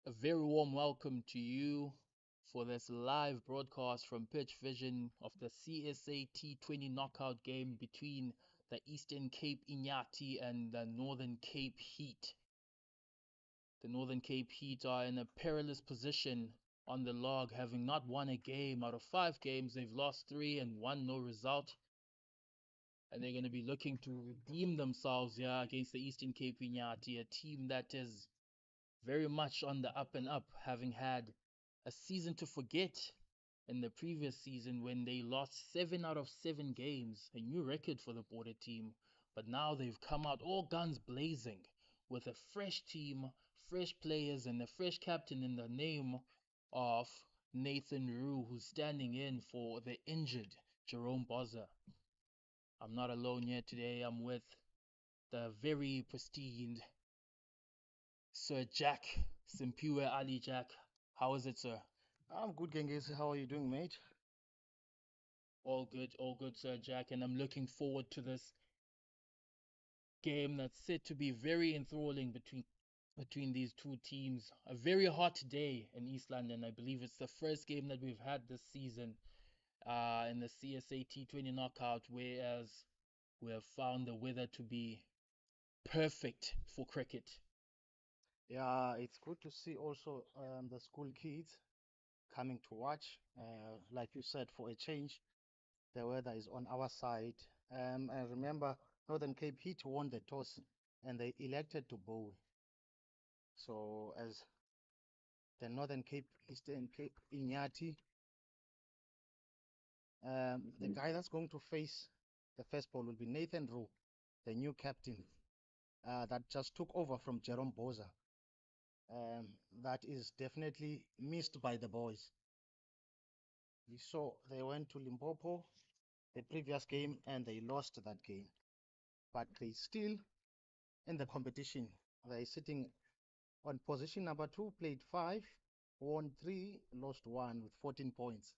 A very warm welcome to you for this live broadcast from Pitch Vision of the CSA T20 knockout game between the Eastern Cape Inyati and the Northern Cape Heat. The Northern Cape Heat are in a perilous position on the log, having not won a game out of 5 games. They've lost 3 and 1 no result. And they're going to be looking to redeem themselves here against the Eastern Cape Inyati, a team that is very much on the up and up, having had a season to forget in the previous season when they lost 7 out of 7 games, a new record for the border team. But now they've come out all guns blazing with a fresh team, fresh players, and a fresh captain in the name of Nathan Rue, who's standing in for the injured Jerome Bozza. I'm not alone here today. I'm with the very pristine Sir Jack Simpiwe Ali. Jack, how is it, sir? I'm good, Genghis. How are you doing, mate? All good, Sir Jack. And I'm looking forward to this game that's set to be very enthralling between these two teams. A very hot day in East London. I believe it's the first game that we've had this season in the CSA T20 knockout, whereas we have found the weather to be perfect for cricket. Yeah, it's good to see also the school kids coming to watch. Like you said, for a change, the weather is on our side. I remember Northern Cape Heat won the toss and they elected to bowl. So as the Northern Cape, Eastern Cape Inyati, the guy that's going to face the first ball will be Nathan Rowe, the new captain that just took over from Jerome Boza. Um, that is definitely missed by the boys. We saw they went to Limpopo the previous game and they lost that game, but they still in the competition. They're sitting on position number 2, played 5, won 3, lost 1 with 14 points.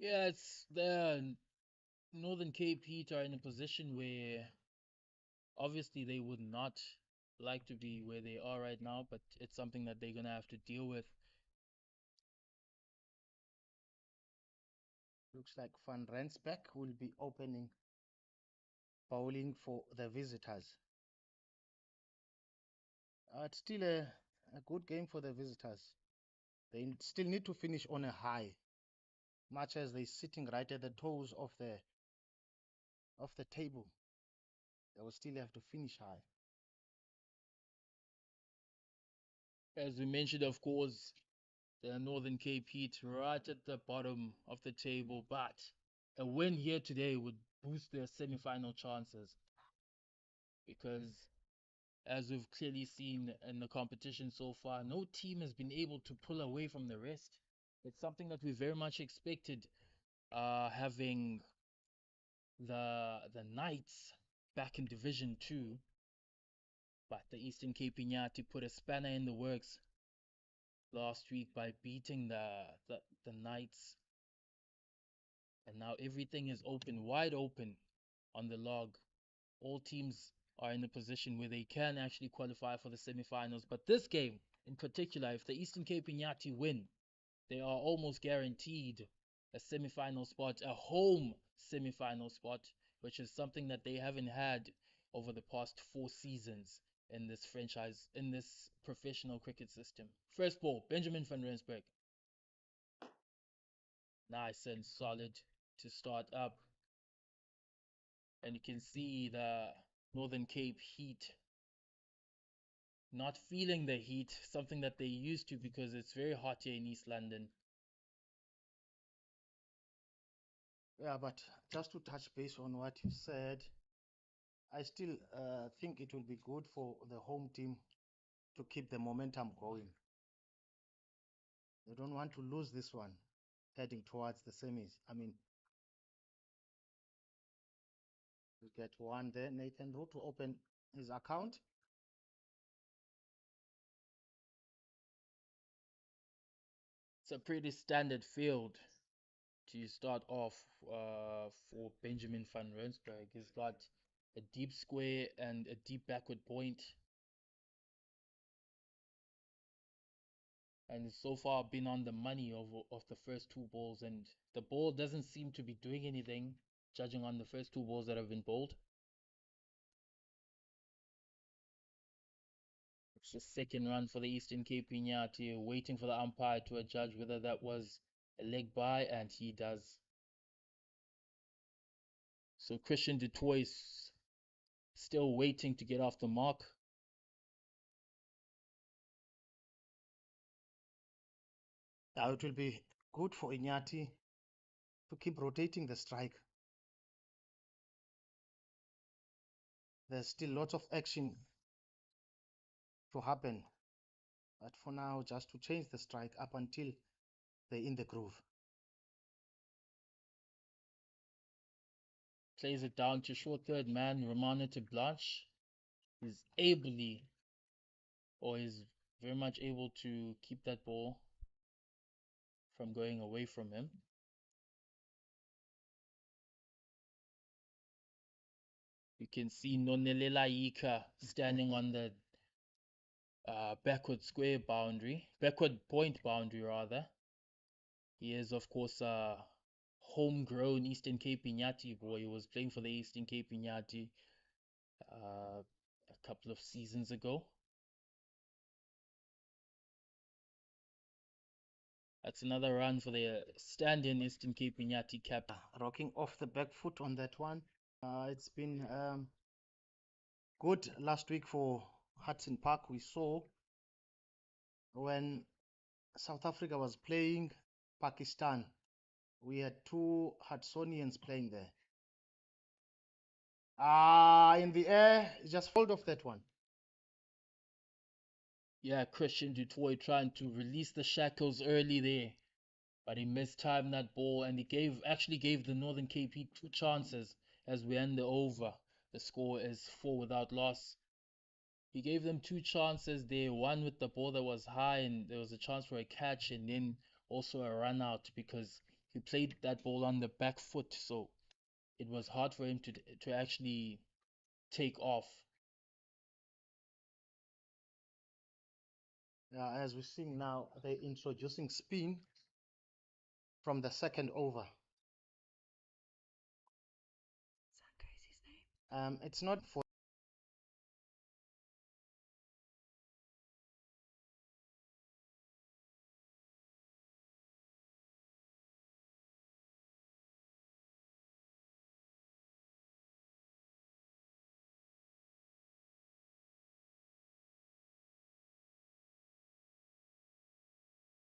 Yeah, it's the Northern Cape Heat are in a position where obviously they would not like to be where they are right now, but it's something that they're gonna have to deal with. Looks like Van Rensbeck will be opening bowling for the visitors. It's still a good game for the visitors. They still need to finish on a high, much as they're sitting right at the toes of the table. They will still have to finish high. As we mentioned, of course, the Northern Cape Heat right at the bottom of the table, but a win here today would boost their semi-final chances because, as we've clearly seen in the competition so far, no team has been able to pull away from the rest. It's something that we very much expected, having the Knights back in Division 2, but the Eastern Cape Inyati put a spanner in the works last week by beating the Knights, and now everything is open, wide open on the log. All teams are in a position where they can actually qualify for the semi-finals. But this game in particular, if the Eastern Cape Inyati win, they are almost guaranteed a semi-final spot, a home semi-final spot, which is something that they haven't had over the past 4 seasons in this franchise, in this professional cricket system. First ball, Benjamin van Rensburg. Nice and solid to start up. And you can see the Northern Cape Heat not feeling the heat, something that they used to because it's very hot here in East London. Yeah, but just to touch base on what you said, I still think it will be good for the home team to keep the momentum going. They don't want to lose this one heading towards the semis. I mean, we get one there, Nathan Rowe, to open his account. It's a pretty standard field to start off for Benjamin van Rensburg. He's got a deep square and a deep backward point. and so far been on the money of the first two balls, and the ball doesn't seem to be doing anything, judging on the first two balls that have been bowled. It's the second run for the Eastern Cape Inyati, waiting for the umpire to judge whether that was a leg by, and he does. So Christian du Toit still waiting to get off the mark. Now it will be good for Inyati to keep rotating the strike. There's still lots of action to happen, but for now, just to change the strike up until they're in the groove. Plays it down to short third man, Romano to Blanche. He's ably, or is very much able to keep that ball from going away from him. You can see Nonelela Ika standing on the backward square boundary, backward point boundary rather. He is of course a homegrown Eastern Cape Inyati boy. He was playing for the Eastern Cape Inyati a couple of seasons ago. That's another run for the stand-in Eastern Cape Inyati cap. Rocking off the back foot on that one. It's been good last week for Hudson Park. We saw when South Africa was playing Pakistan, we had two Hudsonians playing there. In the air, just fold off that one. Yeah, Christian du Toit trying to release the shackles early there, but he mistimed that ball, and he actually gave the Northern KP two chances as we end the over. The score is 4 without loss. He gave them two chances there, one with the ball that was high, and there was a chance for a catch, and then also a run out because he played that ball on the back foot, so it was hard for him to actually take off. As we're seeing now, they're introducing spin from the second over. It's not for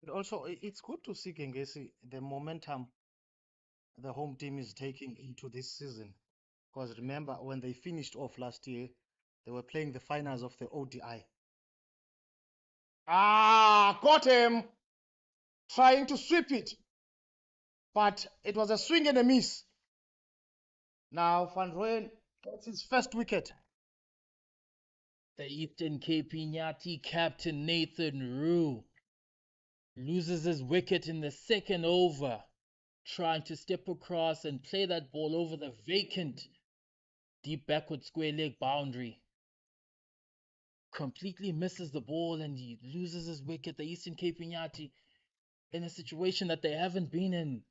also it's good to see Gengesi the momentum the home team is taking into this season. Because remember when they finished off last year, they were playing the finals of the ODI. Got him trying to sweep it, but it was a swing and a miss. Now Van Rooyen gets his first wicket. The Eastern Cape Inyati captain Nathan Roux loses his wicket in the second over, trying to step across and play that ball over the vacant deep backward square leg boundary. Completely misses the ball and he loses his wicket. The Eastern Cape Inyati in a situation that they haven't been in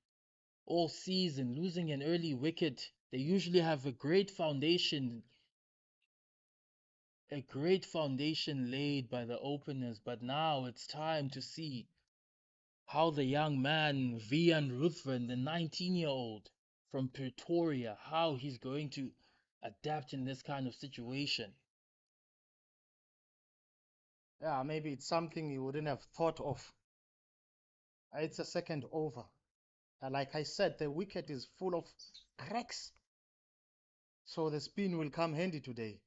all season, losing an early wicket. They usually have a great foundation laid by the openers, but now it's time to see how the young man, Vian Ruthven, the 19-year-old from Pretoria, how he's going to adapt in this kind of situation. Yeah, maybe it's something you wouldn't have thought of. It's a second over. Like I said, the wicket is full of cracks. So the spin will come handy today.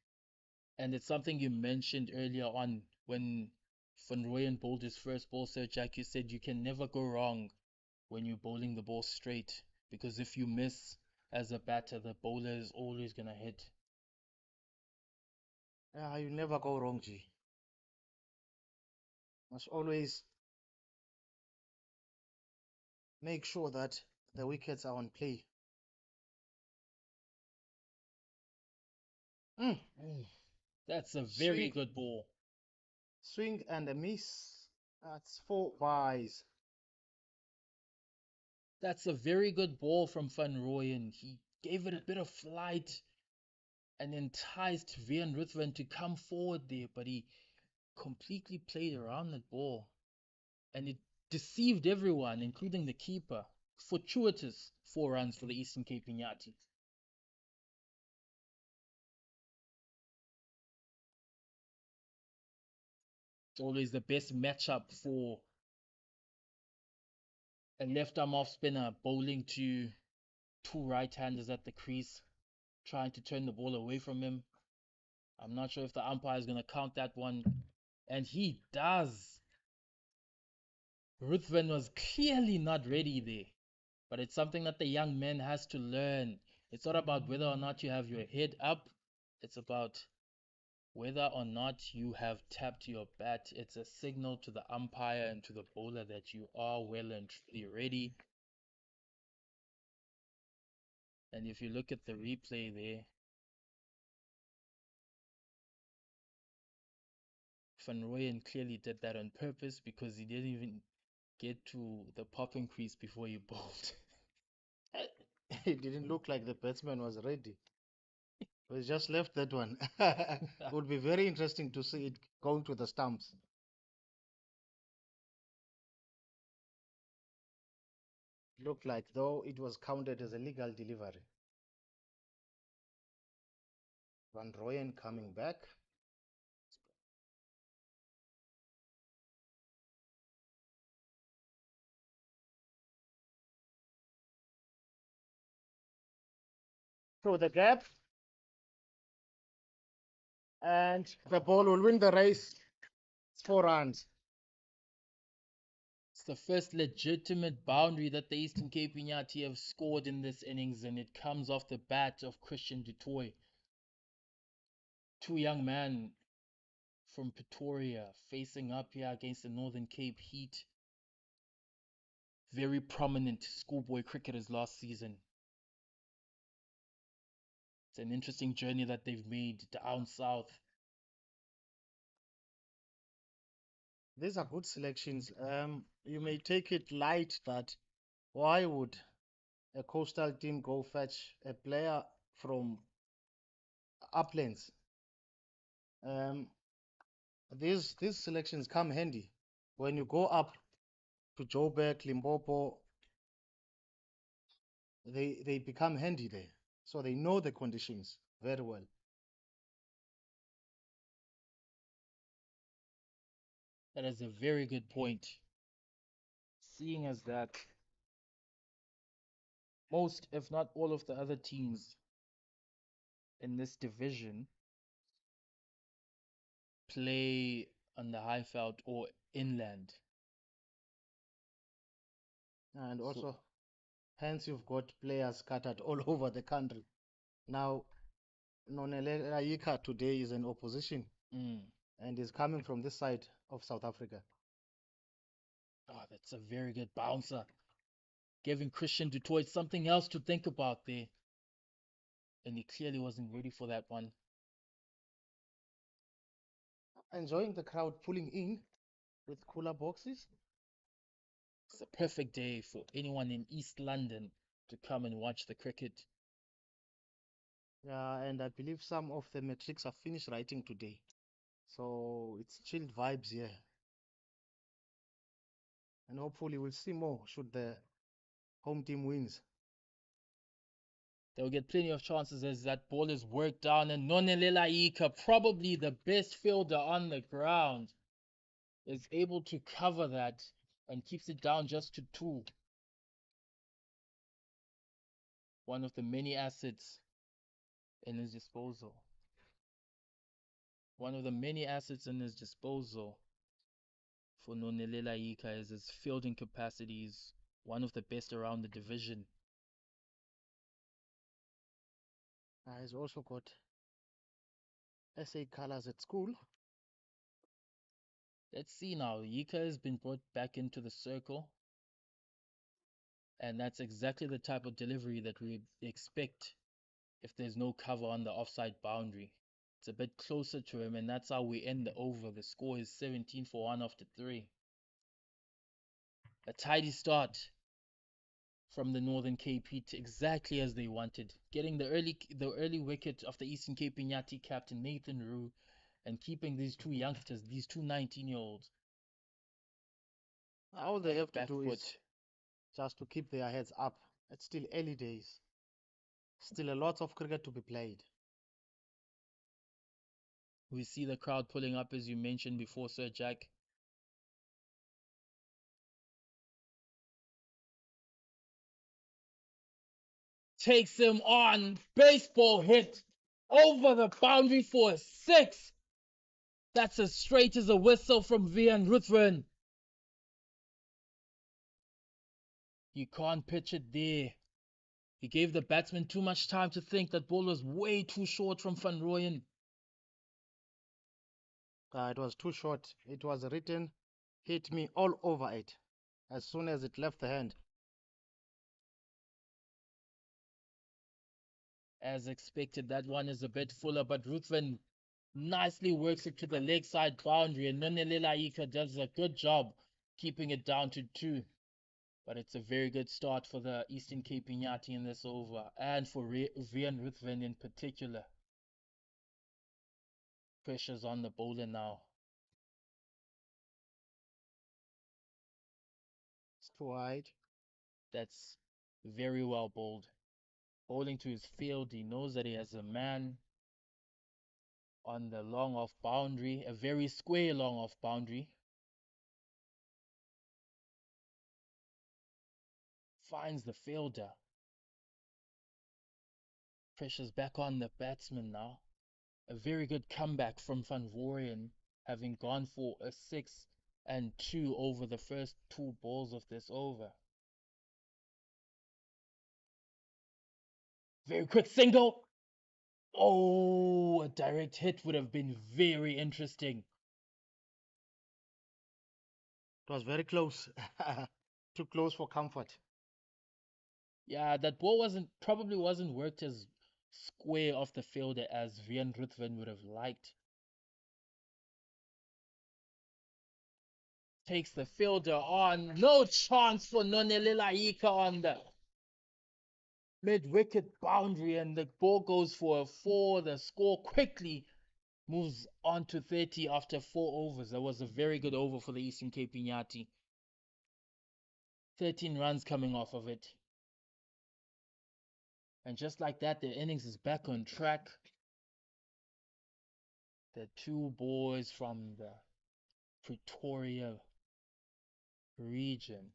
And it's something you mentioned earlier on when Van Rooyen bowled his first ball, Sir Jack. You said you can never go wrong when you're bowling the ball straight, because if you miss as a batter, the bowler is always going to hit. Yeah, you never go wrong, G. Must always make sure that the wickets are on play. That's a very good ball. Swing and a miss. That's four buys. That's a very good ball from Van Rooyen. He gave it a bit of flight and enticed Van Ruthven to come forward there, but he completely played around that ball and it deceived everyone, including the keeper. Fortuitous 4 runs for the Eastern Cape Inyati. It's always the best matchup for a left arm off spinner bowling to two right-handers at the crease, trying to turn the ball away from him. I'm not sure if the umpire is going to count that one. And he does. Ruthven was clearly not ready there. But it's something that the young man has to learn. It's not about whether or not you have your head up. It's about whether or not you have tapped your bat. It's a signal to the umpire and to the bowler that you are well and truly ready. And if you look at the replay there, Van Rooyen clearly did that on purpose because he didn't even get to the popping crease before he bowled. It didn't look like the batsman was ready. We just left that one. It would be very interesting to see it going to the stumps. Looked like though it was counted as a legal delivery. Van Rooyen coming back. Through the gap. And the ball will win the race. It's 4 runs. It's the first legitimate boundary that the Eastern Cape Inyati have scored in this innings, and it comes off the bat of Christian du Toit. Two young men from Pretoria facing up here against the Northern Cape Heat. Very prominent schoolboy cricketers last season. It's an interesting journey that they've made down south. These are good selections. You may take it light that why would a coastal team go fetch a player from uplands? Um, these selections come handy when you go up to Joburg, Limpopo. They become handy there, so they know the conditions very well. That is a very good point. Seeing as that most, if not all, of the other teams in this division play on the Highveld or inland. And So, also, hence you've got players scattered all over the country. Now, Nonele Ayika today is an opposition mm, and is coming from this side of South Africa. oh, that's a very good bouncer. Giving Christian du Toit something else to think about there. And he clearly wasn't ready for that one. Enjoying the crowd pulling in with cooler boxes. It's a perfect day for anyone in East London to come and watch the cricket. Yeah, and I believe some of the metrics are finished writing today. So it's chilled vibes here. And hopefully we'll see more should the home team wins. They'll get plenty of chances as that ball is worked down, and Nonel'ela Ika, probably the best fielder on the ground, is able to cover that and keeps it down just to 2. One of the many assets in his disposal. One of the many assets in his disposal for Nonel'ela Ika is his fielding capacities, one of the best around the division. He's also got SA colors at school. Let's see now. Ika has been brought back into the circle, and that's exactly the type of delivery that we expect if there's no cover on the offside boundary. It's a bit closer to him, and that's how we end the over. The score is 17 for 1 after 3. A tidy start from the Northern Cape hit exactly as they wanted, getting the early wicket of the Eastern Cape Inyati captain Nathan Roux and keeping these two youngsters, these two 19-year-olds, All they on the have to back do foot. is just to keep their heads up. It's still early days. Still a lot of cricket to be played. We see the crowd pulling up as you mentioned before, Sir Jack. Takes him on, baseball hit over the boundary for a six. That's as straight as a whistle from Vian Ruthven. You can't pitch it there. He gave the batsman too much time to think. That ball was way too short from Van Rooyen. It was too short. It was written, hit me all over it as soon as it left the hand. As expected, that one is a bit fuller, but Ruthven nicely works it to the leg side boundary, and Nonelela Ika does a good job keeping it down to two. But it's a very good start for the Eastern Cape Inyati in this over, and for Vian Ruthven in particular. Pressure's on the bowler now. It's too wide. That's very well bowled. Bowling to his field, he knows that he has a man on the long off boundary, a very square long off boundary. Finds the fielder. Pressure's back on the batsman now. A very good comeback from Van Rooyen, having gone for a 6 and 2 over the first two balls of this over. Very quick single. Oh, a direct hit would have been very interesting. It was very close. Too close for comfort. Yeah, that ball probably wasn't worked as square off the fielder as Vian Ruthven would have liked. Takes the fielder on. No chance for Nonelela Ika on the mid-wicket boundary, and the ball goes for a 4. The score quickly moves on to 30 after 4 overs. That was a very good over for the Eastern Cape Inyati. 13 runs coming off of it. And just like that, the innings is back on track. The two boys from the Pretoria region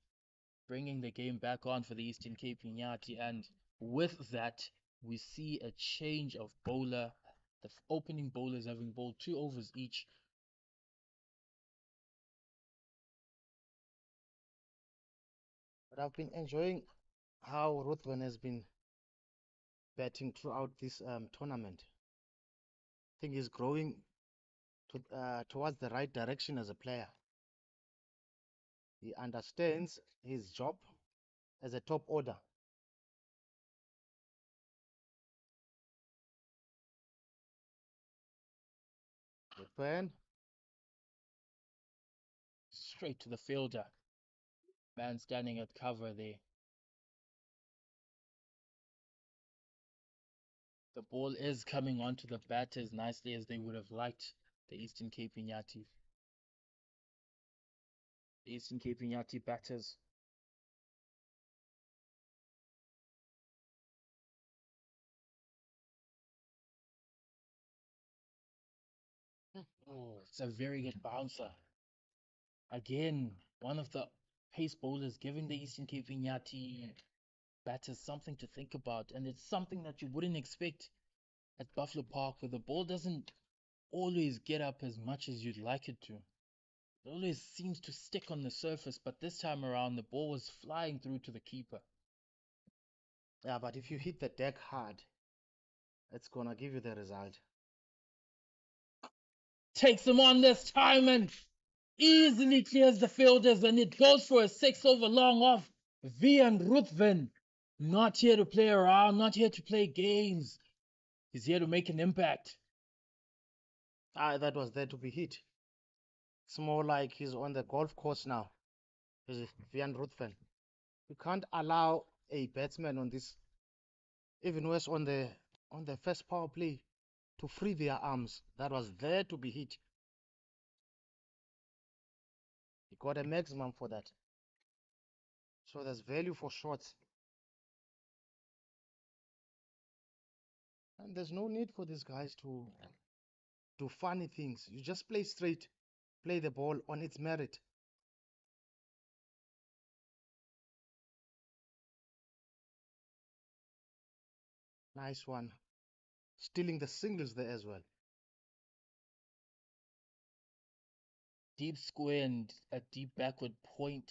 bringing the game back on for the Eastern Cape Inyati, and with that we see a change of bowler. The opening bowlers having bowled 2 overs each. But I've been enjoying how Ruthven has been batting throughout this tournament. I think he's growing towards the right direction as a player. He understands his job as a top order. Ruthven, Straight to the fielder. Man standing at cover there. The ball is coming onto the batters nicely as they would have liked, the Eastern Cape Inyati. The Eastern Cape Inyati batters. Oh, it's a very good bouncer. Again, one of the pace bowlers giving the Eastern Cape Inyati batters something to think about, and it's something that you wouldn't expect at Buffalo Park, where the ball doesn't always get up as much as you'd like it to. It always seems to stick on the surface, but this time around the ball was flying through to the keeper. yeah, but if you hit the deck hard, it's gonna give you the result. Takes him on this time and easily clears the fielders, and it goes for a 6 over long off. Vian Ruthven, not here to play around, not here to play games. He's here to make an impact. That was there to be hit. It's more like he's on the golf course now. is Vian Ruthven. You can't allow a batsman on this, even worse on the first power play, to free their arms. That was there to be hit. He got a maximum for that. So there's value for shots. And there's no need for these guys to do funny things. You just play straight, play the ball on its merit. Nice one. Stealing the singles there as well. Deep square and a deep backward point.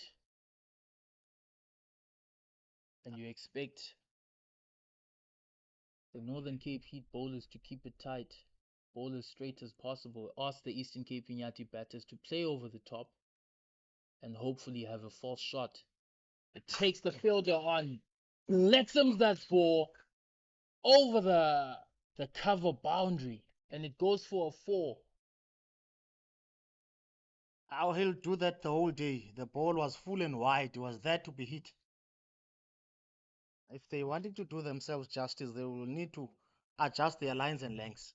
And you expect the Northern Cape Heat bowlers to keep it tight, bowl as straight as possible, ask the Eastern Cape Inyati batters to play over the top and hopefully have a false shot. It takes the fielder on, lets him that ball over the cover boundary, and it goes for a 4. How he'll do that the whole day. The ball was full and wide. It was there to be hit. If they wanted to do themselves justice, they will need to adjust their lines and lengths.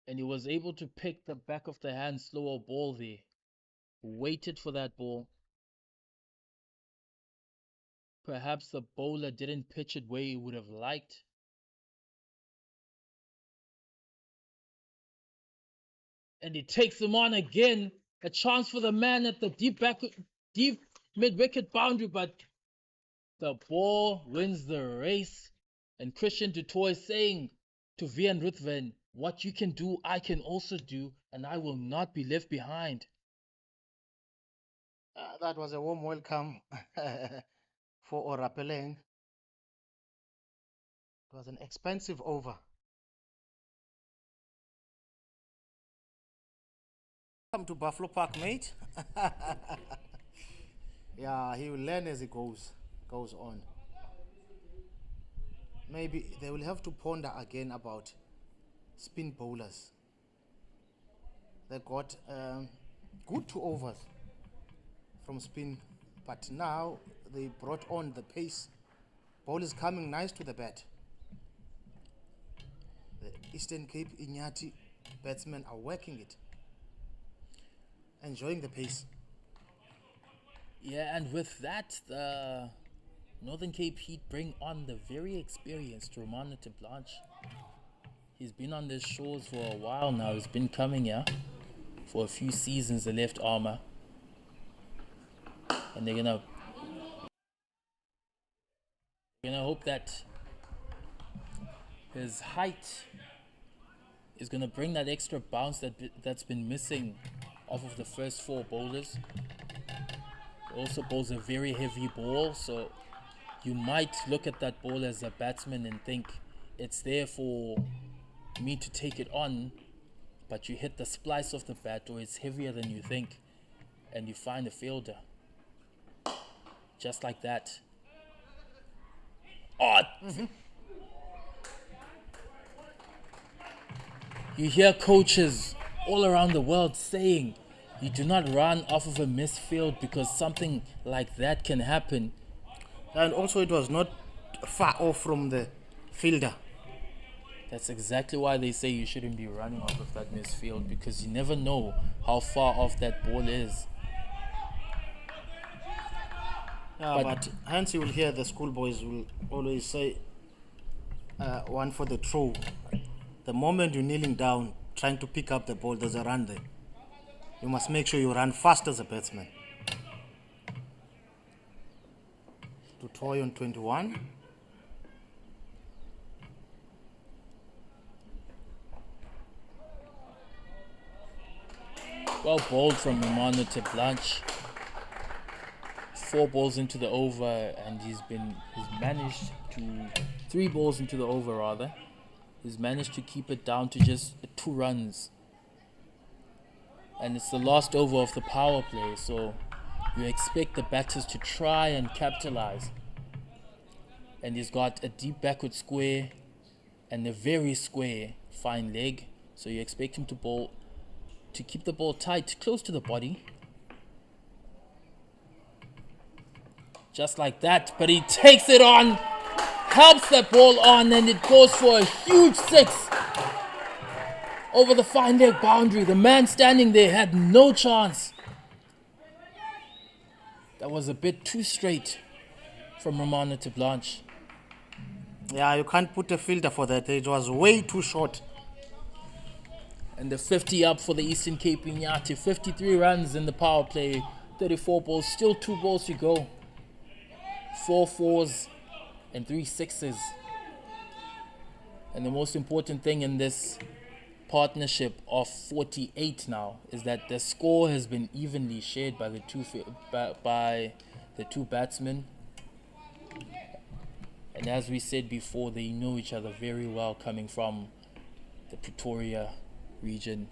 And he was able to pick the back of the hand slower ball there. Waited for that ball. Perhaps the bowler didn't pitch it where he would have liked. And he takes him on again. A chance for the man at the deep mid-wicket boundary, but the ball wins the race. And Christian du Toit is saying to Vian Ruthven, what you can do, I can also do, and I will not be left behind. That was a warm welcome for Orapeleng. It was an expensive over. Come to Buffalo Park, mate. Yeah, he will learn as he goes on. Maybe they will have to ponder again about spin bowlers. They got good 2 overs from spin, but now they brought on the pace. Ball is coming nice to the bat. The Eastern Cape Inyati batsmen are working it, enjoying the pace. Yeah, and with that, the Northern Cape Heat bring on the very experienced Romano de Blanche. He's been on these shores for a while now. He's been coming here for a few seasons, the left armour. And they're gonna hope that his height is gonna bring that extra bounce that's been missing off of the first 4 bowlers. He also bowls a very heavy ball, so you might look at that ball as a batsman and think it's there for me to take it on, but you hit the splice of the bat, or it's heavier than you think, and you find a fielder. Just like that. Oh! You hear coaches all around the world saying you do not run off of a missed field because something like that can happen. And also it was not far off from the fielder. That's exactly why they say you shouldn't be running off of that missed field, because you never know how far off that ball is. Yeah, but hence you will hear the schoolboys will always say one for the throw. The moment you're kneeling down trying to pick up the ball, there's a run there. You must make sure you run fast as a batsman. To Toy on 21. Well bowled from Romano de Blanche. 4 balls into the over, and he's managed to 3 balls into the over rather. He's managed to keep it down to just 2 runs. And it's the last over of the power play, so you expect the batters to try and capitalize. And he's got a deep backward square and a very square fine leg, so you expect him to keep the ball tight, close to the body. just like that. But he takes it on, helps that ball on, and it goes for a huge 6 over the fine leg boundary. The man standing there had no chance. That was a bit too straight from Romano to Blanche. Yeah, you can't put a filter for that. It was way too short. And the 50 up for the Eastern Cape Inyati. 53 runs in the power play. 34 balls. Still 2 balls to go. 4 fours and 3 sixes. And the most important thing in this partnership of 48 now is that the score has been evenly shared by the two batsmen. And as we said before, they know each other very well, coming from the Pretoria region.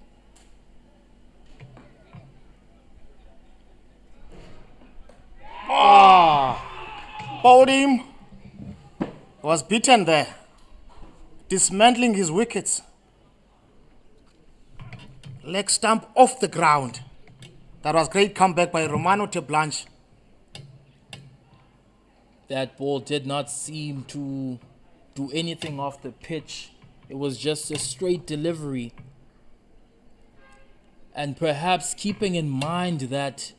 Bowled him. Was beaten there. Dismantling his wickets. Leg stump off the ground. That was great comeback by Romano de Blanche. That ball did not seem to do anything off the pitch. It was just a straight delivery. And perhaps keeping in mind that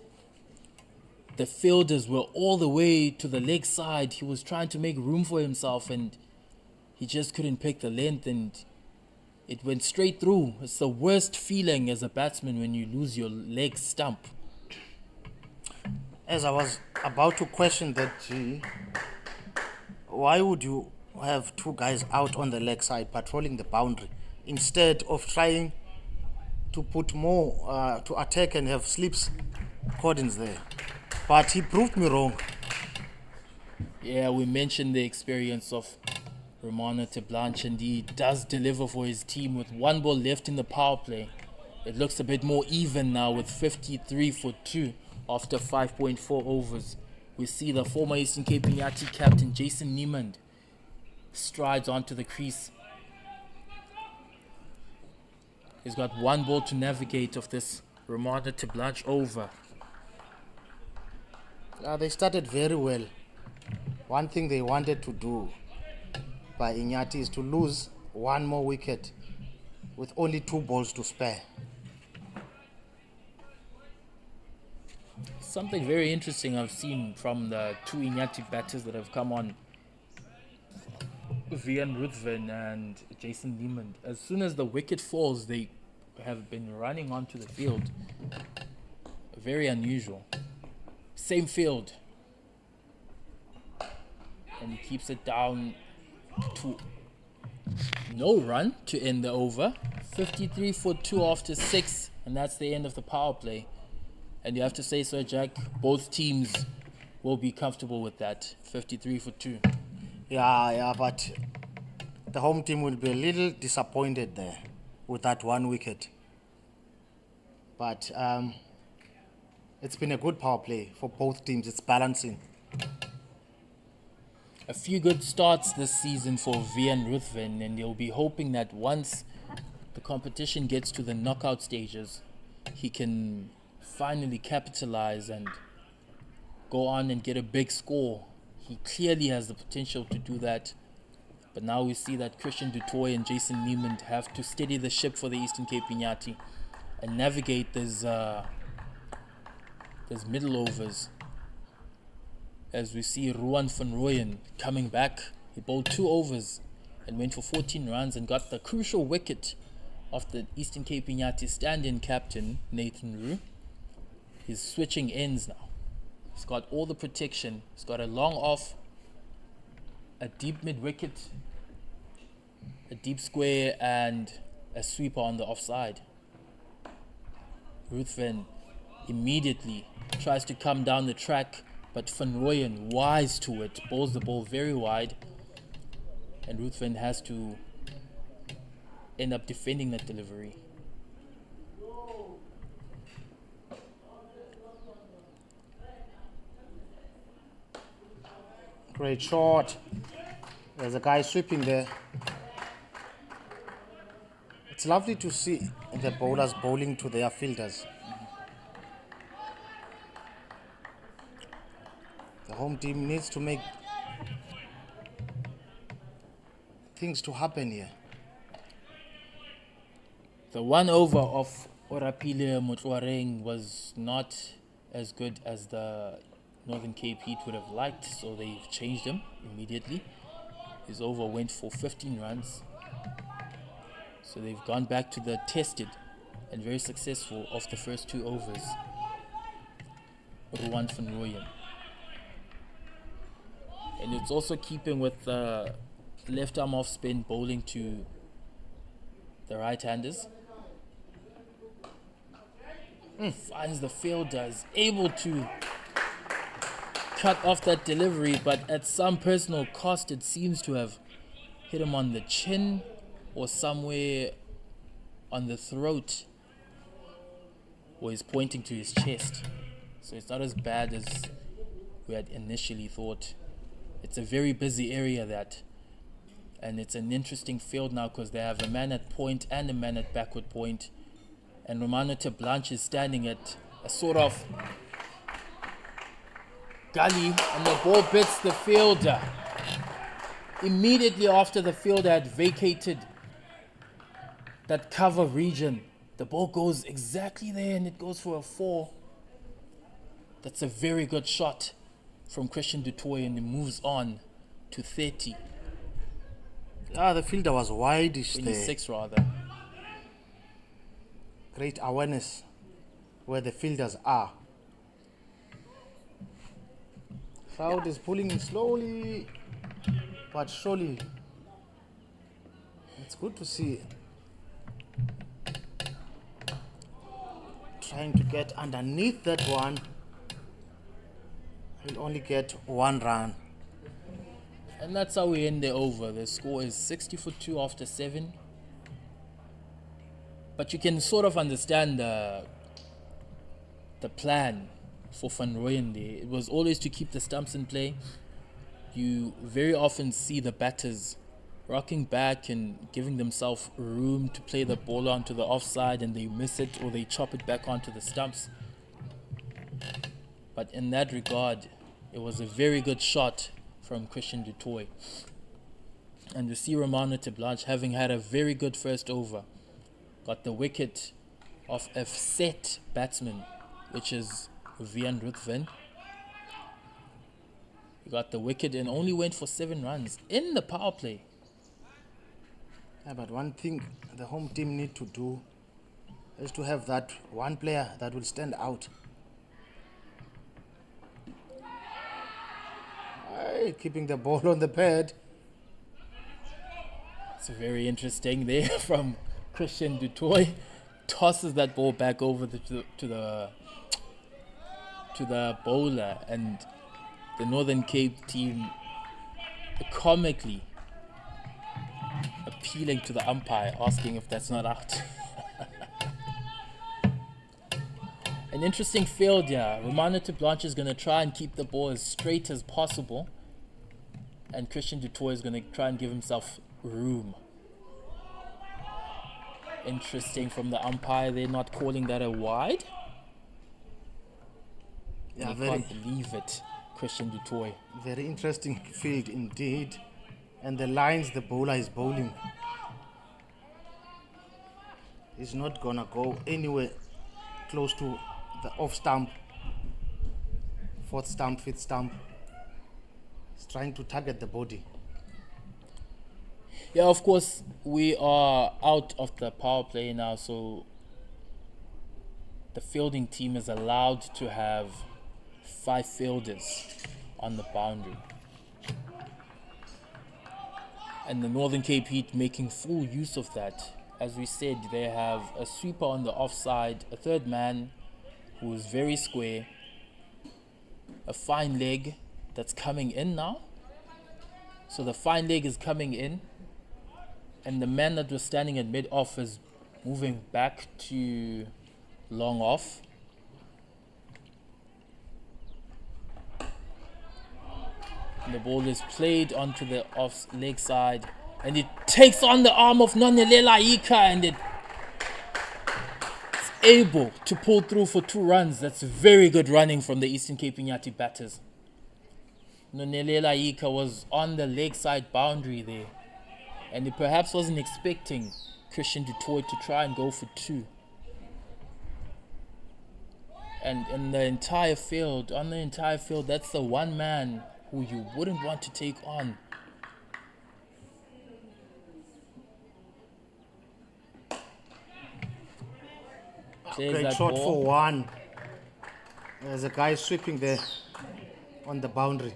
the fielders were all the way to the leg side, he was trying to make room for himself and he just couldn't pick the length and it went straight through. It's the worst feeling as a batsman when you lose your leg stump. As I was about to question that, why would you have 2 guys out on the leg side patrolling the boundary instead of trying to put more to attack and have slips cordons there? But he proved me wrong. Yeah, we mentioned the experience of Romano de Blanche, and he does deliver for his team with 1 ball left in the power play. It looks a bit more even now with 53 for 2 after 5.4 overs. We see the former Eastern Cape Inyati captain Jason Niemand strides onto the crease. He's got 1 ball to navigate of this Romano de Blanche over. They started very well. One thing they wanted to do by Inyati is to lose 1 more wicket with only 2 balls to spare. Something very interesting I've seen from the 2 Inyati batters that have come on, Vian Ruthven and Jason Niemand. As soon as the wicket falls, they have been running onto the field. Very unusual. Same field. And he keeps it down to no run to end the over. 53 for 2 after 6, and that's the end of the power play. And you have to say, Sir Jack, both teams will be comfortable with that. 53 for 2. Yeah, but the home team will be a little disappointed there with that 1 wicket. But it's been a good power play for both teams. It's balancing. A few good starts this season for Vian Ruthven, and they'll be hoping that once the competition gets to the knockout stages, he can finally capitalize and go on and get a big score. He clearly has the potential to do that. But now we see that Christian Dutoy and Jason Niemand have to steady the ship for the Eastern Cape Inyati and navigate these middle overs. As we see Ruan van Rooyen coming back. He bowled 2 overs and went for 14 runs and got the crucial wicket of the Eastern Cape Inyati stand-in captain, Nathan Roux. He's switching ends now. He's got all the protection. He's got a long off, a deep mid-wicket, a deep square, and a sweeper on the offside. Ruthven immediately tries to come down the track, but Van Rooyen, wise to it, bowls the ball very wide, and Ruthven has to end up defending that delivery. Great shot. There's a guy sweeping there. It's lovely to see the bowlers bowling to their fielders. home team needs to make things to happen here. The 1 over of Orapile Motwareng was not as good as the Northern Cape Heat would have liked, so they've changed him immediately. His over went for 15 runs. So they've gone back to the tested and very successful of the first 2 overs. Ruan van Rooyen. And it's also keeping with the left arm off spin bowling to the right-handers. Finds the fielder, is able to cut off that delivery, but at some personal cost it seems to have hit him on the chin or somewhere on the throat, or he's pointing to his chest. So it's not as bad as we had initially thought. It's a very busy area, that, and it's an interesting field now because they have a man at point and a man at backward point, and Romano Blanche is standing at a sort of gully, and the ball bits the fielder. Immediately after the fielder had vacated that cover region, the ball goes exactly there and it goes for a 4. That's a very good shot from Christian du Toit, and he moves on to 30. The fielder was wide-ish there. 26 rather. Great awareness where the fielders are. Crowd is pulling in slowly but surely. It's good to see. Trying to get underneath that one. He'll only get 1 run. And that's how we end the over. The score is 60 for 2 after 7. But you can sort of understand the plan for Van Rooyen there. It was always to keep the stumps in play. You very often see the batters rocking back and giving themselves room to play the ball onto the offside, and they miss it or they chop it back onto the stumps. But in that regard, it was a very good shot from Christian du Toit. And you see Romano Blanche having had a very good first over. Got the wicket of a set batsman, which is Vian Ruthven. He got the wicket and only went for 7 runs in the power play. Yeah, but one thing the home team need to do is to have that one player that will stand out. Keeping the ball on the pad. It's very interesting there from Christian du Toit. Tosses that ball back over to the bowler, and the Northern Cape team comically appealing to the umpire, asking if that's not out. An interesting field, yeah. Romano Blanche is going to try and keep the ball as straight as possible, and Christian du Toit is going to try and give himself room. Interesting from the umpire, they're not calling that a wide. Yeah, I can't believe it, Christian du Toit. Very interesting field indeed. And the lines the bowler is bowling is not gonna go anywhere close to the off stump, 4th stump, 5th stump. He's trying to target the body. Yeah, of course, we are out of the power play now, so the fielding team is allowed to have 5 fielders on the boundary. And the Northern Cape Heat making full use of that. As we said, they have a sweeper on the offside, a third man who is very square, a fine leg that's coming in now. So the fine leg is coming in, and the man that was standing at mid-off is moving back to long off. And the ball is played onto the off leg side, and it takes on the arm of Nonelela Ika, and it's able to pull through for 2 runs. That's very good running from the Eastern Cape Inyati batters. Nonelela Ika was on the leg side boundary there, and he perhaps wasn't expecting Christian du Toit to try and go for 2. And on the entire field, that's the one man who you wouldn't want to take on. Great shot for 1. There's a guy sweeping there on the boundary.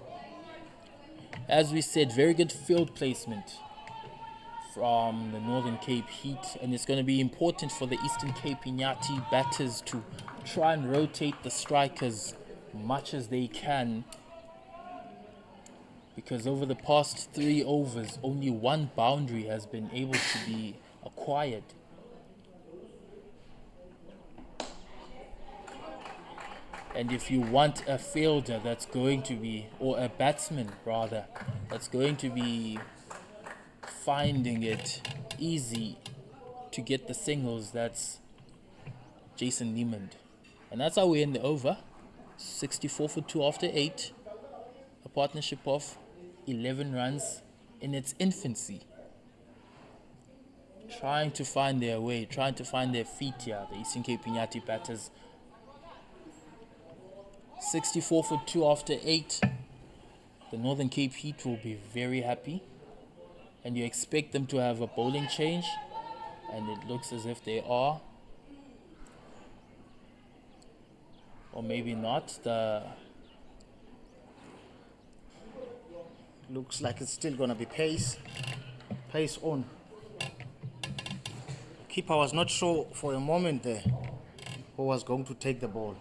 As we said, very good field placement from the Northern Cape Heat, and it's going to be important for the Eastern Cape Inyati batters to try and rotate the strikers much as they can, because over the past 3 overs only 1 boundary has been able to be acquired. And if you want a fielder that's going to be, or a batsman rather, that's going to be finding it easy to get the singles, that's Jason Niemand. And that's how we end the over. 64 for 2 after 8. A partnership of 11 runs in its infancy. Trying to find their way, trying to find their feet here, the Eastern Cape Inyati batters. 64 for 2 after 8. The Northern Cape Heat will be very happy. And you expect them to have a bowling change. And it looks as if they are. Or maybe not. Looks like it's still going to be pace. Pace on. Keeper was not sure for a moment there who was going to take the ball.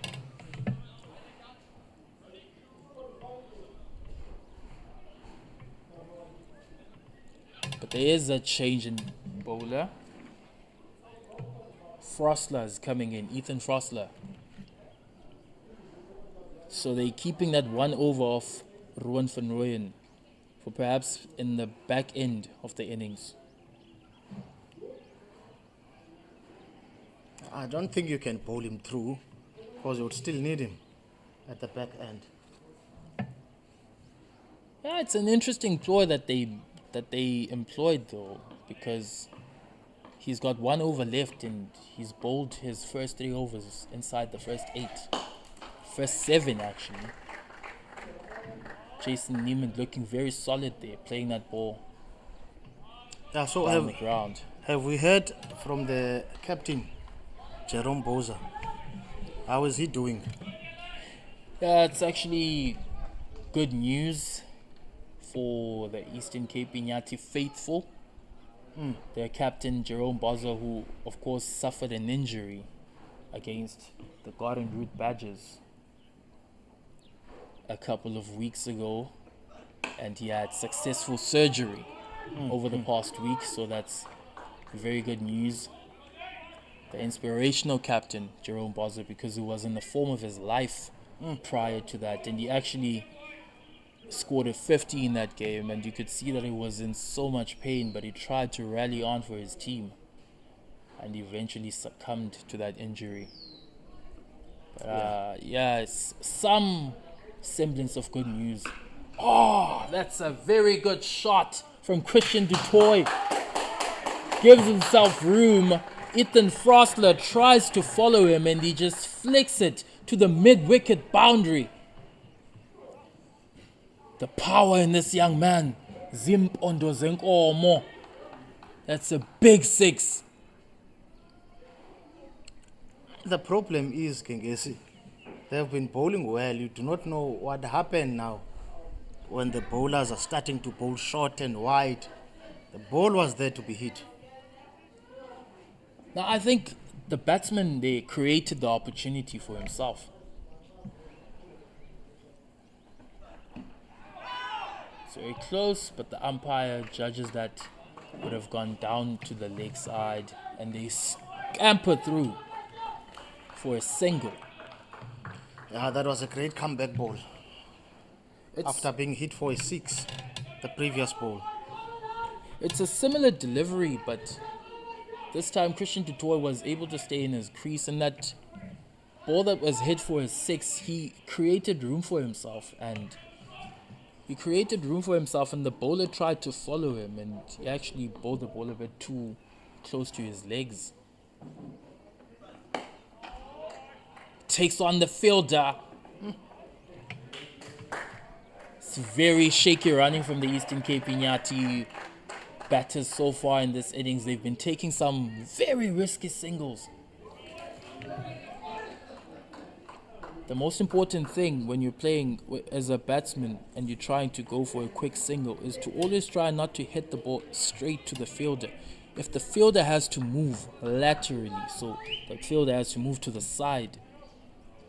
But there is a change in bowler. Frosler is coming in, Ethan Frosler. So they're keeping that 1 over of Ruan van Rooyen for perhaps in the back end of the innings. I don't think you can bowl him through, because you would still need him at the back end. Yeah, it's an interesting ploy that they employed though, because he's got 1 over left and he's bowled his first 3 overs inside the first 8. First 7 actually. Jason Niemand looking very solid there, playing that ball Yeah, so down the ground. have we heard from the captain, Jerome Boza? How is he doing? Yeah, it's actually good news for the Eastern Cape Inyati faithful. Their captain, Jerome Boza, who of course suffered an injury against the Garden Route Badgers a couple of weeks ago, and he had successful surgery over the past week, so that's very good news. The inspirational captain, Jerome Boza, because he was in the form of his life prior to that, and he actually scored a 50 in that game, and you could see that he was in so much pain, but he tried to rally on for his team and eventually succumbed to that injury. But it's some semblance of good news. Oh, that's a very good shot from Christian du Toit. Gives himself room. Ethan Frosler tries to follow him and he just flicks it to the mid-wicket boundary. The power in this young man. Zimp ondo zenkomo. That's a big 6. The problem is, Kengesi, they have been bowling well. You do not know what happened now when the bowlers are starting to bowl short and wide. The ball was there to be hit. Now, I think the batsman, they created the opportunity for himself. It's very close, but the umpire judges that would have gone down to the leg side, and they scamper through for a single. Yeah, that was a great comeback ball. After being hit for a 6 the previous ball. It's a similar delivery, but this time Christian du Toit was able to stay in his crease, and that ball that was hit for a 6, he created room for himself, and he created room for himself, and the bowler tried to follow him, and he actually bowled the ball a bit too close to his legs. Takes on the fielder. It's very shaky running from the Eastern Cape Inyati batters so far in this innings. They've been taking some very risky singles. The most important thing when you're playing as a batsman and you're trying to go for a quick single is to always try not to hit the ball straight to the fielder. If the fielder has to move laterally, so the fielder has to move to the side,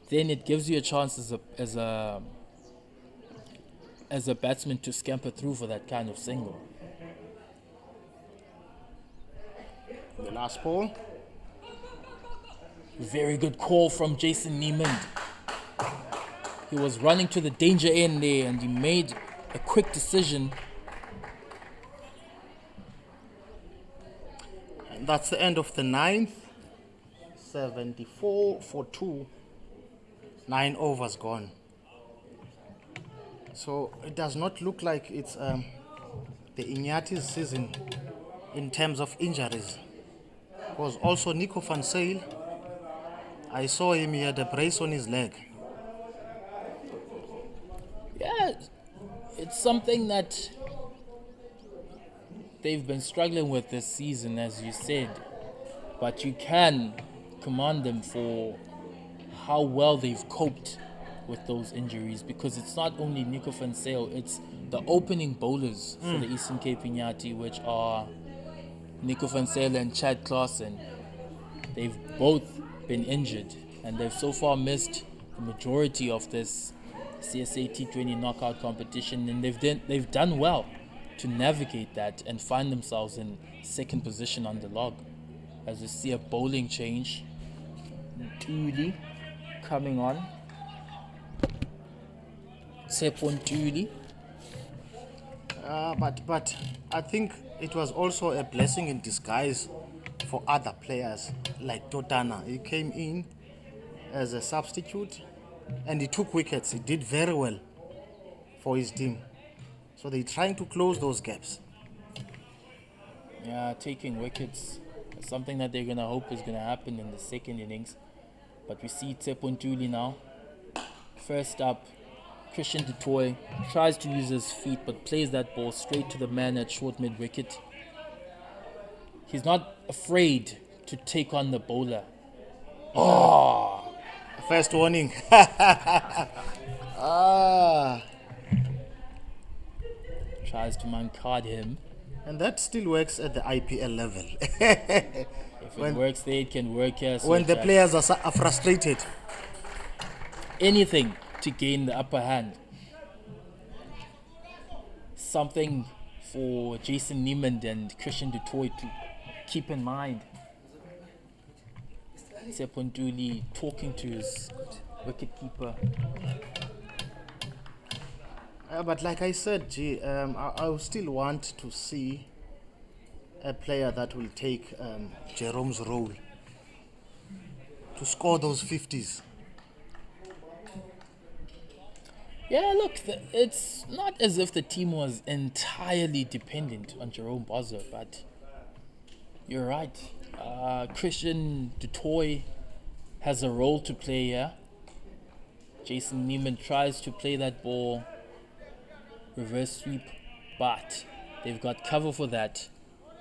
then it gives you a chance as a batsman to scamper through for that kind of single. The last ball. Very good call from Jason Niemand. He was running to the danger end there and he made a quick decision. And that's the end of the ninth. 74 for 2. 9 overs gone. So it does not look like it's the Inyati's season in terms of injuries. Because also Nico van Zyl, I saw him, he had a brace on his leg. Yeah, it's something that they've been struggling with this season, as you said. But you can commend them for how well they've coped with those injuries, because it's not only Nico van Zyl, it's the opening bowlers for the Eastern Cape Inyati, which are Nico van Zyl and Chad Claassen. They've both been injured, and they've so far missed the majority of this CSA T20 knockout competition, and they've done well to navigate that and find themselves in second position on the log. As you see a bowling change, Ntuli coming on. Ntuli. But I think it was also a blessing in disguise for other players like Totana. He came in as a substitute and he took wickets. He did very well for his team. So they're trying to close those gaps. Yeah, taking wickets is something that they're going to hope is going to happen in the second innings. But we see Ntuli now. First up, Christian du Toit tries to use his feet but plays that ball straight to the man at short mid-wicket. He's not afraid to take on the bowler. Oh! First warning. Tries to man-card him. And that still works at the IPL level. If it works there, it can work here. So when the players are frustrated. Anything to gain the upper hand. Something for Jason Niemand and Christian du Toit to keep in mind. Ntuli talking to his wicketkeeper. But like I said, I will still want to see a player that will take Jerome's role to score those 50s. Yeah, look, it's not as if the team was entirely dependent on Jerome Bozza, but you're right. Christian du Toit has a role to play here. Jason Niemand tries to play that ball, reverse sweep, but they've got cover for that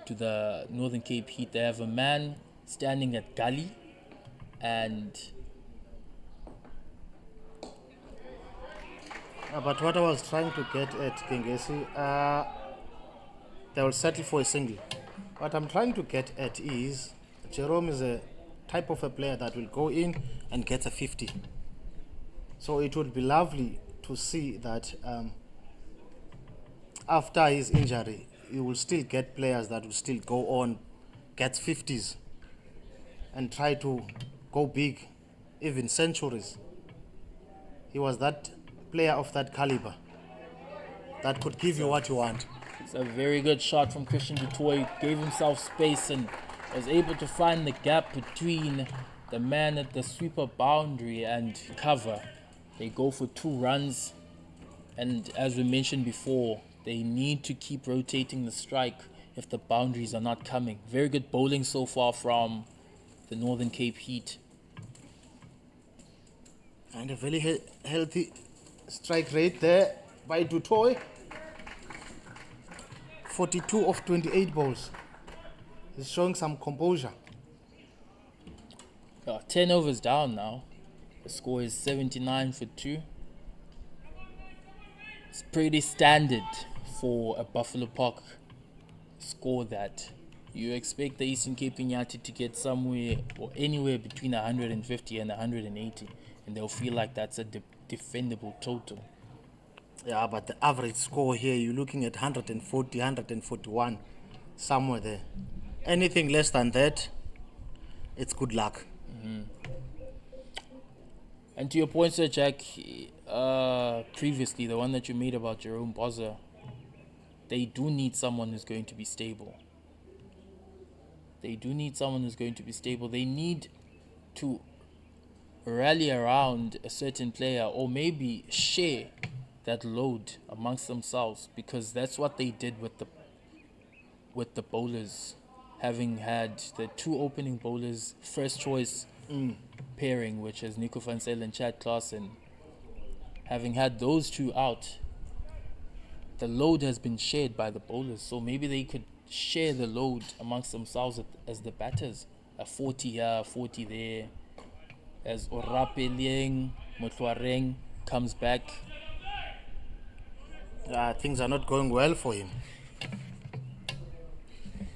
to the Northern Cape Heat. They have a man standing at gully, and but what I was trying to get at, Kengesi, they will settle for a single. What I'm trying to get at is Jerome is a type of a player that will go in and get a 50. So it would be lovely to see that after his injury, you will still get players that will still go on, get 50s, and try to go big, even centuries. He was that player of that caliber that could give you what you want. It's a very good shot from Christian du Toit. Gave himself space and was able to find the gap between the man at the sweeper boundary and cover. They go for 2 runs. And as we mentioned before, they need to keep rotating the strike if the boundaries are not coming. Very good bowling so far from the Northern Cape Heat. And a very healthy strike rate there by du Toit. 42 of 28 balls. He's showing some composure. 10 overs down now. The score is 79 for 2. It's pretty standard for a Buffalo Park score that you expect the Eastern Cape Inyati to get somewhere or anywhere between 150 and 180, and they'll feel like that's a defendable total. Yeah, but the average score here, you're looking at 140, 141, somewhere there. Anything less than that, it's good luck. And to your point, Sir Jack, previously, the one that you made about Jerome Bozza, they do need someone who's going to be stable. They need to rally around a certain player or maybe share that load amongst themselves, because that's what they did with the bowlers, having had the two opening bowlers first choice pairing, which is Nico van Zyl and Chad Klaasen. Having had those two out, the load has been shared by the bowlers, so maybe they could share the load amongst themselves as the batters. A 40 here, 40 there. As Orapeleng, Motlwareng comes back. Things are not going well for him.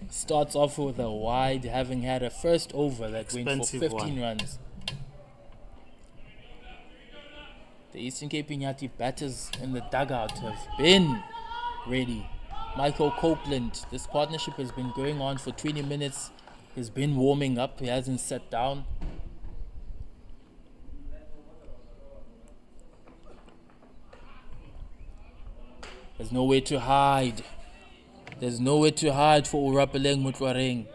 Starts off with a wide, having had a first over that Expensive went for 15 one. runs. The Eastern Cape Inyati batters in the dugout have been ready. Michael Copeland, this partnership has been going on for 20 minutes. He's been warming up, he hasn't sat down. There's nowhere to hide. There's nowhere to hide for Orapeleng Motlwareng.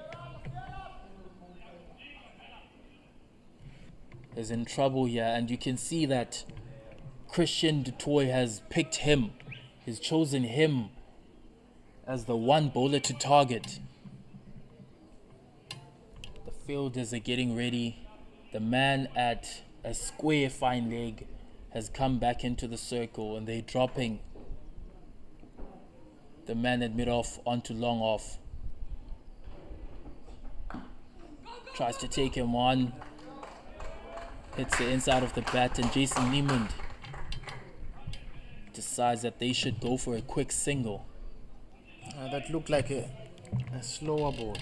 He's in trouble here, and you can see that Christian du Toit has picked him. He's chosen him as the one bowler to target. The fielders are getting ready. The man at a square fine leg has come back into the circle, and they're dropping the man at mid-off onto long off. Tries to take him on. Hits the inside of the bat, and Jason Niemand decides that they should go for a quick single. That looked like a slower ball.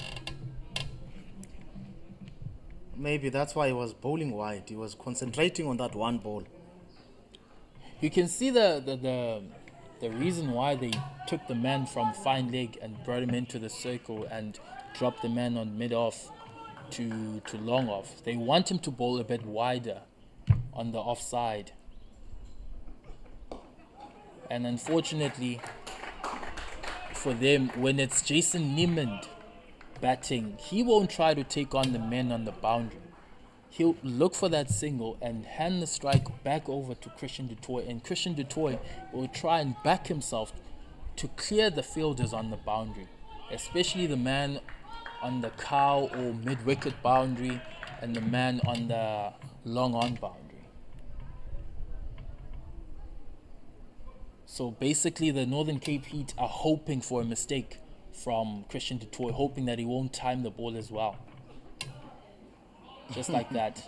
Maybe that's why he was bowling wide. He was concentrating on that one ball. You can see the reason why they took the man from fine leg and brought him into the circle and dropped the man on mid-off to long off. They want him to bowl a bit wider on the offside. And unfortunately for them, when it's Jason Niemand batting, he won't try to take on the men on the boundary. He'll look for that single and hand the strike back over to Christian du Toit, and Christian du Toit will try and back himself to clear the fielders on the boundary, especially the man on the cow or mid-wicket boundary and the man on the long-on boundary. So basically the Northern Cape Heat are hoping for a mistake from Christian du Toit, hoping that he won't time the ball as well. Just like that.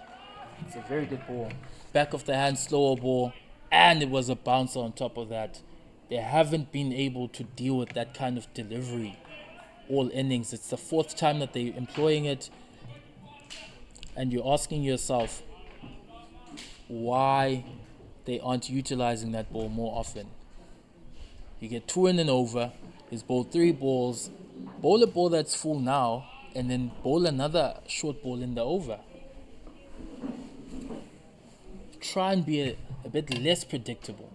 It's a very good ball. Back of the hand, slower ball, and it was a bouncer on top of that. They haven't been able to deal with that kind of delivery all innings. It's the fourth time that they're employing it, and you're asking yourself why they aren't utilizing that ball more often. You get 2 in and over, he's bowled 3 balls, bowl a ball that's full now, and then bowl another short ball in the over. Try and be a bit less predictable.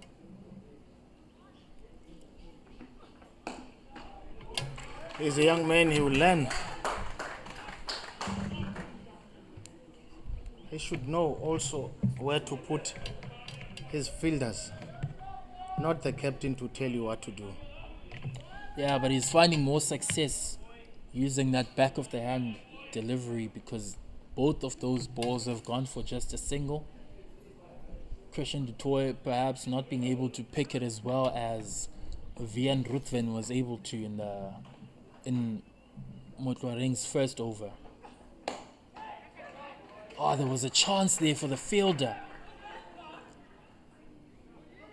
He's a young man, he will learn. He should know also where to put his fielders. not the captain to tell you what to do. Yeah, but he's finding more success using that back of the hand delivery because both of those balls have gone for just a single. Christian du Toit perhaps not being able to pick it as well as Vian Ruthven was able to in Motwaring's first over. Oh, there was a chance there for the fielder.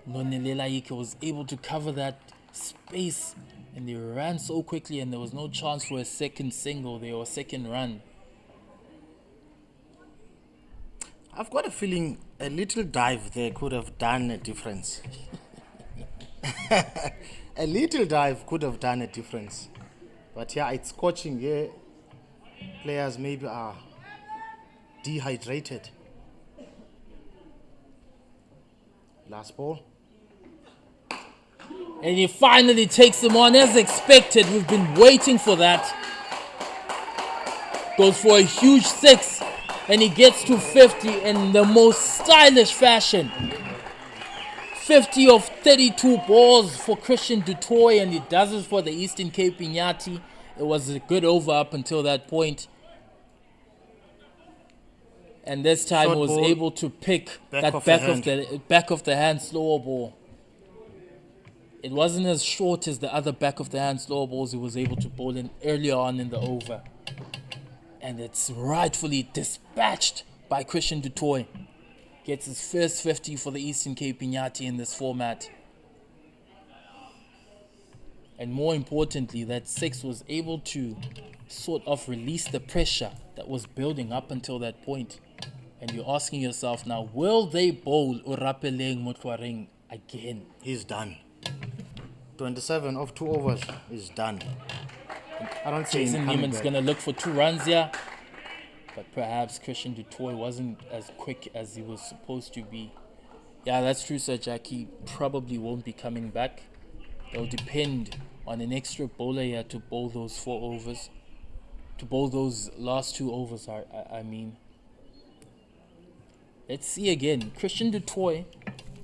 Nonelelaike was able to cover that space and they ran so quickly and there was no chance for a second single there or second run. I've got a feeling a little dive there could have done a difference. A little dive could have done a difference. But yeah, it's scorching here. Players maybe are dehydrated. Last ball. And he finally takes him on as expected. We've been waiting for that. Goes for a huge 6 and he gets to 50 in the most stylish fashion. 50 of 32 balls for Christian du Toit and he does it for the Eastern Cape Inyati. It was a good over up until that point. And this time Short he was ball, able to pick that back of the hand slower ball. It wasn't as short as the other back of the hand slower balls he was able to bowl in earlier on in the over. And it's rightfully dispatched by Christian du Toit. Gets his first 50 for the Eastern Cape Inyati in this format. And more importantly, that 6 was able to sort of release the pressure that was building up until that point. And you're asking yourself now, will they bowl Orapeleng Motwaring again? He's done. 27 of 2 overs is done. I don't see him Jason coming Neiman's back. going to look for 2 runs here. But perhaps Christian du Toit wasn't as quick as he was supposed to be. Yeah, that's true, Sir Jackie. Probably won't be coming back. It'll depend on an extra bowler here to bowl those 4 overs. To bowl those last 2 overs, I mean. Let's see again. Christian du Toit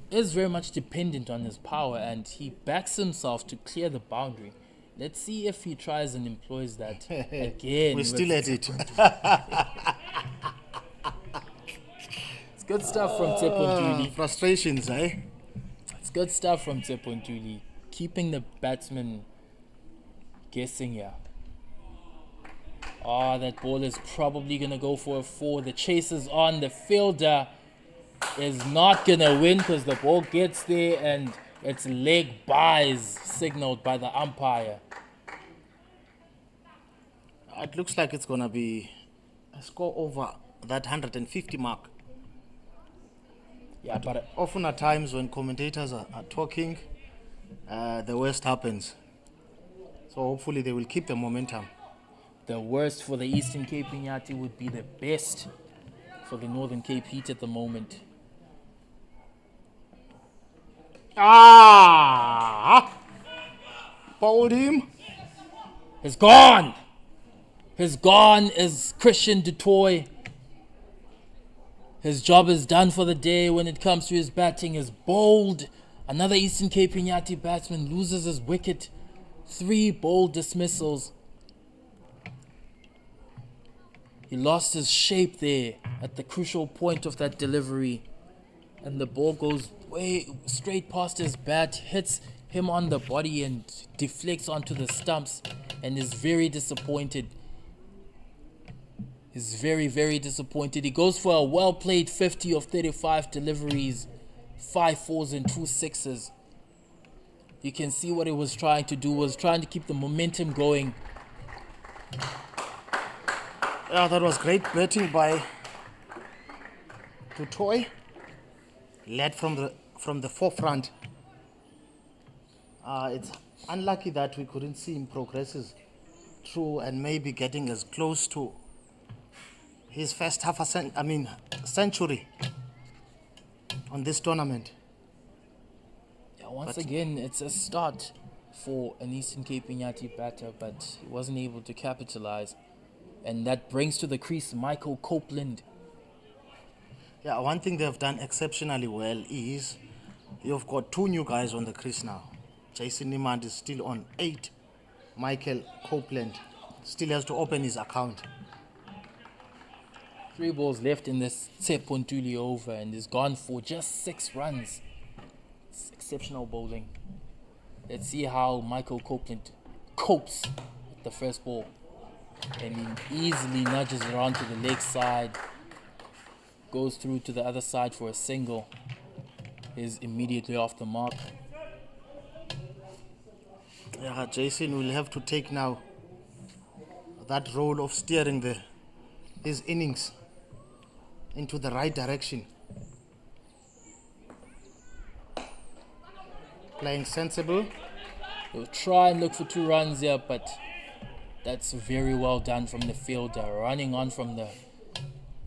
is very much dependent on his power and he backs himself to clear the boundary. Let's see if he tries and employs that again. We're still at it. It's good stuff from Tsepontuli. Frustrations, eh? It's good stuff from Tsepontuli. Keeping the batsman guessing here. Oh, that ball is probably going to go for a 4. The chase is on. The fielder is not going to win because the ball gets there and it's leg byes signaled by the umpire. It looks like it's going to be a score over that 150 mark. Yeah, but Often at times when commentators are talking, the worst happens. So hopefully they will keep the momentum. the worst for the Eastern Cape Inyati would be the best for the Northern Cape Heat at the moment. Bowled him. He's gone. He's gone is Christian du Toit. His job is done for the day when it comes to his batting. Is bowled. Another Eastern Cape Inyati batsman loses his wicket. 3 bold dismissals. He lost his shape there at the crucial point of that delivery. And the ball goes way straight past his bat, hits him on the body and deflects onto the stumps, and is very disappointed. He's very, very disappointed. He goes for a well-played 50 of 35 deliveries, 5 4s and 2 6s. You can see what he was trying to do, was trying to keep the momentum going. Yeah, that was great batting by du Toit. Led from the forefront. It's unlucky that we couldn't see him progresses through and maybe getting as close to his first century on this tournament. Yeah, once again, it's a start for an Eastern Cape Inyati batter, but he wasn't able to capitalize. And that brings to the crease Michael Copeland. Yeah, one thing they've done exceptionally well is You've got two new guys on the crease now. Jason Niemand is still on 8. Michael Copeland still has to open his account. 3 balls left in this Tsepontuli over and is gone for just 6 runs. It's exceptional bowling. Let's see how Michael Copeland copes with the first ball. And he easily nudges it around to the leg side. Goes through to the other side for a single. Is immediately off the mark. Yeah, Jason will have to take now that role of steering his innings into the right direction. Playing sensible. He'll try and look for 2 runs here, but that's very well done from the fielder. Running on from the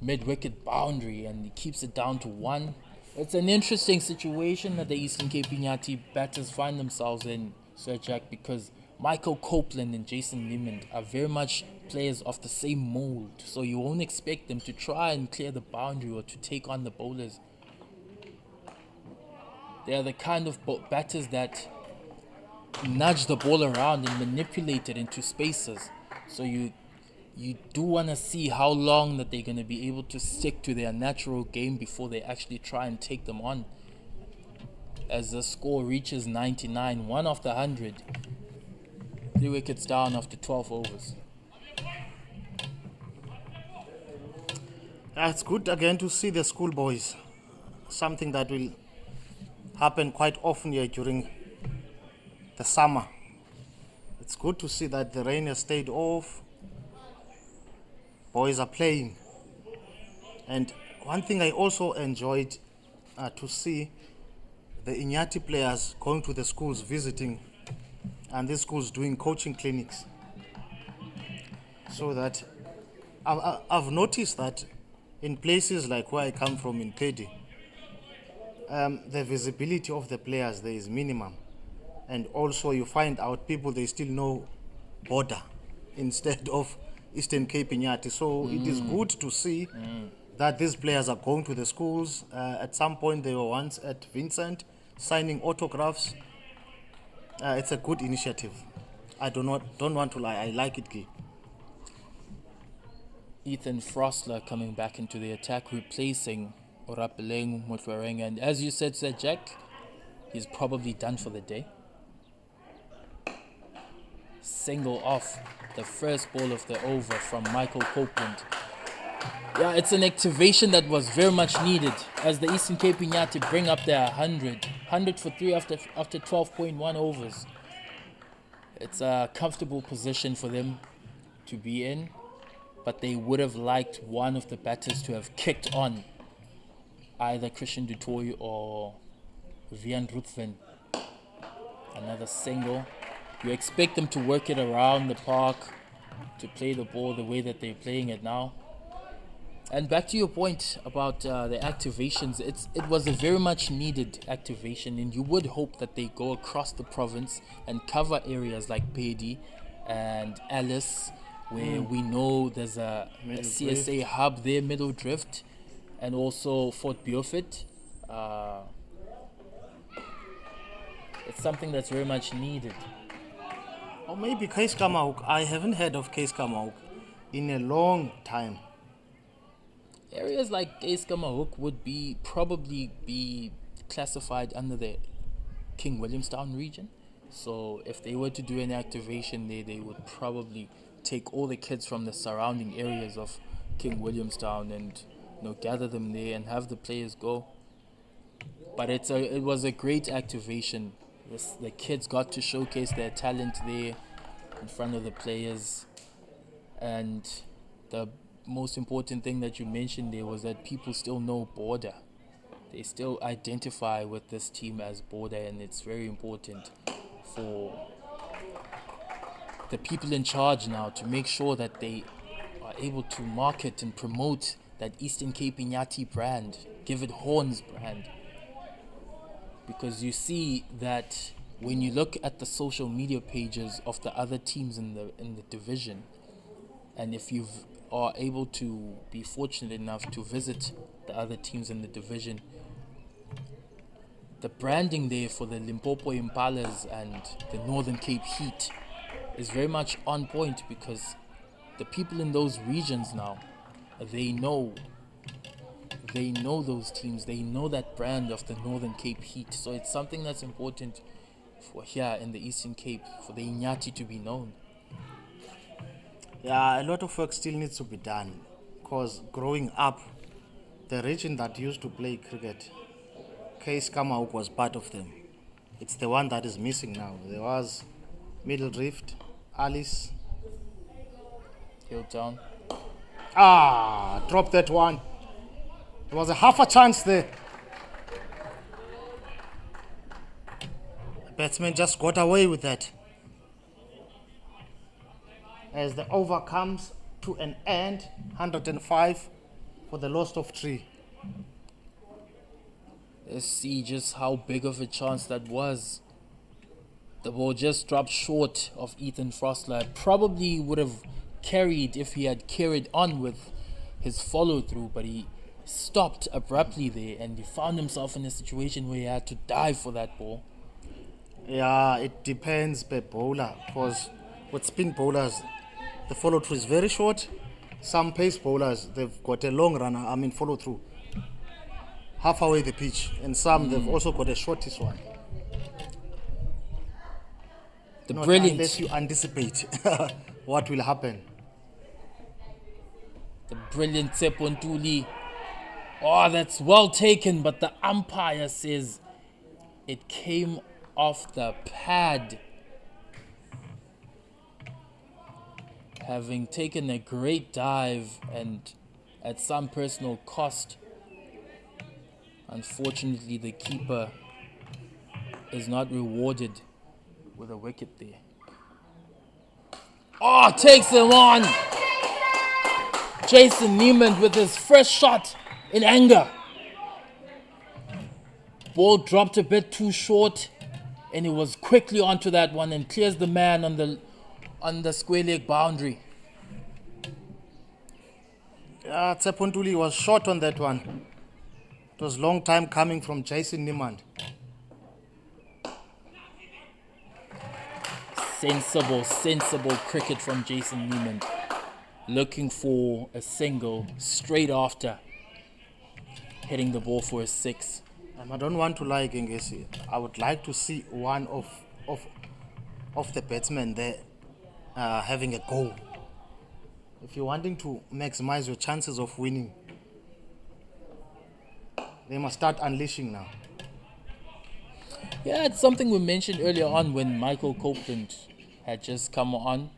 mid-wicket boundary, and he keeps it down to 1. It's an interesting situation that the Eastern Cape Inyati batters find themselves in, Sir Jack, because Michael Copeland and Jason Niemand are very much players of the same mold, so you won't expect them to try and clear the boundary or to take on the bowlers. They are the kind of batters that nudge the ball around and manipulate it into spaces. So you do want to see how long that they're going to be able to stick to their natural game before they actually try and take them on. As the score reaches 99, 1 off the 100, 3 wickets down after 12 overs. It's good again to see the schoolboys. Something that will happen quite often here during the summer. It's good to see that the rain has stayed off. Boys are playing. And one thing I also enjoyed to see the Inyati players going to the schools visiting, and these schools doing coaching clinics. So that I've noticed that in places like where I come from in Pedi, the visibility of the players there is minimum. And also you find out people, they still know border instead of Eastern Cape Inyati. So it is good to see that these players are going to the schools. At some point they were once at Vincent signing autographs. It's a good initiative. I don't want to lie, I like it, Guy. Ethan Frostler coming back into the attack, replacing Orapeleng Motwareng. And as you said, Sir Jack, he's probably done for the day. Single off the first ball of the over from Michael Copeland. Yeah, it's an activation that was very much needed as the Eastern Cape Inyati bring up their 100 for 3 after 12.1 overs. It's a comfortable position for them to be in, but they would have liked one of the batters to have kicked on, either Christian Dutoy or Vian Ruthven. Another single. You expect them to work it around the park, to play the ball the way that they're playing it now. And back to your point about the activations, it was a very much needed activation, and you would hope that they go across the province and cover areas like Pedi and Alice, where we know there's a CSA hub there, Middle Drift, and also Fort Beaufort. It's something that's very much needed. Or maybe Case Kamahook. I haven't heard of Case Kamahook in a long time. Areas like Kamahook would probably be classified under the King Williamstown region. So if they were to do an activation there, they would probably take all the kids from the surrounding areas of King Williamstown and gather them there and have the players go. But it was a great activation. The kids got to showcase their talent there in front of the players, and the most important thing that you mentioned there was that people still know border. They still identify with this team as border, and it's very important for the people in charge now to make sure that they are able to market and promote that Eastern Cape Inyati brand, give it horns brand. Because you see that when you look at the social media pages of the other teams in the division, and if you are able to be fortunate enough to visit the other teams in the division, the branding there for the Limpopo Impalas and the Northern Cape Heat is very much on point, because the people in those regions now, they know those teams, they know that brand of the Northern Cape Heat. So it's something that's important for here in the Eastern Cape, for the Inyati to be known. Yeah, a lot of work still needs to be done, because growing up, the region that used to play cricket, Case Kamauk was part of them. It's the one that is missing now. There was Middle Rift, Alice. Hilltown. Drop that one. There was a half a chance there. The batsman just got away with that. As the over comes to an end, 105 for the loss of 3. Let's see just how big of a chance that was. The ball just dropped short of Ethan Frostler. Probably would have carried if he had carried on with his follow through, but he stopped abruptly there and he found himself in a situation where he had to dive for that ball. Yeah, it depends per bowler, because with spin bowlers, the follow through is very short. Some pace bowlers, they've got a long runner, follow through, half away the pitch, and some they've also got a shortest one. Not unless you anticipate what will happen. The brilliant Tsepontuli. Oh, that's well taken, but the umpire says it came off the pad. Having taken a great dive and at some personal cost, unfortunately the keeper is not rewarded with a wicket there. Oh, takes him on! Jason Neiman with his first shot in anger. Ball dropped a bit too short, and he was quickly onto that one and clears the man on the square leg boundary. Yeah, Tsepontuli was short on that one. It was long time coming from Jason Neiman. Sensible cricket from Jason Neiman. Looking for a single straight after hitting the ball for a 6. I don't want to lie, Gengesi. I would like to see one of the batsmen there having a go. If you're wanting to maximize your chances of winning, they must start unleashing now. Yeah, it's something we mentioned earlier on when Michael Copeland had just come on,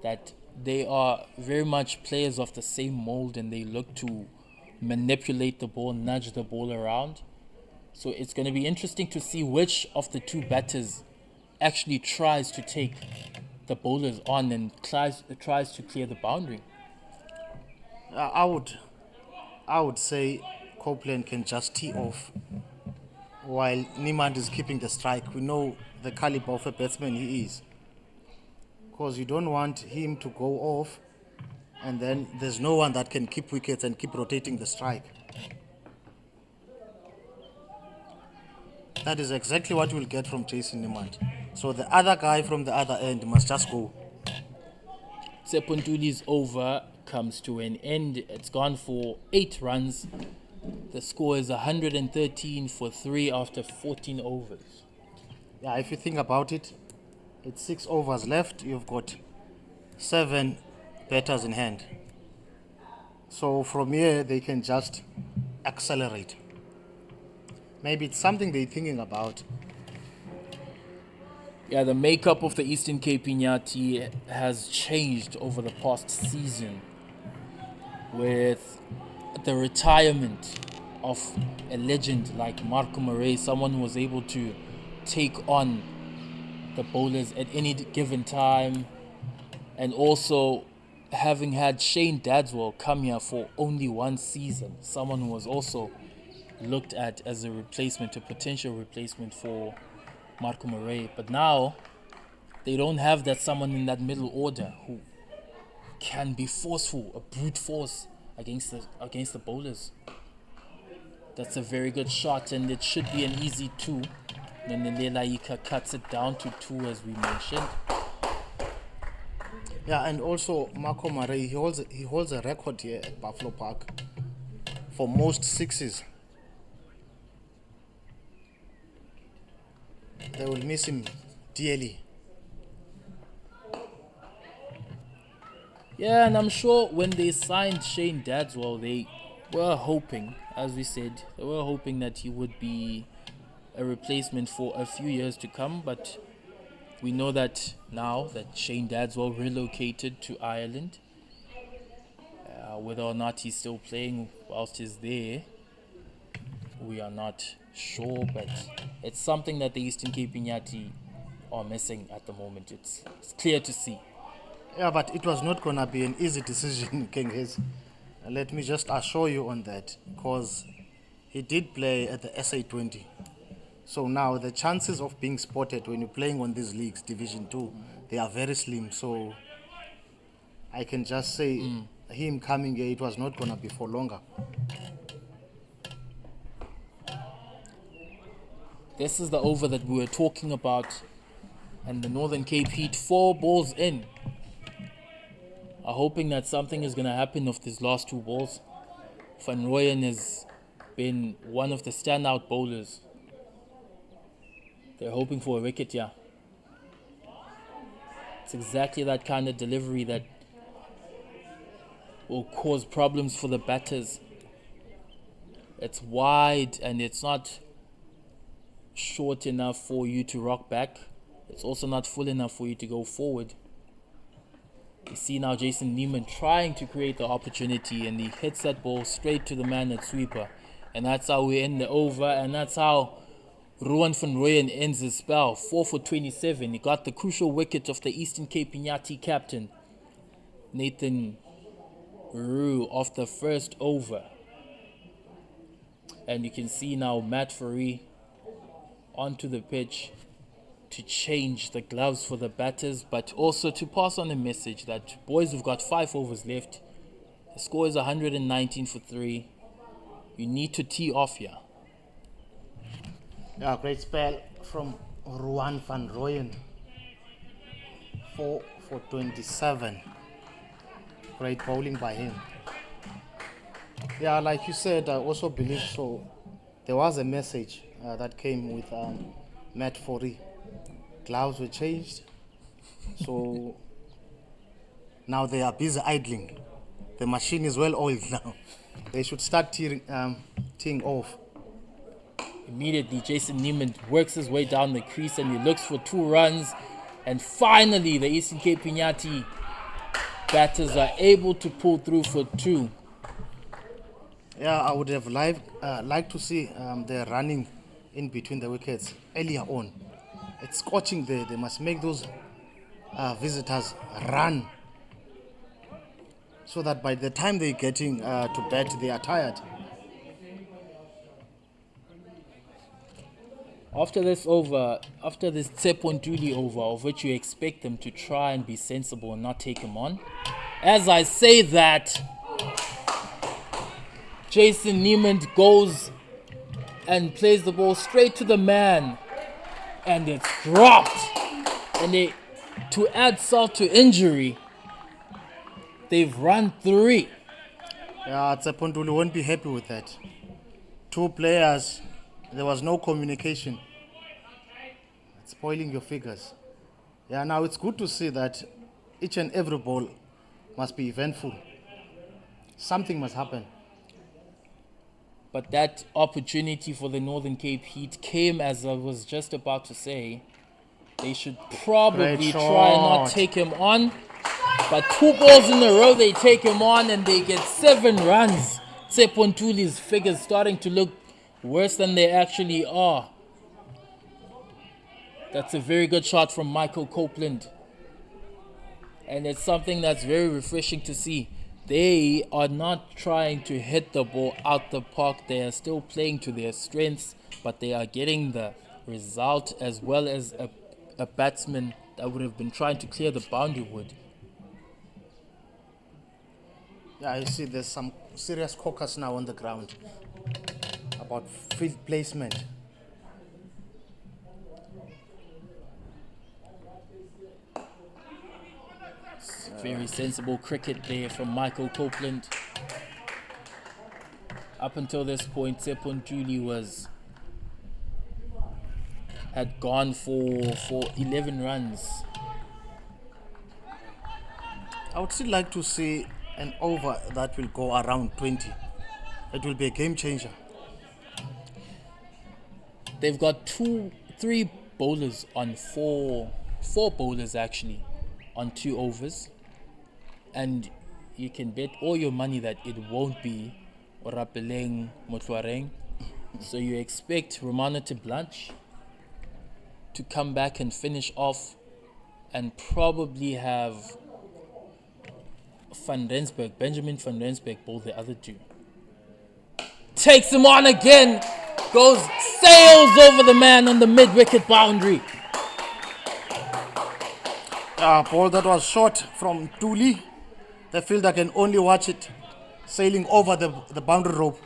that they are very much players of the same mold and they look to manipulate the ball, nudge the ball around. So it's going to be interesting to see which of the two batters actually tries to take the bowlers on and tries to clear the boundary. I would say Copeland can just tee off while Niemand is keeping the strike. We know the caliber of a batsman he is, because you don't want him to go off and then there's no one that can keep wickets and keep rotating the strike. That is exactly what you'll get from Jason Niemand. So the other guy from the other end must just go. Tsepontuli's over comes to an end. It's gone for 8 runs. The score is 113 for 3 after 14 overs. Yeah, if you think about it, it's 6 overs left. You've got 7 batters in hand. So from here, they can just accelerate. Maybe it's something they're thinking about. Yeah, the makeup of the Eastern Cape Inyati has changed over the past season with the retirement of a legend like Marco Murray, someone who was able to take on the bowlers at any given time, and also having had Shane Dadswell come here for only 1 season, someone who was also looked at as a replacement, a potential replacement for Marco Murray. But now they don't have that someone in that middle order who can be forceful, a brute force against the bowlers. That's a very good shot, and it should be an easy 2. Then Lelaika cuts it down to 2, as we mentioned. Yeah, and also Marco Murray, he holds a record here at Buffalo Park for most 6s. They will miss him dearly. Yeah, and I'm sure when they signed Shane Dadswell, they were hoping, as we said, they were hoping that he would be a replacement for a few years to come, but we know that now that Shane Dadswell relocated to Ireland, whether or not he's still playing whilst he's there, we are not sure, but it's something that the Eastern Cape Inyati are missing at the moment. It's clear to see. Yeah, but it was not going to be an easy decision, King Hiz. Let me just assure you on that, because he did play at the SA20. So now the chances of being spotted when you're playing on these leagues, Division 2, they are very slim. So I can just say him coming here, it was not going to be for longer. This is the over that we were talking about, and the Northern Cape Heat 4 balls in are hoping that something is going to happen with these last 2 balls. Van Rooyen has been one of the standout bowlers. They're hoping for a wicket, yeah. It's exactly that kind of delivery that will cause problems for the batters. It's wide and it's not short enough for you to rock back. It's also not full enough for you to go forward. You see now Jason Neiman trying to create the opportunity, and he hits that ball straight to the man at sweeper. And that's how we end the over, and that's how Rowan van Rooyen ends his spell. 4 for 27. He got the crucial wicket of the Eastern Cape Inyati captain, Nathan Rue, off the first over. And you can see now Matt Fourie onto the pitch to change the gloves for the batters, but also to pass on a message that, boys, we've got 5 overs left. The score is 119 for 3. You need to tee off here. Yeah, great spell from Rowan van Rooyen. 4 for 27. Great bowling by him. Yeah, like you said, I also believe so. There was a message that came with Matt Fourie. Gloves were changed, so now they are busy idling. The machine is well oiled now. They should start teeing off. Immediately, Jason Neiman works his way down the crease and he looks for 2 runs. And finally, the Eastern Cape Inyati batters are able to pull through for 2. Yeah, I would have liked to see the running in between the wickets earlier on. It's scorching there. They must make those visitors run, so that by the time they're getting to bat, they are tired. After this over, after this Tsepontuli over, of which you expect them to try and be sensible and not take him on, as I say that, Jason Neiman goes and plays the ball straight to the man, and it's dropped. And to add salt to injury, they've run 3. Yeah, Tsepontuli won't be happy with that. 2 players, there was no communication. It's spoiling your figures. Yeah, now it's good to see that each and every ball must be eventful. Something must happen. But that opportunity for the Northern Cape Heat came, as I was just about to say. They should probably try and not take him on. But 2 balls in a row, they take him on and they get 7 runs. Tsepontuli's figures starting to look worse than they actually are. That's a very good shot from Michael Copeland. And it's something that's very refreshing to see. They are not trying to hit the ball out the park. They are still playing to their strengths, but they are getting the result, as well as a batsman that would have been trying to clear the boundary would. Yeah, you see there's some serious caucus now on the ground about field placement. Very sensible cricket there from Michael Copeland. Up until this point, Sepontuli had gone for 11 runs. I would still like to see an over that will go around 20. It will be a game changer. They've got three bowlers on four bowlers actually on 2 overs, and you can bet all your money that it won't be Orapeleng Motluareng. So you expect Romano to Blanche to come back and finish off, and probably have Benjamin van Rensburg bowl the other 2. Takes him on again, sails over the man on the mid-wicket boundary. Ball that was short from Tuli. The fielder can only watch it sailing over the boundary rope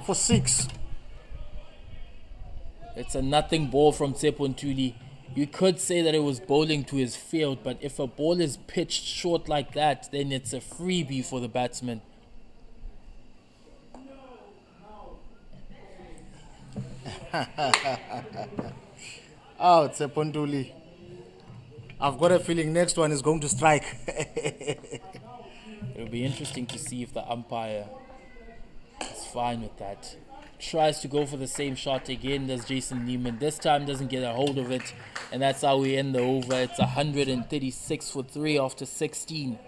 for 6. It's a nothing ball from Sepontuli. You could say that it was bowling to his field, but if a ball is pitched short like that, then it's a freebie for the batsman. Oh, Sepontuli. I've got a feeling next one is going to strike. It'll be interesting to see if the umpire is fine with that. Tries to go for the same shot again as Jason Neiman. This time doesn't get a hold of it, and that's how we end the over. It's 136 for 3 after 16.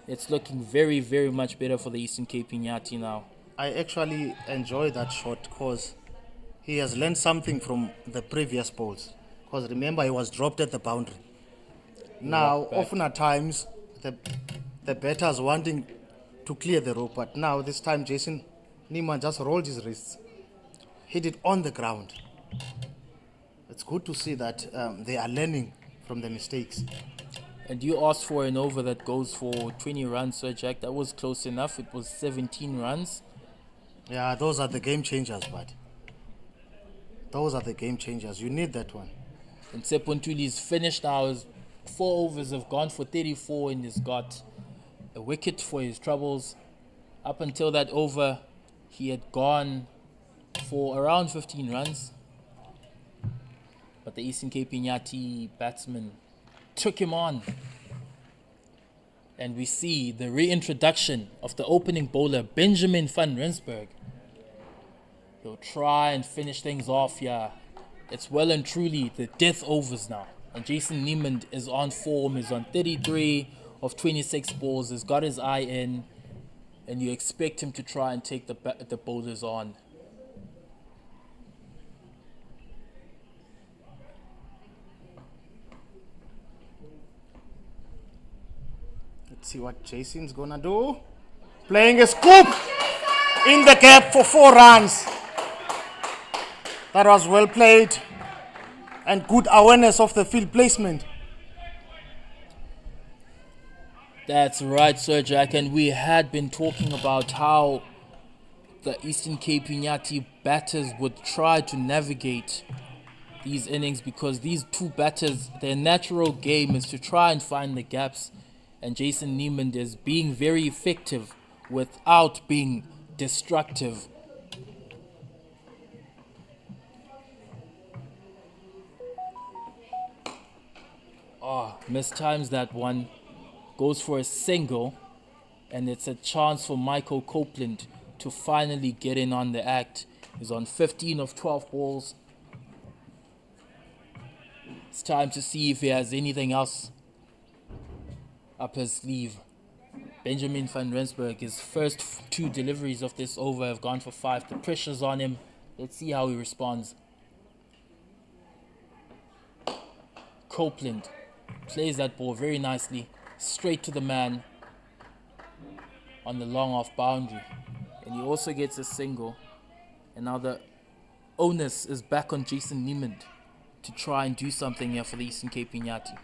It's looking very, very much better for the Eastern Cape Inyati now. I actually enjoy that shot because he has learned something from the previous bowls. Because remember, he was dropped at the boundary. Now, often at times, the batters wanting to clear the rope, but now this time Jason Neiman just rolled his wrists, hit it on the ground. It's good to see that they are learning from the mistakes. And you asked for an over that goes for 20 runs, Sir Jack. That was close enough. It was 17 runs. Yeah, those are the game changers, bud. Those are the game changers. You need that one. And Sepontuli's finished now. His 4 overs have gone for 34, and he's got a wicket for his troubles. Up until that over, he had gone for around 15 runs. But the Eastern Cape Inyati batsman took him on. And we see the reintroduction of the opening bowler, Benjamin van Rensburg. He'll try and finish things off here. It's well and truly the death overs now. And Jason Neiman is on form. He's on 33 of 26 balls. He's got his eye in. And you expect him to try and take the bowlers on. Let's see what Jason's gonna do. Playing a scoop in the gap for 4 runs. That was well played and good awareness of the field placement. That's right, Sir Jack, and we had been talking about how the Eastern Cape Inyati batters would try to navigate these innings, because these 2 batters, their natural game is to try and find the gaps, and Jason Neiman is being very effective without being destructive. Mistimes that one. Goes for a single, and it's a chance for Michael Copeland to finally get in on the act. He's on 15 of 12 balls. It's time to see if he has anything else up his sleeve. Benjamin van Rensburg, his first 2 deliveries of this over have gone for 5. The pressure's on him. Let's see how he responds. Copeland plays that ball very nicely, straight to the man on the long off boundary. And he also gets a single. And now the onus is back on Jason Neiman to try and do something here for the Eastern Cape Inyati.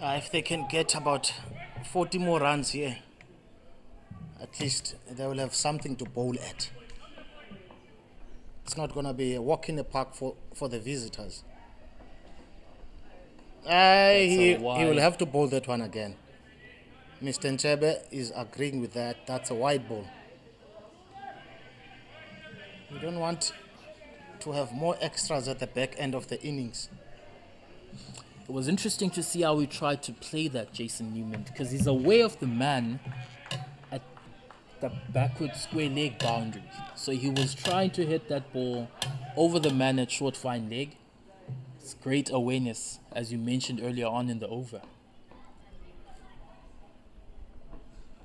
If they can get about 40 more runs here, at least they will have something to bowl at. It's not going to be a walk in the park for the visitors. He will have to bowl that one again. Mr. Nchebe is agreeing with that. That's a wide ball. You don't want to have more extras at the back end of the innings. It was interesting to see how he tried to play that, Jason Newman, because he's away of the man at the backward square leg boundary. So he was trying to hit that ball over the man at short fine leg. It's great awareness, as you mentioned earlier on in the over.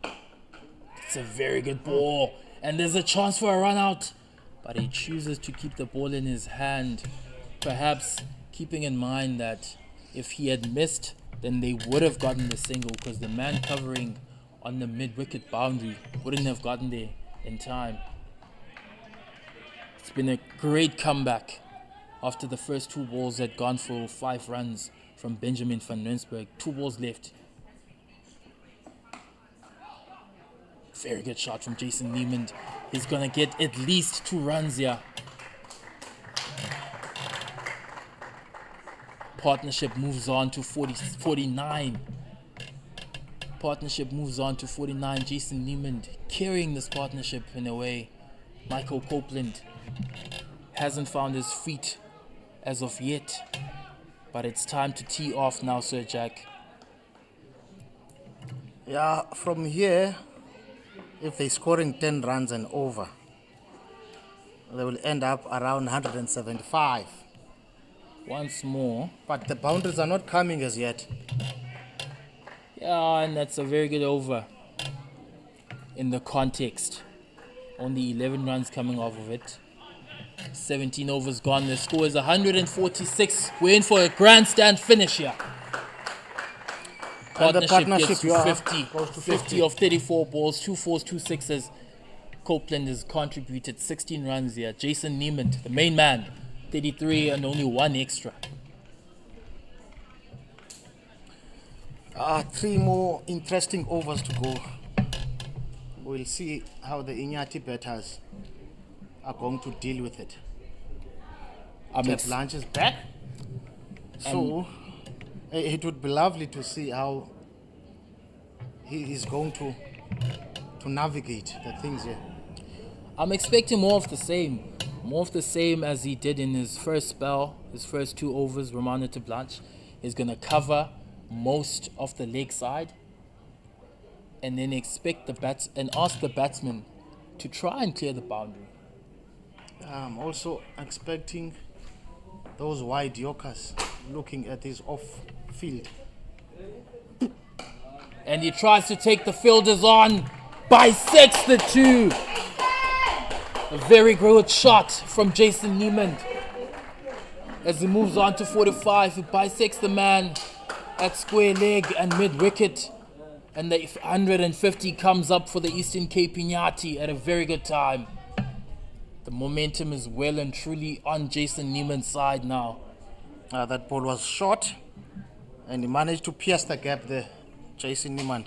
It's a very good ball, and there's a chance for a run out, but he chooses to keep the ball in his hand, perhaps keeping in mind that if he had missed, then they would have gotten the single, because the man covering on the mid-wicket boundary wouldn't have gotten there in time. It's been a great comeback after the first 2 balls had gone for 5 runs from Benjamin van Rensburg. 2 balls left. Very good shot from Jason Neiman. He's going to get at least 2 runs here. Partnership moves on to 49. Partnership moves on to 49. Jason Neiman carrying this partnership in a way. Michael Copeland hasn't found his feet as of yet, but it's time to tee off now, Sir Jack. Yeah, from here, if they're scoring 10 runs and over, they will end up around 175. Once more. But the boundaries are not coming as yet. Yeah, and that's a very good over in the context. Only 11 runs coming off of it. 17 overs gone. The score is 146. We're in for a grandstand finish here. Partnership gets to 50. 50 of 34 balls, 2 4s, 2 6s. Copeland has contributed 16 runs here. Jason Neiman, the main man, 33 and only 1 extra. 3 more interesting overs to go. We'll see how the Inyati batters are going to deal with it. Blanche is back. So it would be lovely to see how he is going to navigate the things here. I'm expecting more of the same. More of the same as he did in his first spell, his first 2 overs. Romano de Blanche is going to cover most of the leg side, and then expect ask the batsman to try and clear the boundary. I'm also expecting those wide yorkers looking at his off field. And he tries to take the fielders on, bisects the 2. A very good shot from Jason Neiman. As he moves on to 45, he bisects the man at square leg and mid-wicket. And the 150 comes up for the Eastern Cape Inyati at a very good time. The momentum is well and truly on Jason Neiman's side now. That ball was short, and he managed to pierce the gap there. Jason Neiman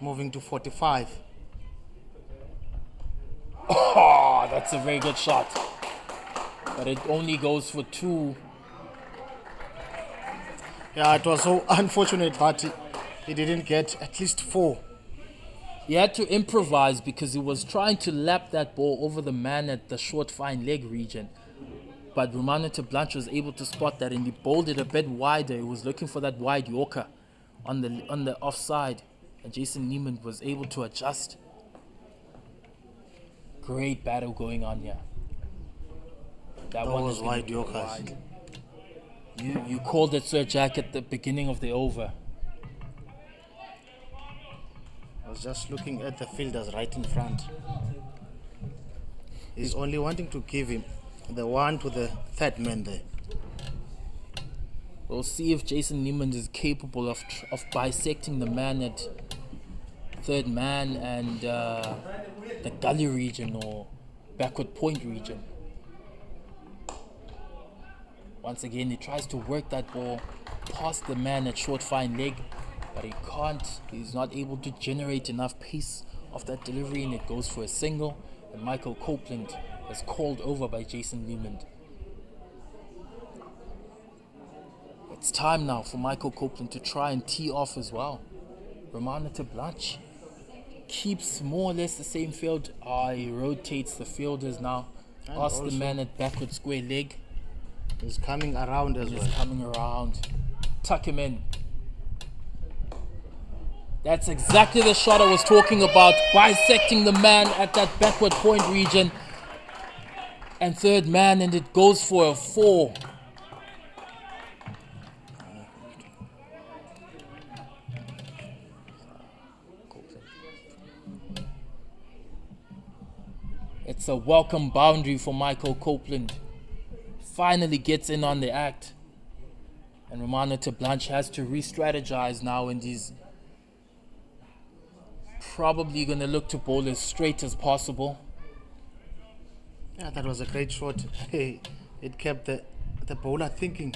moving to 45. Oh, that's a very good shot. But it only goes for 2. Yeah, it was so unfortunate that he didn't get at least 4. He had to improvise because he was trying to lap that ball over the man at the short fine leg region. But Romano de Blanche was able to spot that, and he bowled it a bit wider. He was looking for that wide yorker on the offside, and Jason Neiman was able to adjust. Great battle going on here. That one was wide yorkers. You called it, Sir Jack, at the beginning of the over. I was just looking at the fielders right in front. He's only wanting to give him the one to the third man there. We'll see if Jason Neiman is capable of bisecting the man at third man and the gully region or backward point region. Once again, he tries to work that ball past the man at short fine leg, but he can't. He's not able to generate enough pace of that delivery, and it goes for a single. And Michael Copeland is called over by Jason Newman. It's time now for Michael Copeland to try and tee off as well. Romana Blanche keeps more or less the same field. He rotates the fielders now. And Asks the also man at backward square leg. He's coming around as well. He's coming around. Tuck him in. That's exactly the shot I was talking about. Bisecting the man at that backward point region. And third man, and it goes for a 4. It's a welcome boundary for Michael Copeland. Finally gets in on the act. And Romano Blanche has to re-strategize now, and he's probably going to look to bowl as straight as possible. Yeah, that was a great shot. It kept the bowler thinking.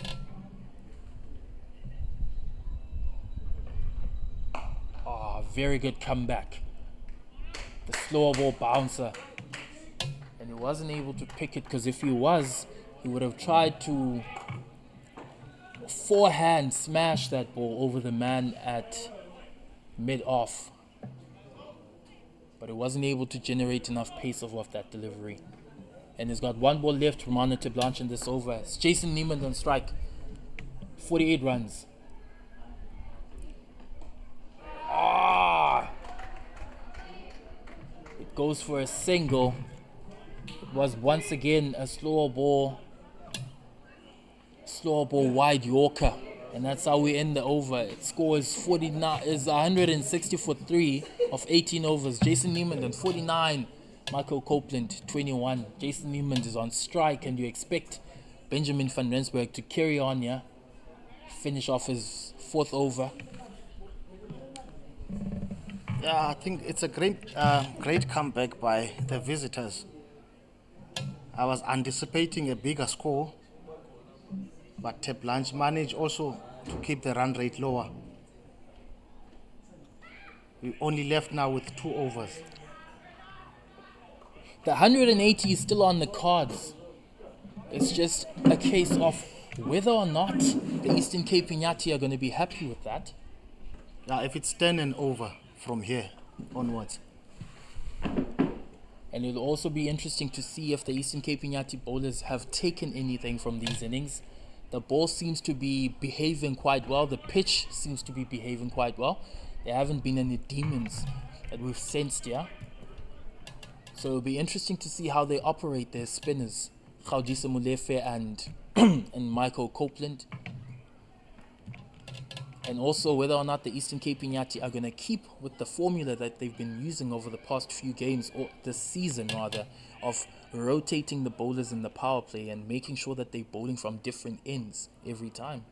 Very good comeback. The slower ball bouncer. And he wasn't able to pick it, because if he was, he would have tried to forehand smash that ball over the man at mid-off. But he wasn't able to generate enough pace off that delivery. And he's got one ball left, Romano Blanche in this over. It's Jason Neiman on strike. 48 runs. It goes for a single. It was once again a slower ball wide Yorker. And that's how we end the over. It scores 49, is 160 for 3 of 18 overs. Jason Neiman on 49. Michael Copeland, 21. Jason Neiman is on strike, and you expect Benjamin van Rensburg to carry on here. Finish off his 4th over. Yeah, I think it's a great comeback by the visitors. I was anticipating a bigger score, but Blanche managed also to keep the run rate lower. We only left now with 2 overs. The 180 is still on the cards. It's just a case of whether or not the Eastern Cape Inyati are going to be happy with that. Now, if it's 10 and over from here onwards. And it'll also be interesting to see if the Eastern Cape Inyati bowlers have taken anything from these innings. The ball seems to be behaving quite well. The pitch seems to be behaving quite well. There haven't been any demons that we've sensed here. So it'll be interesting to see how they operate their spinners, Gaudisa Molefe and Michael Copeland. And also whether or not the Eastern Cape Inyati are going to keep with the formula that they've been using over the past few games, or this season rather, of rotating the bowlers in the power play and making sure that they're bowling from different ends every time.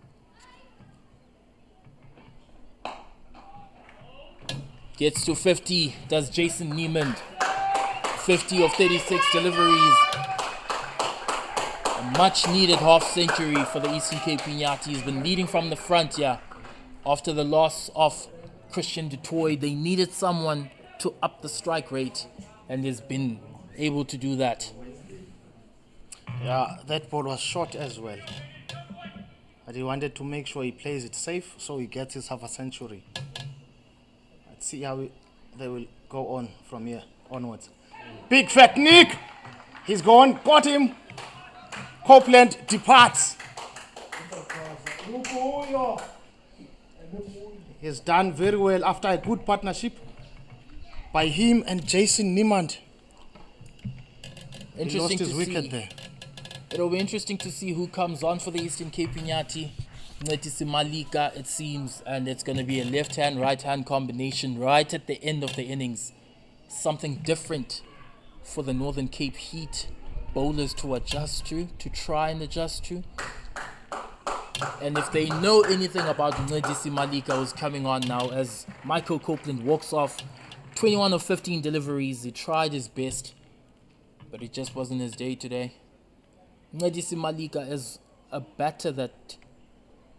Gets to 50, does Jason Neiman. 50 of 36 deliveries. A much needed half century for the Eastern Cape Inyati. He's been leading from the front here. After the loss of Christian du Toit, they needed someone to up the strike rate, and he's been able to do that. Yeah, that ball was short as well. But he wanted to make sure he plays it safe, so he gets his half a century. Let's see how they will go on from here onwards. Big fat Nick! He's gone, got him. Copeland departs. He's done very well after a good partnership by him and Jason Neiman. He lost his wicket there. It'll be interesting to see who comes on for the Eastern Cape Inyati. Inyati Malika, it seems, and it's going to be a left-hand, right-hand combination right at the end of the innings. Something different for the Northern Cape Heat bowlers to adjust to try and adjust to. And if they know anything about Inyati Malika, who's coming on now, as Michael Copeland walks off, 21 of 15 deliveries, he tried his best, but it just wasn't his day today. Inyati Malika is a batter that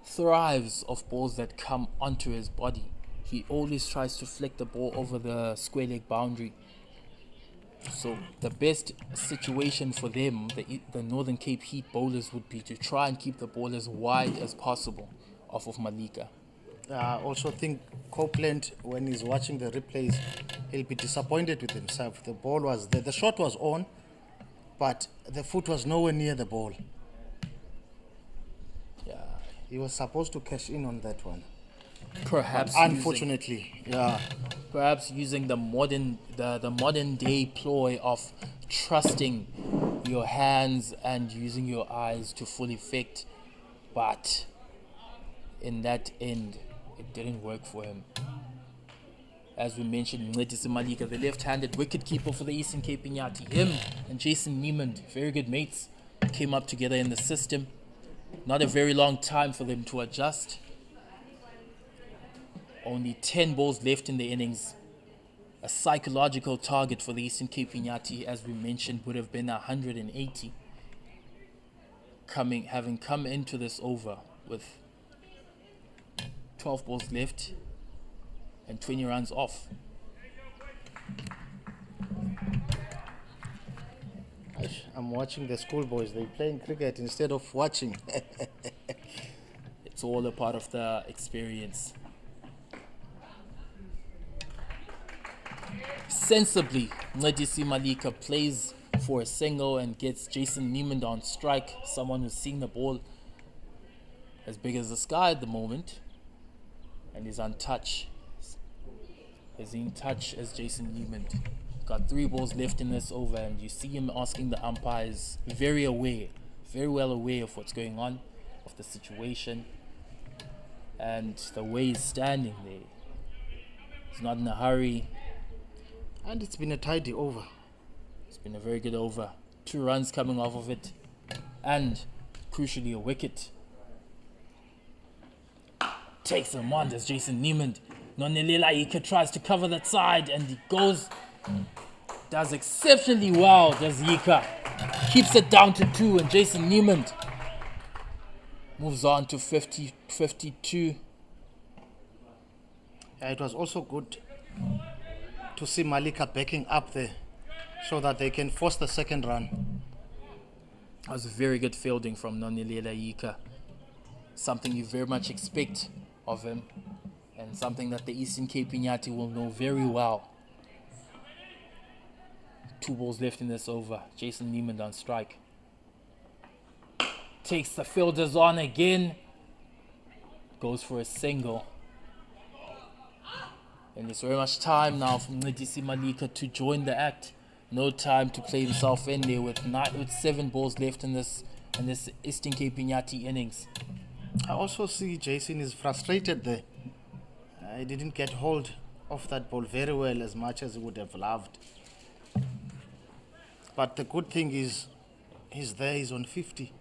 thrives off balls that come onto his body. He always tries to flick the ball over the square leg boundary. So the best situation for them, the Northern Cape Heat bowlers, would be to try and keep the ball as wide as possible off of Malika. I also think Copeland, when he's watching the replays, he'll be disappointed with himself. The ball was there, the shot was on, but the foot was nowhere near the ball. Yeah, He was supposed to cash in on that one. perhaps Unfortunately, perhaps using the modern day ploy of trusting your hands and using your eyes to full effect, but in that end, it didn't work for him. As we mentioned, Iinyati Malika, the left-handed wicket-keeper for the Eastern Cape Inyati, him and Jason Niemand, very good mates, came up together in the system. Not a very long time for them to adjust. Only 10 balls left in the innings. A psychological target for the Eastern Cape Inyati, as we mentioned, would have been 180. Having come into this over with 12 balls left and 20 runs off. I'm watching the schoolboys. They're playing cricket instead of watching. It's all a part of the experience. Sensibly, Iinyati Malika plays for a single and gets Jason Niemand on strike, someone who's seeing the ball as big as the sky at the moment and is untouched. As in touch as Jason Niemand. Got 3 balls left in this over, and you see him asking the umpires, very well aware of what's going on, of the situation, and the way he's standing there. He's not in a hurry. And it's been a tidy over. It's been a very good over. 2 runs coming off of it, and crucially a wicket. Takes him on, does Jason Niemand. Iinyathi tries to cover that side, and he does exceptionally well, does Yika. Keeps it down to 2, and Jason Niemand moves on to 52. It was also good to see Malika backing up there so that they can force the second run. That was a very good fielding from Iinyathi. Something you very much expect of him, and something that the Eastern Cape Inyati will know very well. 2 balls left in this over. Jason Niemand on strike. Takes the fielders on again. Goes for a single. And there's very much time now for Iinyati Malika to join the act. No time to play himself in there with 7 balls left in this Eastern Cape Inyati innings. I also see Jason is frustrated there. He didn't get hold of that ball very well as much as he would have loved. But the good thing is, he's there, he's on 50.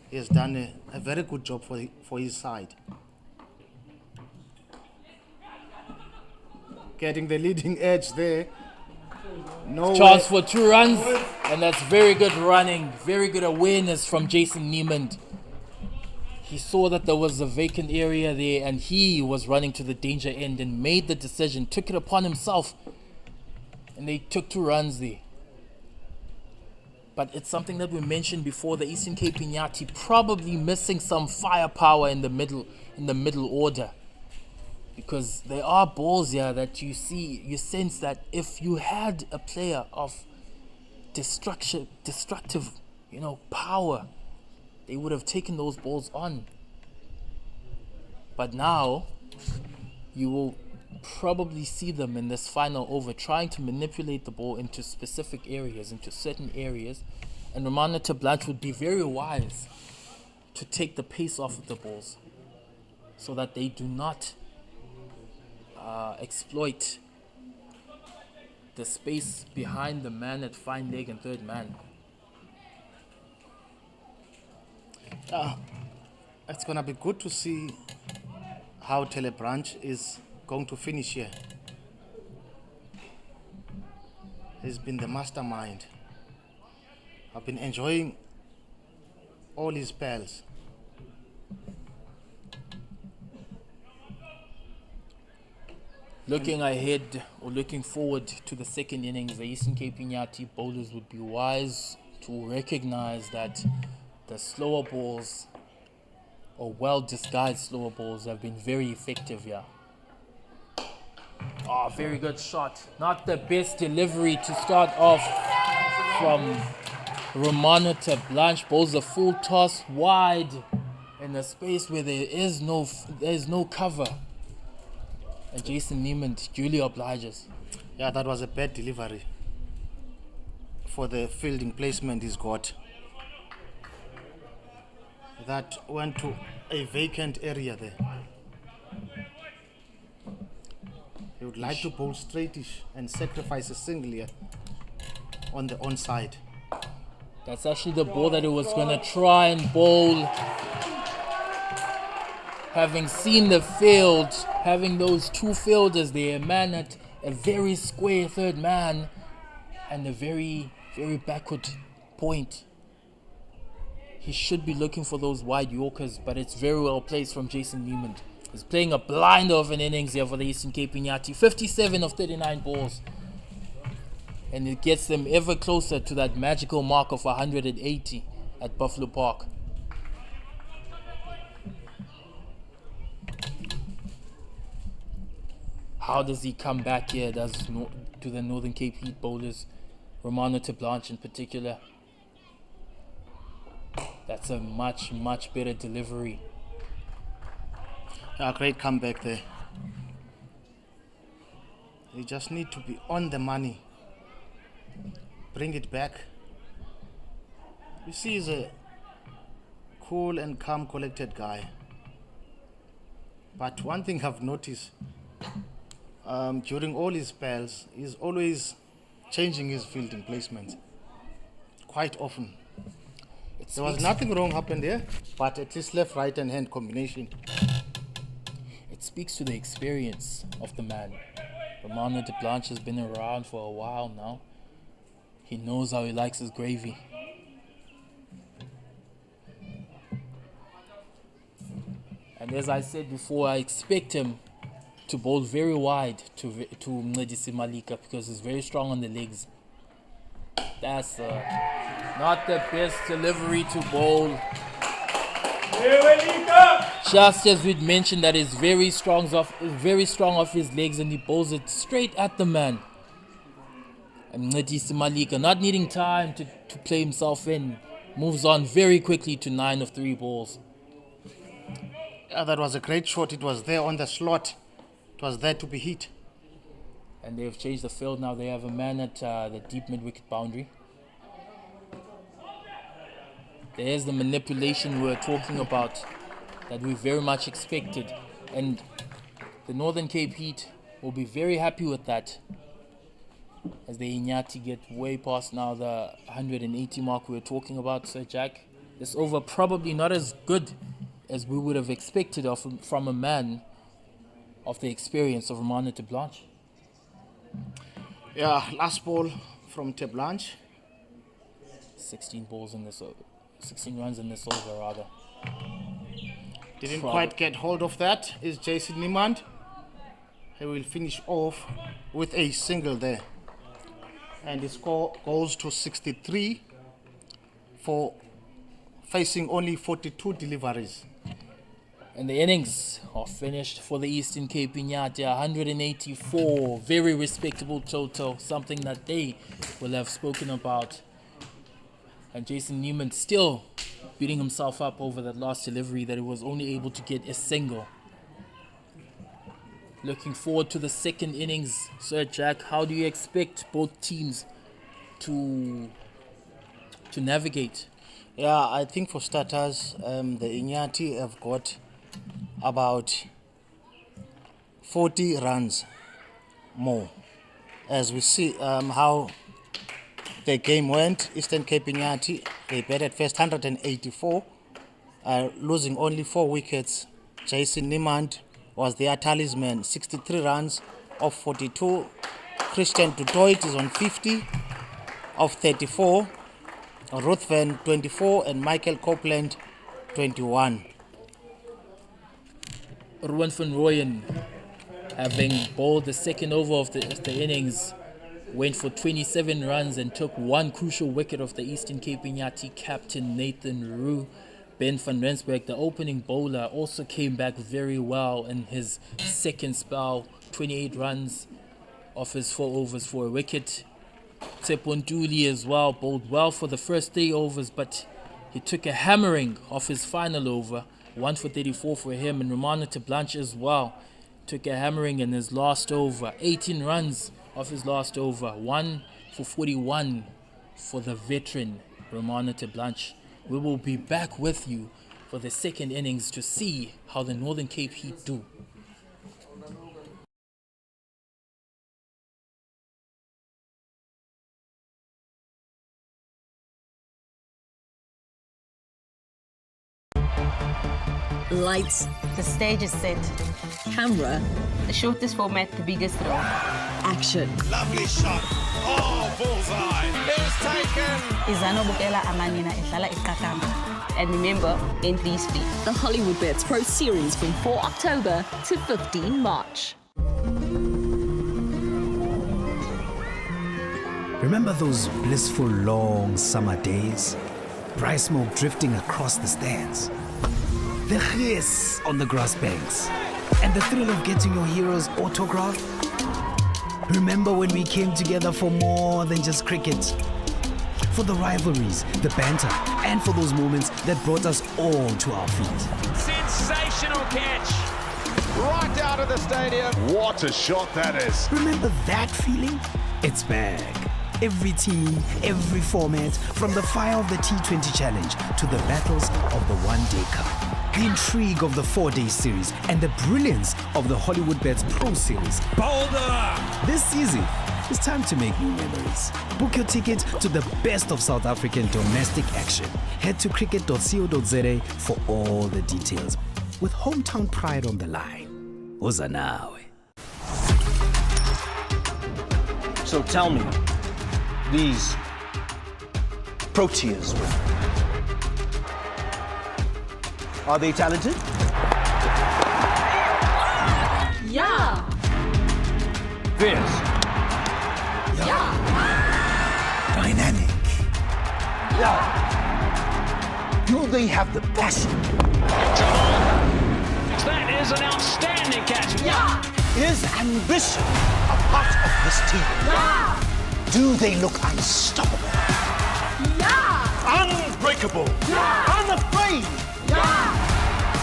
He has done a very good job for his side. Getting the leading edge there. No chance for 2 runs, and that's very good running, very good awareness from Jason Niemand. He saw that there was a vacant area there, and he was running to the danger end and made the decision, took it upon himself, and they took 2 runs there. But it's something that we mentioned before, the Eastern Cape Inyati probably missing some firepower in the middle order. Because there are balls here that you sense that if you had a player of destructive, power, they would have taken those balls on. But now, you will probably see them in this final over trying to manipulate the ball into specific areas, into certain areas. And Romana Tablanche would be very wise to take the pace off of the balls so that they do not exploit the space behind the man at fine leg and third man. It's going to be good to see how Telebranch is going to finish here. He's been the mastermind. I've been enjoying all his spells. Looking ahead or looking forward to the second innings, the Eastern Cape Inyati bowlers would be wise to recognize that the slower balls or well-disguised slower balls have been very effective here. Oh, very good shot. Not the best delivery to start off from Romano Blanche. Bowls a full toss wide in a space where there is no cover. And Jason Neiman duly obliges. Yeah, that was a bad delivery for the fielding placement he's got. That went to a vacant area there. He would like to bowl straightish and sacrifice a single here on the onside. That's actually the ball that he was going to try and bowl. Having seen the field, having those two fielders there, a man at a very square third man and a very, very backward point. He should be looking for those wide Yorkers, but it's very well placed from Jason Neiman. He's playing a blind of an innings here for the Eastern Cape Inyati. 57 of 39 balls. And it gets them ever closer to that magical mark of 180 at Buffalo Park. How does he come back here? To the Northern Cape Heat bowlers, Romano Blanche in particular. That's a much, much better delivery. A great comeback there. You just need to be on the money. Bring it back. You see, he's a cool and calm, collected guy. But one thing I've noticed, during all his spells, he's always changing his fielding placements. Quite often. There was nothing wrong happened there, but at least left, right and hand combination. It speaks to the experience of the man. Romano Blanche has been around for a while now. He knows how he likes his gravy. And as I said before, I expect him to bowl very wide to Mncedisi Malika because he's very strong on the legs. That's not the best delivery to bowl. Just as we'd mentioned that he's very strong off his legs and he bowls it straight at the man. And Mncedisi Malika, not needing time to play himself in, moves on very quickly to 9 of 3 balls. Yeah, that was a great shot. It was there on the slot. It was there to be hit. And they've changed the field now. They have a man at the deep mid-wicket boundary. There's the manipulation we're talking about that we very much expected. And the Northern Cape Heat will be very happy with that. As the Inyati get way past now the 180 mark we were talking about, Sir Jack. This over probably not as good as we would have expected from a man of the experience of Romano Blanche. Yeah, last ball from Blanche. 16 runs in this over rather. Didn't quite get hold of that. Is Jason Neiman. He will finish off with a single there. And the score goes to 63 for facing only 42 deliveries. And the innings are finished for the Eastern Cape Inyati, 184. Very respectable total, something that they will have spoken about. And Jason Neiman still beating himself up over that last delivery that he was only able to get a single. Looking forward to the second innings, Sir Jack. How do you expect both teams to navigate? Yeah, I think for starters, the Inyati have got about 40 runs more. As we see how the game went, Eastern Cape Inyati, they batted first 184, losing only 4 wickets. Jason Neiman was their talisman, 63 runs of 42. Christian Dutoit is on 50 of 34. Ruthven 24 and Michael Copeland 21. Ruben van Rooyen having bowled the second over of the innings, went for 27 runs and took one crucial wicket of the Eastern Cape Inyati captain Nathan Roux. Ben van Rensburg, the opening bowler, also came back very well in his second spell, 28 runs off his 4 overs for a wicket. Tsepontuli as well bowled well for the first 3 overs, but he took a hammering off his final over, 1 for 34 for him, and Romano Blanche as well took a hammering in his last over, 18 runs off his last over, 1 for 41 for the veteran Romano Blanche. We will be back with you for the second innings to see how the Northern Cape Heat do. Lights. The stage is set. Camera. The shortest format, the biggest throw. Action. Lovely shot. Oh, bullseye. It's taken. Izano Bukela Amanina Ishala Ikakamba. And remember, entries free. The Hollywood Bets Pro Series from 4 October to 15 March. Remember those blissful long summer days? Bright smoke drifting across the stands. The hiss on the grass banks. And the thrill of getting your hero's autograph? Remember when we came together for more than just cricket? For the rivalries, the banter, and for those moments that brought us all to our feet. Sensational catch. Right out of the stadium. What a shot that is. Remember that feeling? It's back. Every team, every format, from the fire of the T20 Challenge to the battles of the One Day Cup. The intrigue of the 4-day series and the brilliance of the Hollywood Bets Pro Series. Boulder. This season, it's time to make new memories. Book your ticket to the best of South African domestic action. Head to cricket.co.za for all the details. With hometown pride on the line. Uzanawe. So tell me, these Proteas, are they talented? Yeah. Fierce. Yeah. Dynamic. Yeah. Do they have the passion? That is an outstanding catch. Yeah. Is ambition a part of this team? Yeah. Do they look unstoppable? Yeah. Unbreakable? Yeah. Unafraid? Yeah.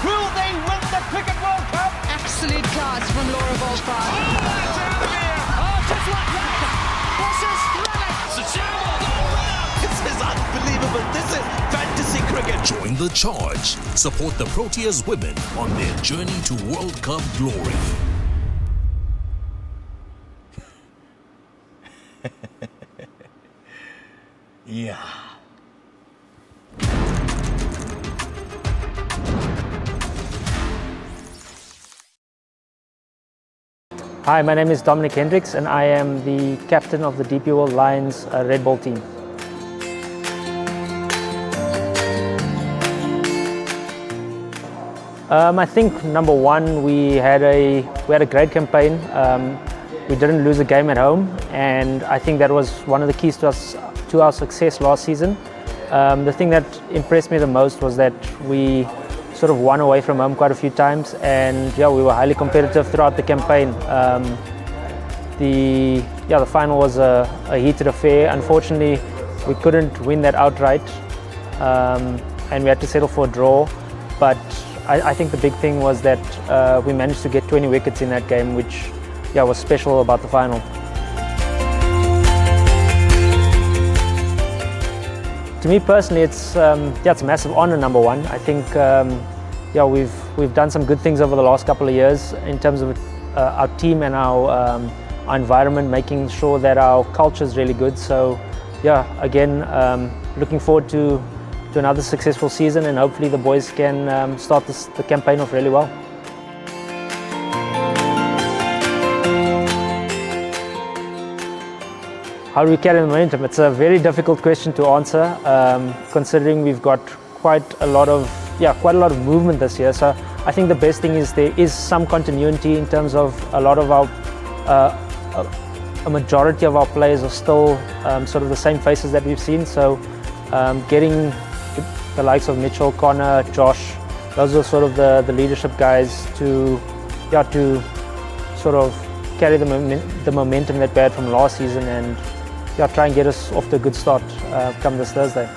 Will they win the Cricket World Cup? Absolute class from Laura Volpar. Oh, that's out of here. Oh, just like that. This is thrilling. It's a jumble. This is unbelievable. This is fantasy cricket. Join the charge. Support the Proteas women on their journey to World Cup glory. Yeah. Hi, my name is Dominic Hendricks and I am the captain of the DP World Lions Red Ball team. I think number one, we had a great campaign. We didn't lose a game at home, and I think that was one of the keys to our success last season. The thing that impressed me the most was that we sort of won away from home quite a few times, and yeah, we were highly competitive throughout the campaign. The final was a heated affair. Unfortunately, we couldn't win that outright, and we had to settle for a draw. But I think the big thing was that we managed to get 20 wickets in that game, which was special about the final. To me personally, it's a massive honor, number one. I think we've done some good things over the last couple of years in terms of our team and our environment, making sure that our culture is really good. So again, looking forward to another successful season, and hopefully the boys can start the campaign off really well. How do we carry the momentum? It's a very difficult question to answer, considering we've got quite a lot of movement this year. So I think the best thing is there is some continuity in terms of a lot of our, a majority of our players are still sort of the same faces that we've seen. So getting the likes of Mitchell, Connor, Josh, those are sort of the leadership guys to sort of carry the momentum that we had from last season and try and get us off to a good start come this Thursday.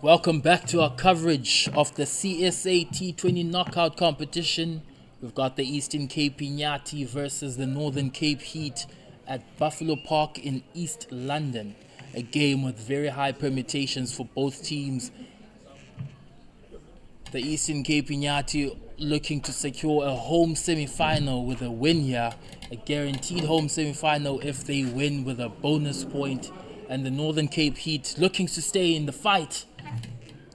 Welcome back to our coverage of the CSA T20 knockout competition. We've got the Eastern Cape Inyati versus the Northern Cape Heat at Buffalo Park in East London. A game with very high permutations for both teams. The Eastern Cape Inyati looking to secure a home semi-final with a win here. A guaranteed home semi-final if they win with a bonus point. And the Northern Cape Heat looking to stay in the fight.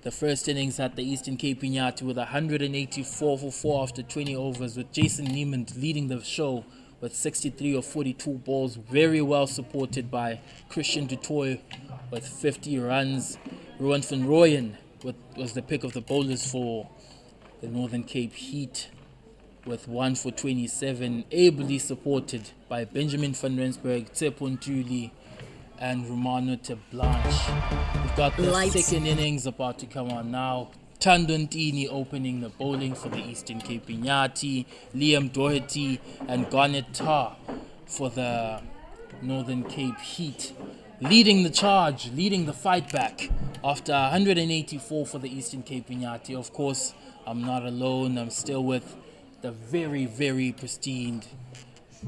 The first innings at the Eastern Cape Inyati with 184 for 4 after 20 overs, with Jason Neiman leading the show with 63 of 42 balls, very well supported by Christian Dutoy with 50 runs. Rowan van Rooyen was the pick of the bowlers for the Northern Cape Heat with 1 for 27, ably supported by Benjamin van Rensburg, Tsepo Ntuli, and Romano Blanche. We've got the second innings about to come on now. Thando Ntini opening the bowling for the Eastern Cape Inyati, Liam Doherty and Garnet Tar for the Northern Cape Heat. Leading the charge, leading the fight back after 184 for the Eastern Cape Inyati. Of course, I'm not alone. I'm still with the very, very pristine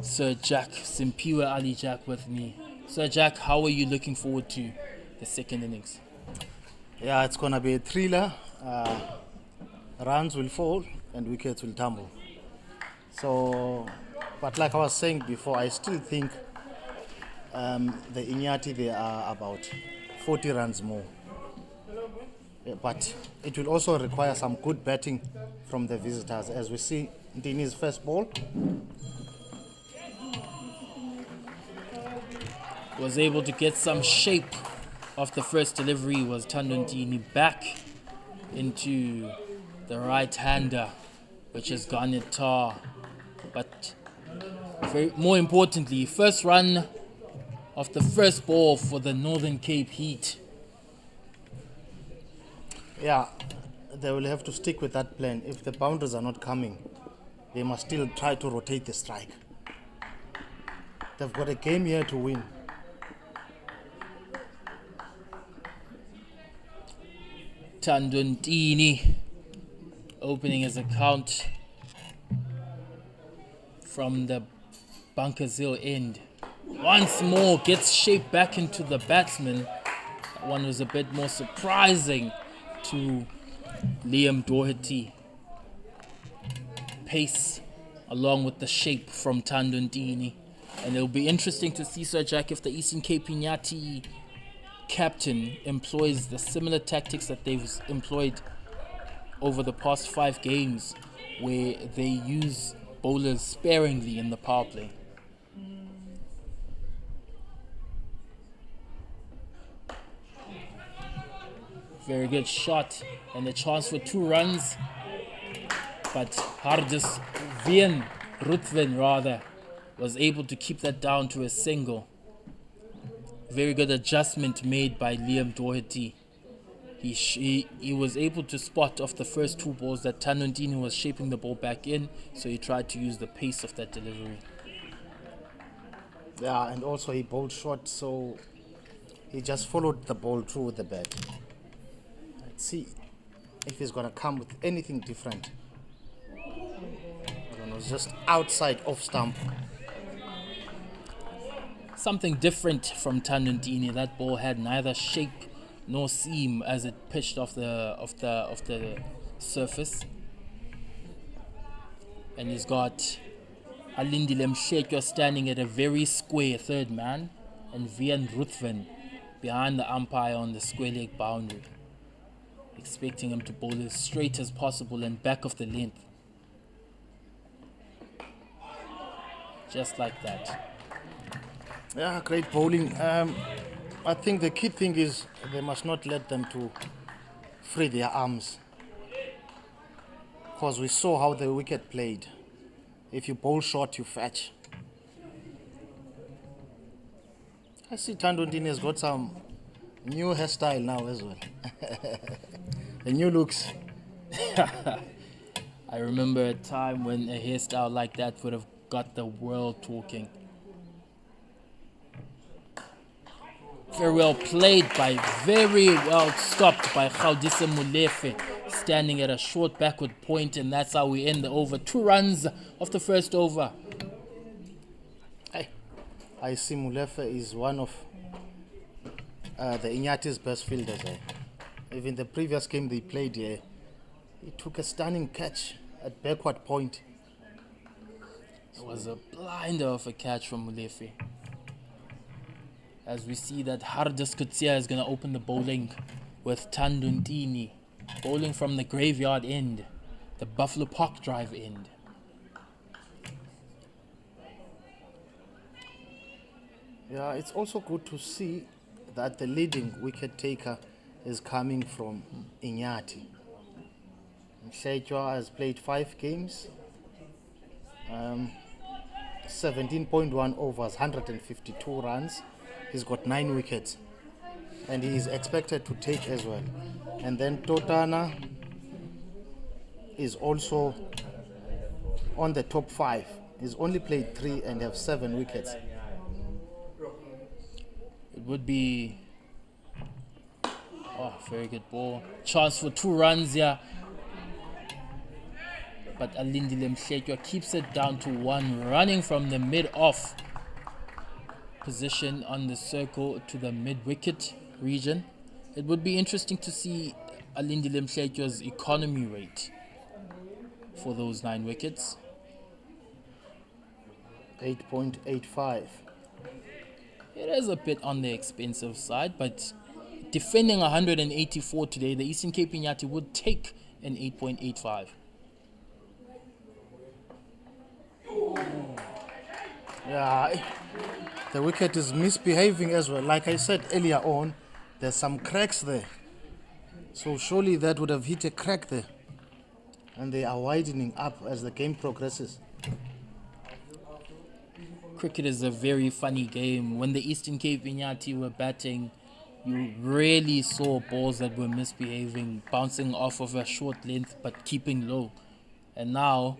Sir Jack Simpiwe Ali Jack with me. Sir Jack, how are you looking forward to the second innings? Yeah, it's going to be a thriller. Runs will fall and wickets will tumble. So, but like I was saying before, I still think the Inyati, they are about 40 runs more. Yeah, but it will also require some good batting from the visitors. As we see Ntini's first ball. Was able to get some shape of the first delivery. Was Thando Ntini back into the right-hander, which is Garnet Tar. But more importantly, first run of the first ball for the Northern Cape Heat. Yeah, they will have to stick with that plan. If the boundaries are not coming, they must still try to rotate the strike. They've got a game here to win. Thando Ntini opening his account from the Bunkers Hill end. Once more gets shaped back into the batsman. That one was a bit more surprising to Liam Doherty. Pace along with the shape from Thando Ntini. And it'll be interesting to see, Sir Jack, if the Eastern Cape Inyati captain employs the similar tactics that they've employed over the past 5 games, where they use bowlers sparingly in the power play. Very good shot and a chance for 2 runs, but Hardus Ruthven was able to keep that down to a single. Very good adjustment made by Liam Doherty. He was able to spot off the first 2 balls that Thando Ntini was shaping the ball back in, so he tried to use the pace of that delivery. Yeah, and also he bowled short, so he just followed the ball through with the bat. Let's see if he's going to come with anything different. I don't know, just outside off stump. Something different from Thando Ntini. That ball had neither shape nor seam as it pitched off the surface. And he's got Alindile Mshekyo standing at a very square third man, and Vian Ruthven behind the umpire on the square leg boundary, expecting him to bowl as straight as possible and back of the length. Just like that. Yeah, great bowling. I think the key thing is they must not let them to free their arms, because we saw how the wicket played. If you bowl short, you fetch. I see Thando Ntini has got some new hairstyle now as well. The new looks. I remember a time when a hairstyle like that would have got the world talking. Very well played very well stopped by Gaudisa Molefe, standing at a short backward point, and that's how we end the over. 2 runs of the first over. I see Molefe is one of the Inyati's best fielders. Even the previous game they played here, he took a stunning catch at backward point. It was a blinder of a catch from Molefe. As we see that Hardus Kutsia is going to open the bowling with Tanduntini, bowling from the graveyard end, the Buffalo Park Drive end. Yeah, it's also good to see that the leading wicket taker is coming from Inyati. Msejwa has played 5 games, 17.1 overs, 152 runs. He's got 9 wickets, and he is expected to take as well. And then Totana is also on the top 5. He's only played 3 and have 7 wickets. It would be very good ball. Chance for 2 runs here. But Alindile Mhletywa keeps it down to 1, running from the mid-off position on the circle to the mid-wicket region. It would be interesting to see Alindile Mhletywa's economy rate for those 9 wickets. 8.85. It is a bit on the expensive side, but defending 184 today, the Eastern Cape Inyati would take an 8.85. Yeah, the wicket is misbehaving as well. Like I said earlier on, there's some cracks there. So surely that would have hit a crack there. And they are widening up as the game progresses. Cricket is a very funny game. When the Eastern Cape Inyati were batting, you rarely saw balls that were misbehaving, bouncing off of a short length but keeping low. And now,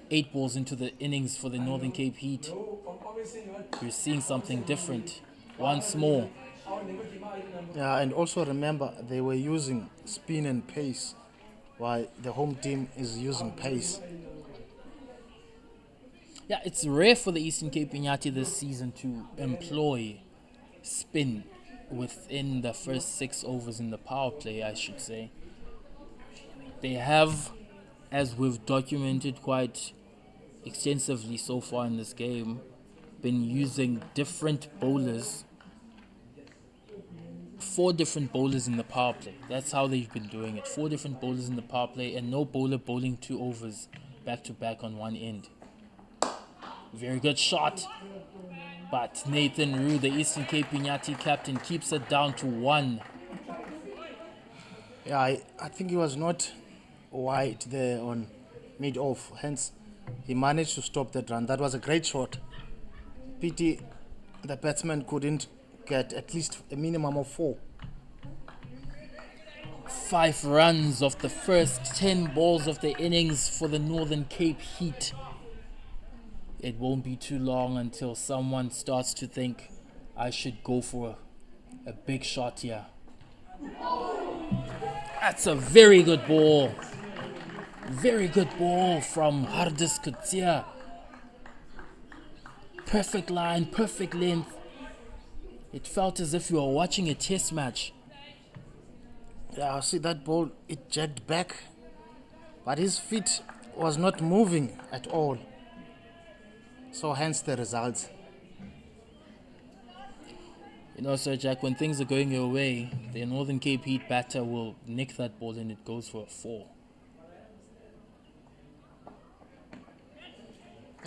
8 balls into the innings for the Northern Cape Heat, we're seeing something different once more. Yeah, and also remember, they were using spin and pace, while the home team is using pace. Yeah, it's rare for the Eastern Cape Inyati this season to employ spin within the first 6 overs in the power play, I should say. They have, as we've documented quite extensively so far in this game, been using different bowlers, 4 different bowlers in the power play. That's how they've been doing it. 4 different bowlers in the power play and no bowler bowling 2 overs back to back on one end. Very good shot. But Nathan Rue, the Eastern Cape Inyati captain, keeps it down to 1. Yeah, I think he was not wide there on mid-off. Hence, he managed to stop that run. That was a great shot. Pity the batsman couldn't get at least a minimum of 4. 5 runs of the first 10 balls of the innings for the Northern Cape Heat. It won't be too long until someone starts to think, I should go for a big shot here. That's a very good ball. Very good ball from Hardus Kutsia. Perfect line, perfect length. It felt as if you were watching a test match. Yeah, see that ball, it jagged back, but his feet was not moving at all. So hence the results. You know, Sir Jack, when things are going your way, the Northern Cape Heat batter will nick that ball and it goes for a 4.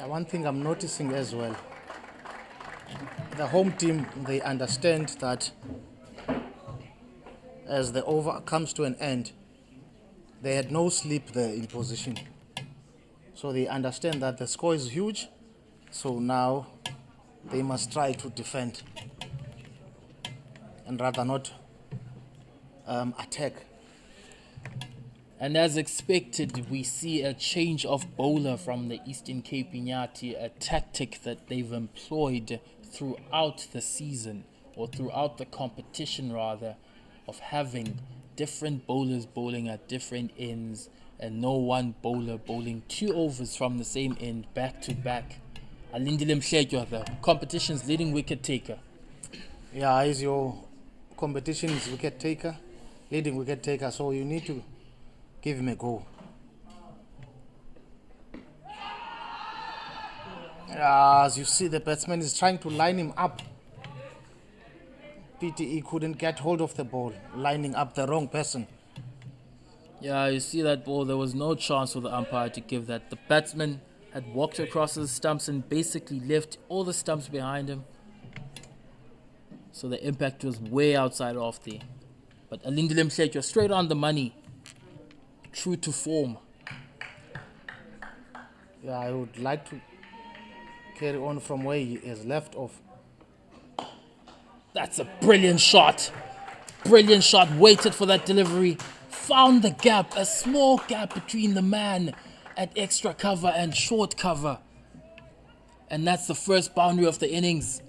One thing I'm noticing as well, the home team, they understand that as the over comes to an end, they had no sleep there in position. So they understand that the score is huge, so now they must try to defend and rather not attack. And as expected, we see a change of bowler from the Eastern Cape Inyati, a tactic that they've employed throughout the season or throughout the competition rather, of having different bowlers bowling at different ends and no one bowler bowling 2 overs from the same end back to back. Alindile Mhletywa, the competition's leading wicket taker. Yeah, he's your competition's wicket taker, leading wicket taker, so you need to give him a go. As you see, the batsman is trying to line him up. PTE couldn't get hold of the ball, lining up the wrong person. Yeah, you see that ball, there was no chance for the umpire to give that. The batsman had walked across the stumps and basically left all the stumps behind him. So the impact was way outside off there. But Alindile Mhletywa straight on the money. True to form. Yeah, I would like to carry on from where he has left off. That's a brilliant shot. Brilliant shot. Waited for that delivery. Found the gap. A small gap between the man at extra cover and short cover. And that's the first boundary of the innings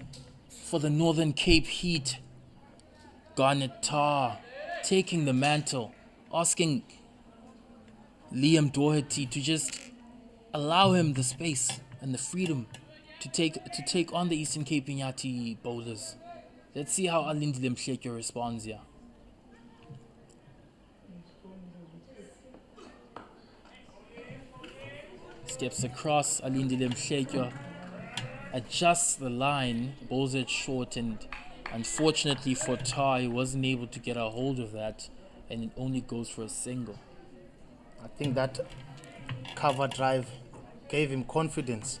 for the Northern Cape Heat. Garnet Tar taking the mantle. Asking Liam Doherty to just allow him the space and the freedom to take on the Eastern Cape Inyati bowlers. Let's see how Alindile Mhletywa responds here. Steps across, Alindile Mhletywa adjusts the line, bowls it short, and unfortunately for Tar, he wasn't able to get a hold of that, and it only goes for a single. I think that cover drive gave him confidence.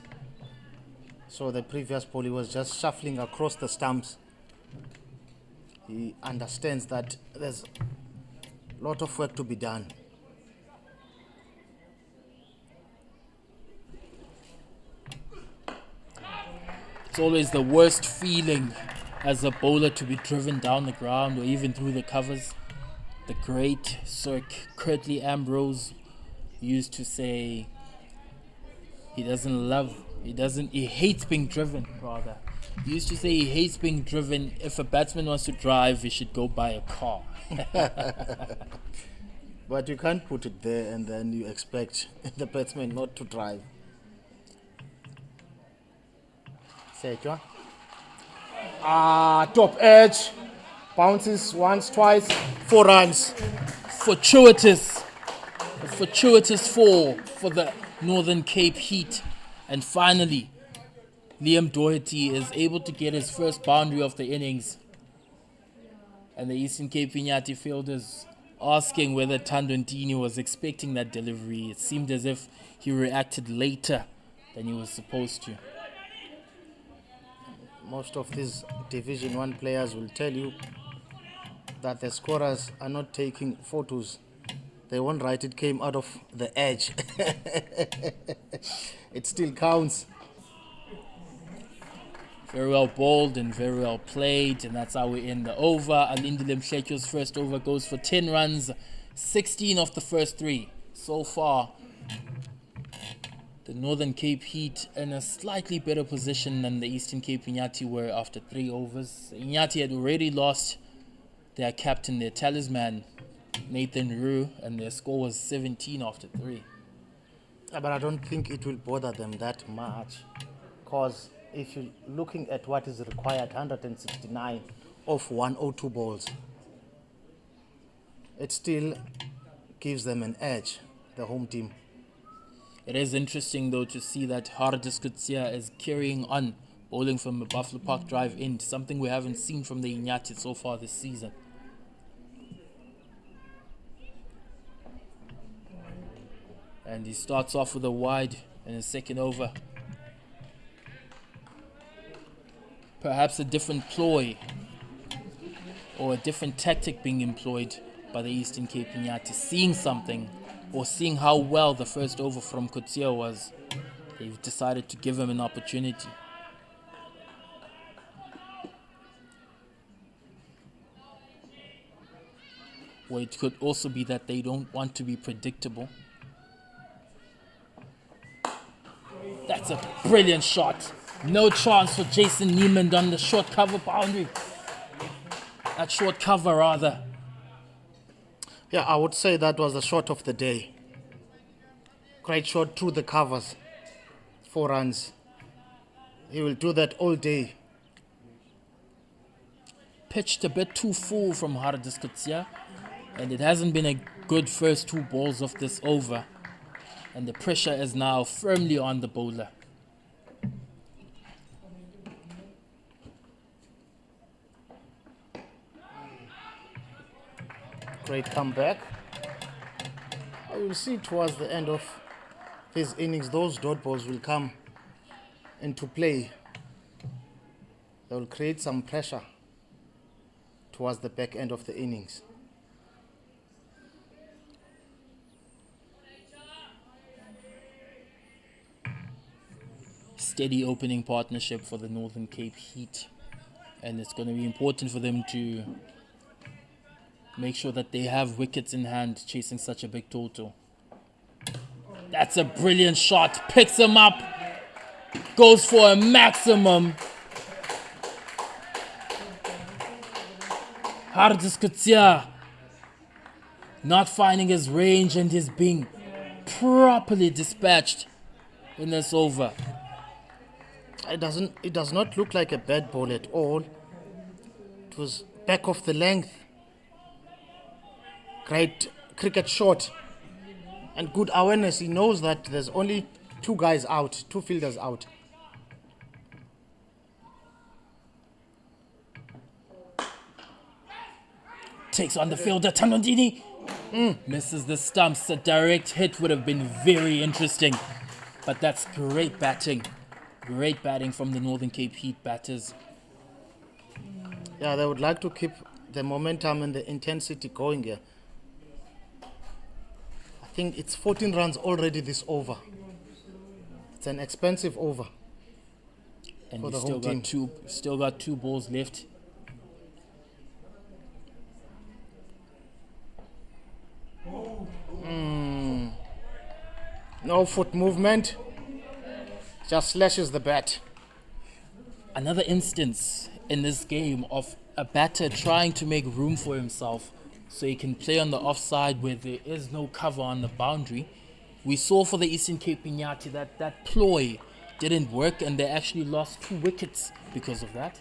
So the previous ball, he was just shuffling across the stumps. He understands that there's a lot of work to be done. It's always the worst feeling as a bowler to be driven down the ground or even through the covers. The great Sir Curtly Ambrose used to say he hates being driven, rather. He used to say he hates being driven. If a batsman wants to drive, he should go buy a car. But you can't put it there and then you expect the batsman not to drive. Setwa. Top edge. Bounces once, twice, 4 runs. Fortuitous. A fortuitous 4 for the Northern Cape Heat. And finally, Liam Doherty is able to get his first boundary of the innings. And the Eastern Cape Inyati fielders asking whether Thando Ntini was expecting that delivery. It seemed as if he reacted later than he was supposed to. Most of these Division 1 players will tell you that the scorers are not taking photos. They won't write it came out of the edge. It still counts. Very well bowled and very well played, and that's how we end the over. Alindile Mhletywa's first over goes for 10 runs, 16 of the first 3. So far, the Northern Cape Heat in a slightly better position than the Eastern Cape Inyati were after 3 overs. Inyati had already lost their captain, their talisman, Nathan Rue, and their score was 17 after 3. But I don't think it will bother them that much, because if you're looking at what is required, 169 of 102 balls, it still gives them an edge, the home team. It is interesting though to see that Hardis Kutsia is carrying on bowling from a Buffalo Park Drive end, something we haven't seen from the Inyati so far this season. And he starts off with a wide in his second over. Perhaps a different ploy or a different tactic being employed by the Eastern Cape Inyati, seeing something or seeing how well the first over from Kutsia was. They've decided to give him an opportunity. Or it could also be that they don't want to be predictable. That's a brilliant shot. No chance for Jason Neiman on the short cover boundary. At short cover, rather. Yeah, I would say that was the shot of the day. Great shot through the covers. 4 runs. He will do that all day. Pitched a bit too full from Hardiskutia, and it hasn't been a good first 2 balls of this over. And the pressure is now firmly on the bowler. Great comeback. I will see towards the end of his innings, those dot balls will come into play. They will create some pressure towards the back end of the innings. Steady opening partnership for the Northern Cape Heat, and it's going to be important for them to make sure that they have wickets in hand chasing such a big total. That's a brilliant shot. Picks him up. Goes for a maximum. Hardiskutia not finding his range, and he's being properly dispatched in this over. It does not look like a bad ball at all. It was back of the length. Great cricket shot and good awareness. He knows that there's only 2 guys out, 2 fielders out. Takes on the fielder, Tanondini. Misses the stumps. A direct hit would have been very interesting. But that's great batting. Great batting from the Northern Cape Heat batters. Yeah, they would like to keep the momentum and the intensity going here. I think it's 14 runs already this over. It's an expensive over. And for we the still home got team. still got 2 balls left. No foot movement. Just slashes the bat. Another instance in this game of a batter trying to make room for himself so he can play on the offside where there is no cover on the boundary. We saw for the Eastern Cape Inyati that ploy didn't work, and they actually lost 2 wickets because of that.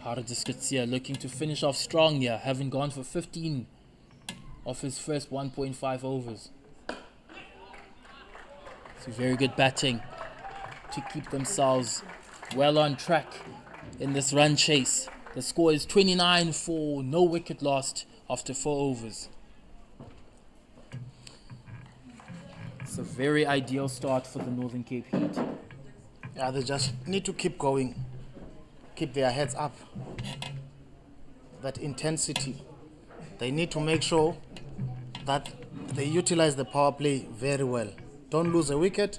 Hardiskutia looking to finish off strong here, having gone for 15 of his first 1.5 overs. So very good batting to keep themselves well on track in this run chase. The score is 29 for no wicket lost after 4 overs. It's a very ideal start for the Northern Cape Heat. Yeah, they just need to keep going. Keep their heads up. That intensity. They need to make sure that they utilize the power play very well. Don't lose a wicket.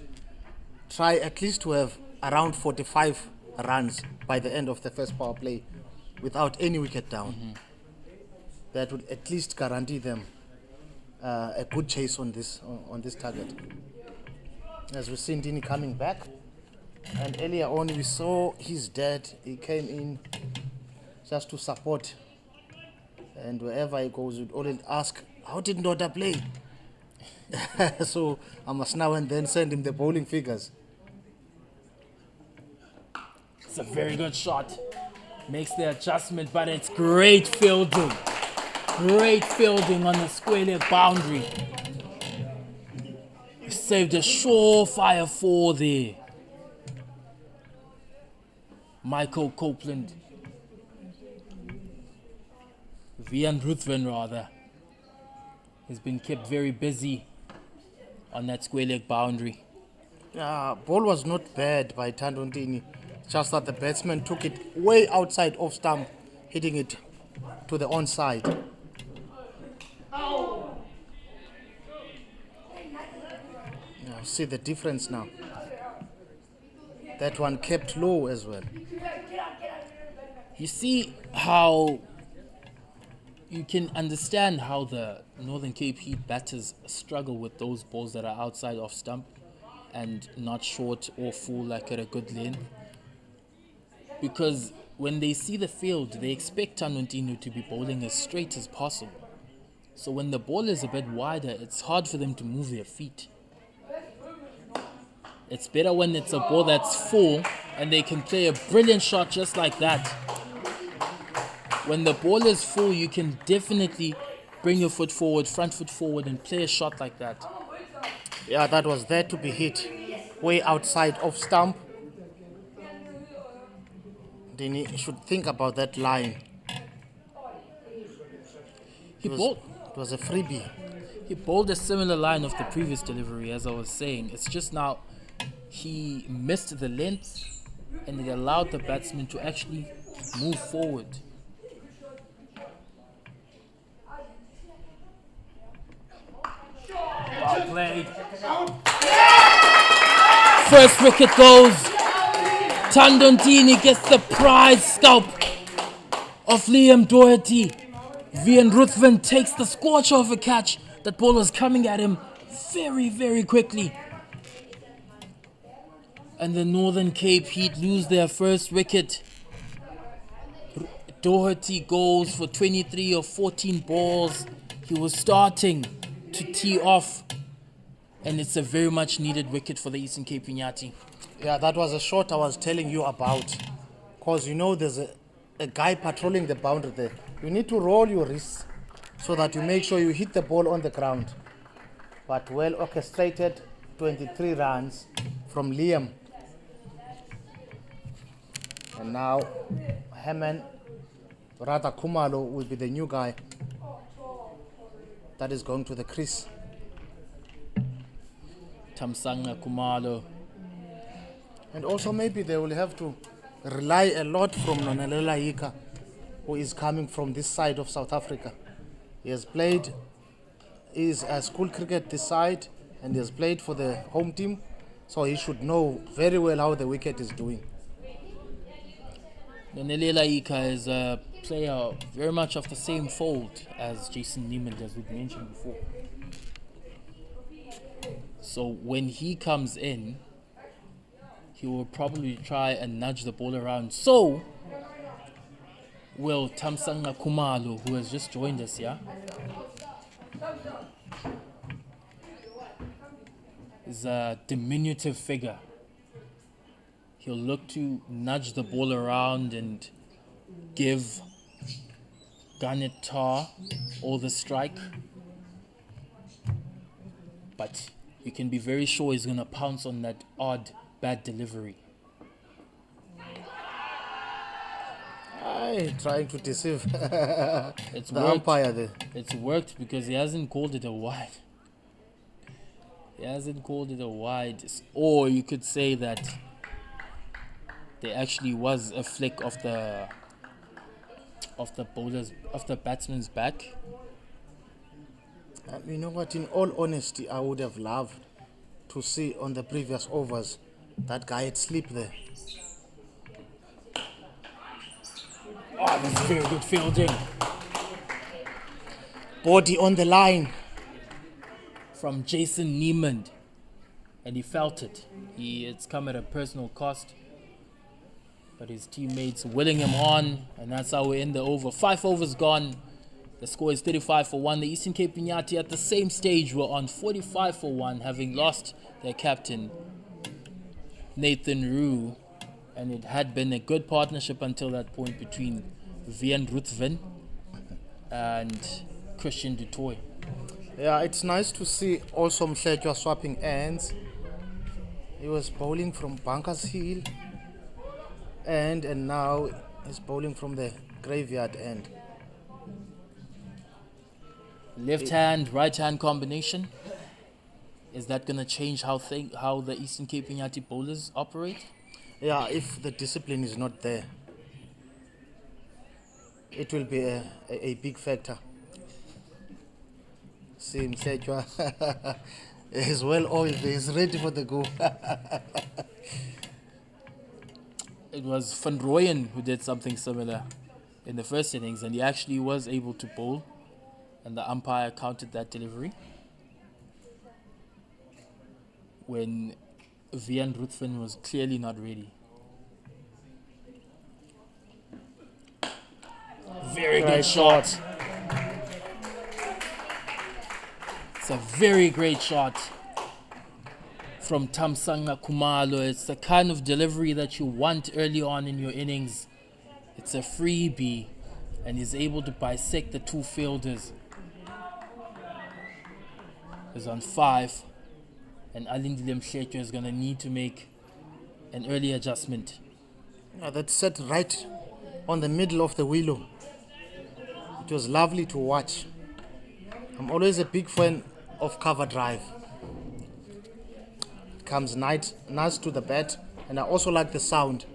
Try at least to have around 45 runs by the end of the first power play without any wicket down. That would at least guarantee them a good chase on this target. As we see Ndini coming back, and earlier on we saw his dad. He came in just to support, and wherever he goes, we'd always ask, how did Ndoda play? So I must now and then send him the bowling figures. It's a very good shot. Makes the adjustment, but it's great fielding. Great fielding on the square leg boundary. He saved a surefire 4 there. Michael Copeland. Vian Ruthven rather. Has been kept very busy on that square leg boundary. Ball was not bad by Tandondini. Just that the batsman took it way outside off stump, hitting it to the onside. See the difference now. That one kept low as well. You see how you can understand how the Northern Cape Heat batters struggle with those balls that are outside off stump. and not short or full, like at a good length. Because when they see the field, they expect Tanontino to be bowling as straight as possible. So when the ball is a bit wider, it's hard for them to move their feet. It's better when it's a ball that's full and they can play a brilliant shot just like that. When the ball is full, you can definitely bring your foot forward, front foot forward, and play a shot like that. Yeah, that was there to be hit. Way outside of stump. Then you should think about that line. It was a freebie. He bowled a similar line of the previous delivery, as I was saying. It's just now he missed the length and it allowed the batsman to actually move forward. Well played. First wicket goes. Tandondini gets the prize scalp of Liam Doherty. Vian Ruthven takes the scorcher of a catch. That ball was coming at him very, very quickly. And the Northern Cape Heat lose their first wicket. Doherty goes for 23 of 14 balls. He was starting to tee off. And it's a very much needed wicket for the Eastern Cape Inyati. Yeah, that was a shot I was telling you about. Because you know there's a guy patrolling the boundary there. You need to roll your wrists so that you make sure you hit the ball on the ground. But well orchestrated, 23 runs from Liam. And now Herman, rather Kumalo, will be the new guy that is going to the crease. Tamsanga Kumalo. And also maybe they will have to rely a lot from Nonalela Ika, who is coming from this side of South Africa. He has played his school cricket this side and he has played for the home team, so he should know very well how the wicket is doing. Nonalela Ika is a player very much of the same fold as Jason Neiman, as we mentioned before. So when he comes in, he will probably try and nudge the ball around. So will Tamsanga Kumalo, who has just joined us, yeah? Is a diminutive figure. He'll look to nudge the ball around and give Garnet Tar all the strike. But you can be very sure he's going to pounce on that odd bad delivery. Trying to deceive It's the worked. umpire there. It's worked because he hasn't called it a wide. He hasn't called it a wide. Or you could say that there actually was a flick of the batsman's back. You know what, in all honesty, I would have loved to see on the previous overs that guy had slipped there. Oh, that's very good fielding. Body on the line. From Jason Neiman. And he felt it. It's come at a personal cost. But his teammates willing him on. And that's how we end the over. 5 overs gone. The score is 35 for 1. The Eastern Cape Inyati at the same stage were on 45 for 1, having lost their captain, Nathan Rue. And it had been a good partnership until that point between Vian Ruthven and Christian Dutoy. Yeah, it's nice to see also Mhletjwa swapping ends. He was bowling from Bunker's Hill and now he's bowling from the graveyard end. Left hand, right hand combination. Is that going to change how the Eastern Cape Inyati bowlers operate? Yeah, if the discipline is not there, it will be a big factor. See Mhletjwa is well oiled, he's ready for the go. It was Van Rooyen who did something similar in the first innings, and he actually was able to bowl, and the umpire counted that delivery. When Vian Ruthven was clearly not ready. Very good shot. It's a very great shot from Thamsanqa Khumalo. It's the kind of delivery that you want early on in your innings. It's a freebie, and he's able to bisect the two fielders. He's on 5, and Alindile Mhletjwa is going to need to make an early adjustment. That's set right on the middle of the willow. It was lovely to watch. I'm always a big fan of cover drive. It comes nice to the bat, and I also like the sound.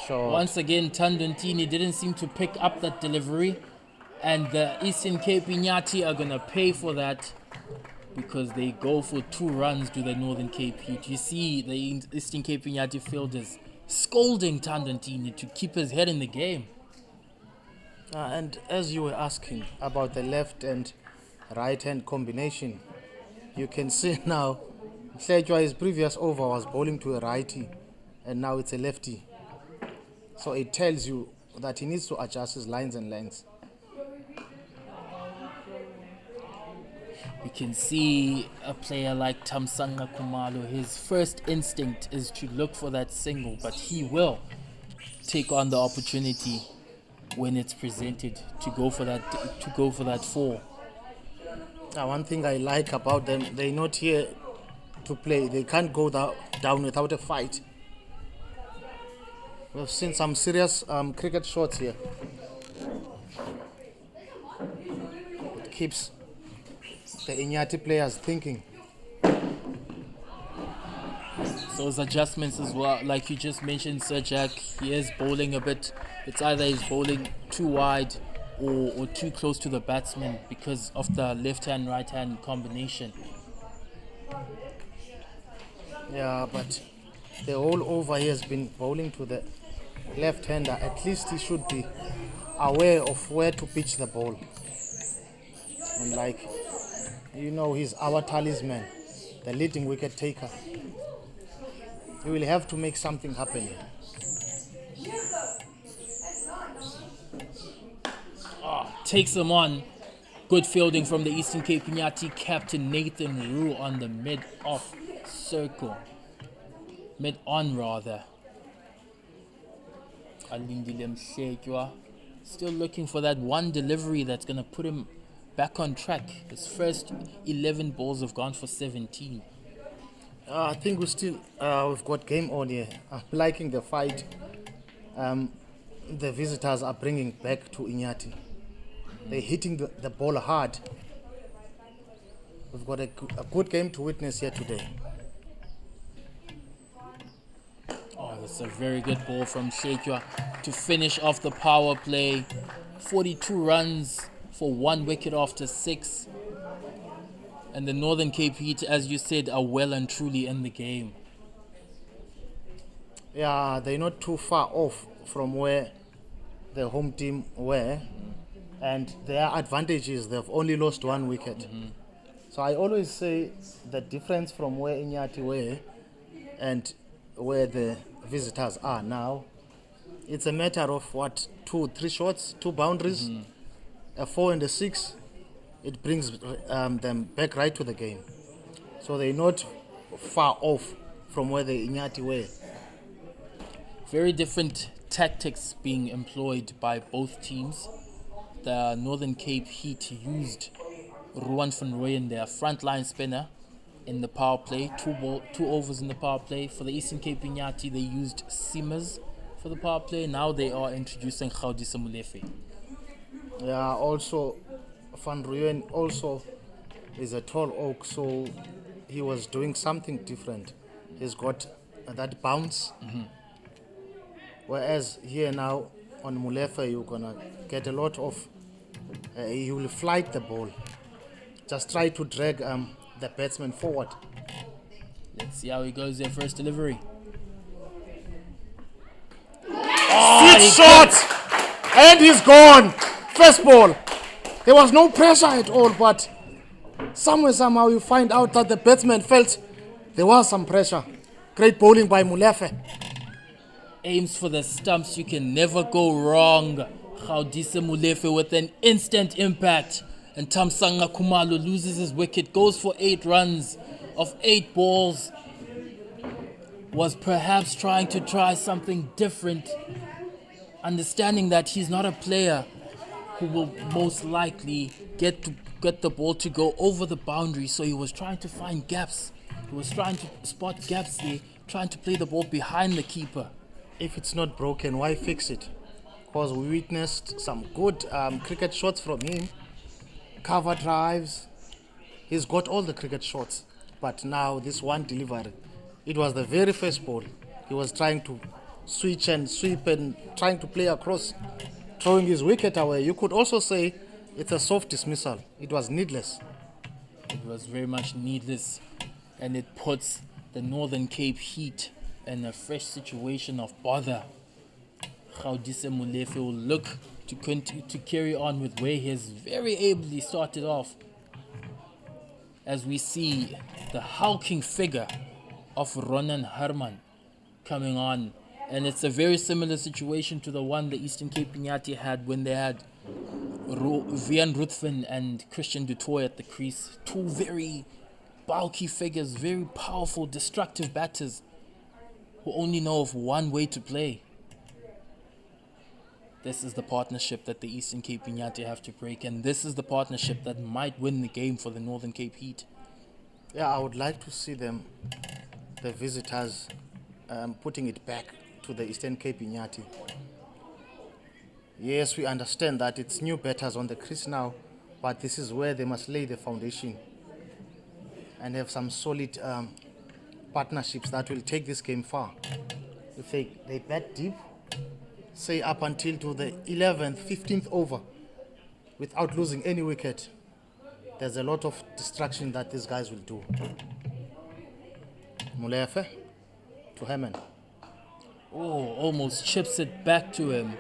So once again, Tandantini didn't seem to pick up that delivery, and the Eastern Cape Inyati are going to pay for that because they go for 2 runs to the Northern Cape Heat. You see the Eastern Cape Inyati fielders scolding Tandantini to keep his head in the game. And as you were asking about the left and right hand combination, you can see now Mhletjwa, his previous over was bowling to a righty, and now it's a lefty. So it tells you that he needs to adjust his lines and lengths. You can see a player like Thamsanqa Khumalo, his first instinct is to look for that single, but he will take on the opportunity when it's presented to go for that 4. One thing I like about them, they're not here to play. They can't go down without a fight. We've seen some serious cricket shots here. It keeps the Inyati players thinking. Those adjustments as well, like you just mentioned, Sir Jack, he is bowling a bit. It's either he's bowling too wide or too close to the batsman because of the left-hand, right-hand combination. Yeah, but the whole over he has been bowling to the left-hander. At least he should be aware of where to pitch the ball. And like, he's our talisman, the leading wicket taker. He will have to make something happen here. Takes him on. Good fielding from the Eastern Cape Inyati captain Nathan Rue on the mid-off circle. Mid-on rather. Alindile Mhletjwa still looking for that one delivery that's going to put him back on track. His first 11 balls have gone for 17. I think we've got game on here. I'm liking the fight. The visitors are bringing back to Inyati. They're hitting the ball hard. We've got a good game to witness here today. That's a very good ball from Mhletjwa to finish off the power play. 42 runs for 1 wicket after 6. And the Northern Cape Heat, as you said, are well and truly in the game. Yeah, they're not too far off from where the home team were. And their advantage is they've only lost 1 wicket. So I always say the difference from where Inyati were and where the visitors are now, it's a matter of 2-3 shots, 2 boundaries, a 4 and a 6. It brings them back right to the game. So they're not far off from where the Inyati were. Very different tactics being employed by both teams. The Northern Cape Heat used Ruan van Rooyen, their frontline spinner, in the power play. 2 overs in the power play. For the Eastern Cape Inyati, they used Simmers for the power play. Now they are introducing Gaudisa Molefe. Yeah, also Van Rooyen also is a tall oak, so he was doing something different. He's got that bounce. Whereas here now on Molefe, you're gonna get a lot of he will flight the ball. Just try to drag the batsman forward. Let's see how he goes there. First delivery. 6 shots! And he's gone! First ball. There was no pressure at all, but somehow you find out that the batsman felt there was some pressure. Great bowling by Molefe. Aims for the stumps, you can never go wrong. Gaudisa Molefe with an instant impact. And Thamsanqa Khumalo loses his wicket, goes for 8 runs of 8 balls. Was perhaps trying to try something different, understanding that he's not a player who will most likely get the ball to go over the boundary. So he was trying to find gaps. He was trying to spot gaps there, trying to play the ball behind the keeper. If it's not broken, why fix it? Because we witnessed some good cricket shots from him. Cover drives. He's got all the cricket shots. But now this one delivery, it was the very first ball. He was trying to switch and sweep and trying to play across, throwing his wicket away. You could also say it's a soft dismissal. It was needless. It was very much needless, and it puts the Northern Cape Heat in a fresh situation of bother. Gaudisa Molefe will look to continue to carry on with where he has very ably started off, as we see the hulking figure of Ronan Herman coming on. And it's a very similar situation to the one the Eastern Cape Inyati had when they had Vian Ruthven and Christian Dutoy at the crease. Two very bulky figures, very powerful, destructive batters who only know of one way to play. This is the partnership that the Eastern Cape Inyati have to break, and this is the partnership that might win the game for the Northern Cape Heat. Yeah, I would like to see them, the visitors, putting it back to the Eastern Cape Inyati. Yes, we understand that it's new batters on the crease now, but this is where they must lay the foundation and have some solid partnerships that will take this game far. If they bat deep, say up until to the 11th, 15th over, without losing any wicket, there's a lot of distraction that these guys will do. Molefe to Herman. Oh, almost chips it back to him.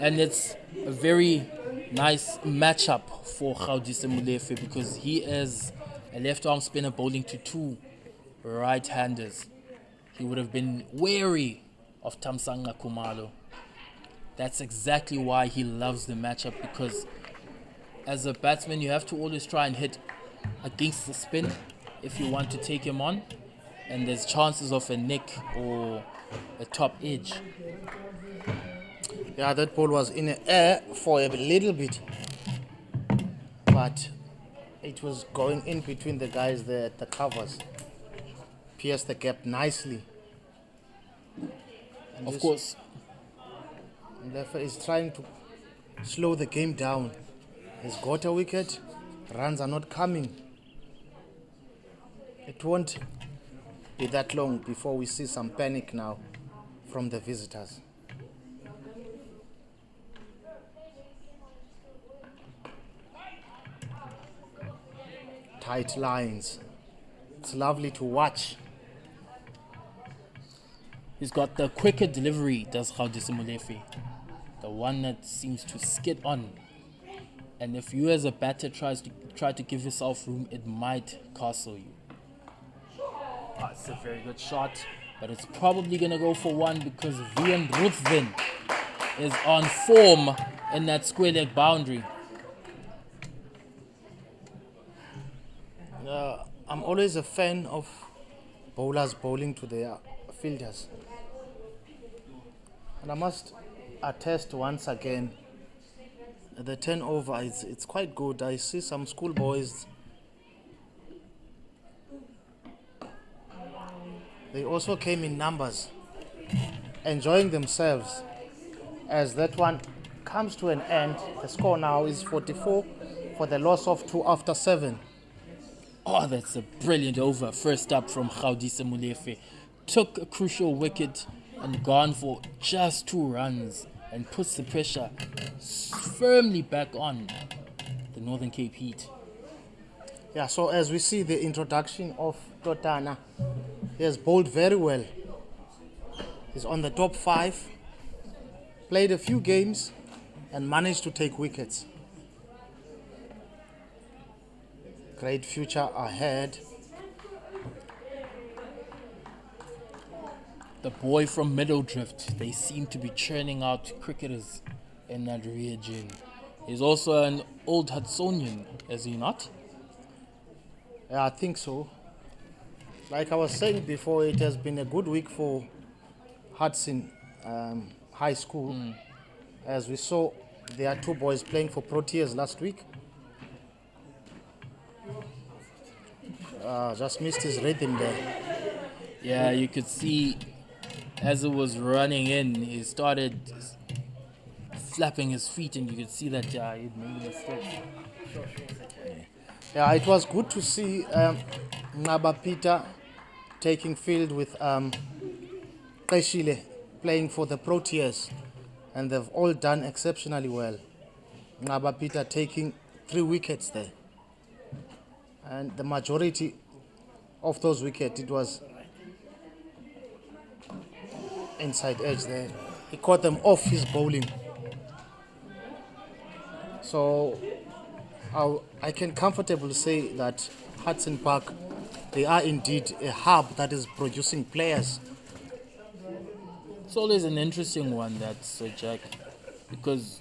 And it's a very nice matchup for Gaudisa Molefe because he is a left-arm spinner bowling to 2 right-handers. He would have been wary of Thamsanqa Khumalo. That's exactly why he loves the matchup, because as a batsman you have to always try and hit against the spin if you want to take him on, and there's chances of a nick or a top edge. Yeah, that ball was in the air for a little bit, but it was going in between the guys there at the covers. Pierced the gap nicely. And of course, Molefe is trying to slow the game down. He's got a wicket, runs are not coming. It won't be that long before we see some panic now from the visitors. Tight lines. It's lovely to watch. he's got the quicker delivery, does Gaudisa Molefe. The one that seems to skid on. And if you as a batter try to give yourself room, it might castle you. Oh, it's a very good shot, but it's probably going to go for 1 because Vian Ruthven is on form in that square leg boundary. I'm always a fan of bowlers bowling to their fielders. And I must attest once again, the turnover, it's quite good. I see some schoolboys. They also came in numbers, enjoying themselves. As that one comes to an end, the score now is 44 for the loss of 2 after 7. Oh, that's a brilliant over. First up from Gaudisa Molefe. Took a crucial wicket and gone for just 2 runs and puts the pressure firmly back on the Northern Cape Heat. Yeah, so as we see the introduction of Totana, he has bowled very well. He's on the top 5, played a few games and managed to take wickets. great future ahead. The boy from Middledrift, they seem to be churning out cricketers in that region. He's also an old Hudsonian, is he not? Yeah, I think so. Like I was saying before, it has been a good week for Hudson High School. As we saw, there are two boys playing for Proteas last week. Just missed his rhythm there. Yeah, you could see as it was running in, he started flapping his feet, and you could see that he'd made a mistake. Yeah, it was good to see Ngaba Peter taking field with Qeshile playing for the Proteas, and they've all done exceptionally well. Ngaba Peter taking 3 wickets there, and the majority of those wickets, it was inside edge there. He caught them off his bowling. So I can comfortably say that Hudson Park, they are indeed a hub that is producing players. It's always an interesting one, that Sir Jack, because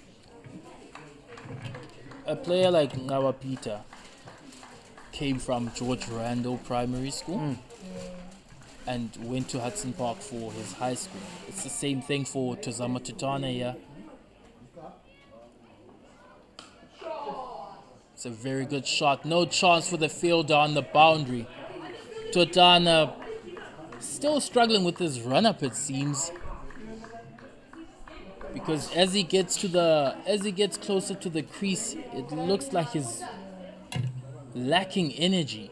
a player like Ngawa Peter came from George Randall Primary School and went to Hudson Park for his high school. It's the same thing for Tozama Tutana here. It's a very good shot. No chance for the fielder on the boundary. Tutana still struggling with his run-up, it seems, because as he gets closer to the crease, it looks like he's lacking energy.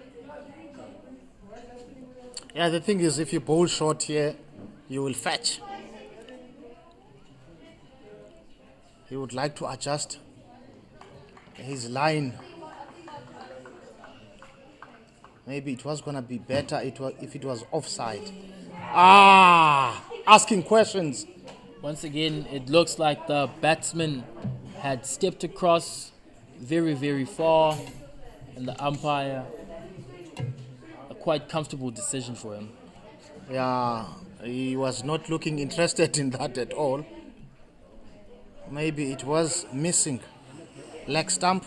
Yeah, the thing is, if you bowl short here, you will fetch. He would like to adjust his line. Maybe it was going to be better if it was offside. Asking questions. Once again, it looks like the batsman had stepped across very, very far, and the umpire, a quite comfortable decision for him. Yeah, he was not looking interested in that at all. Maybe it was missing leg stump.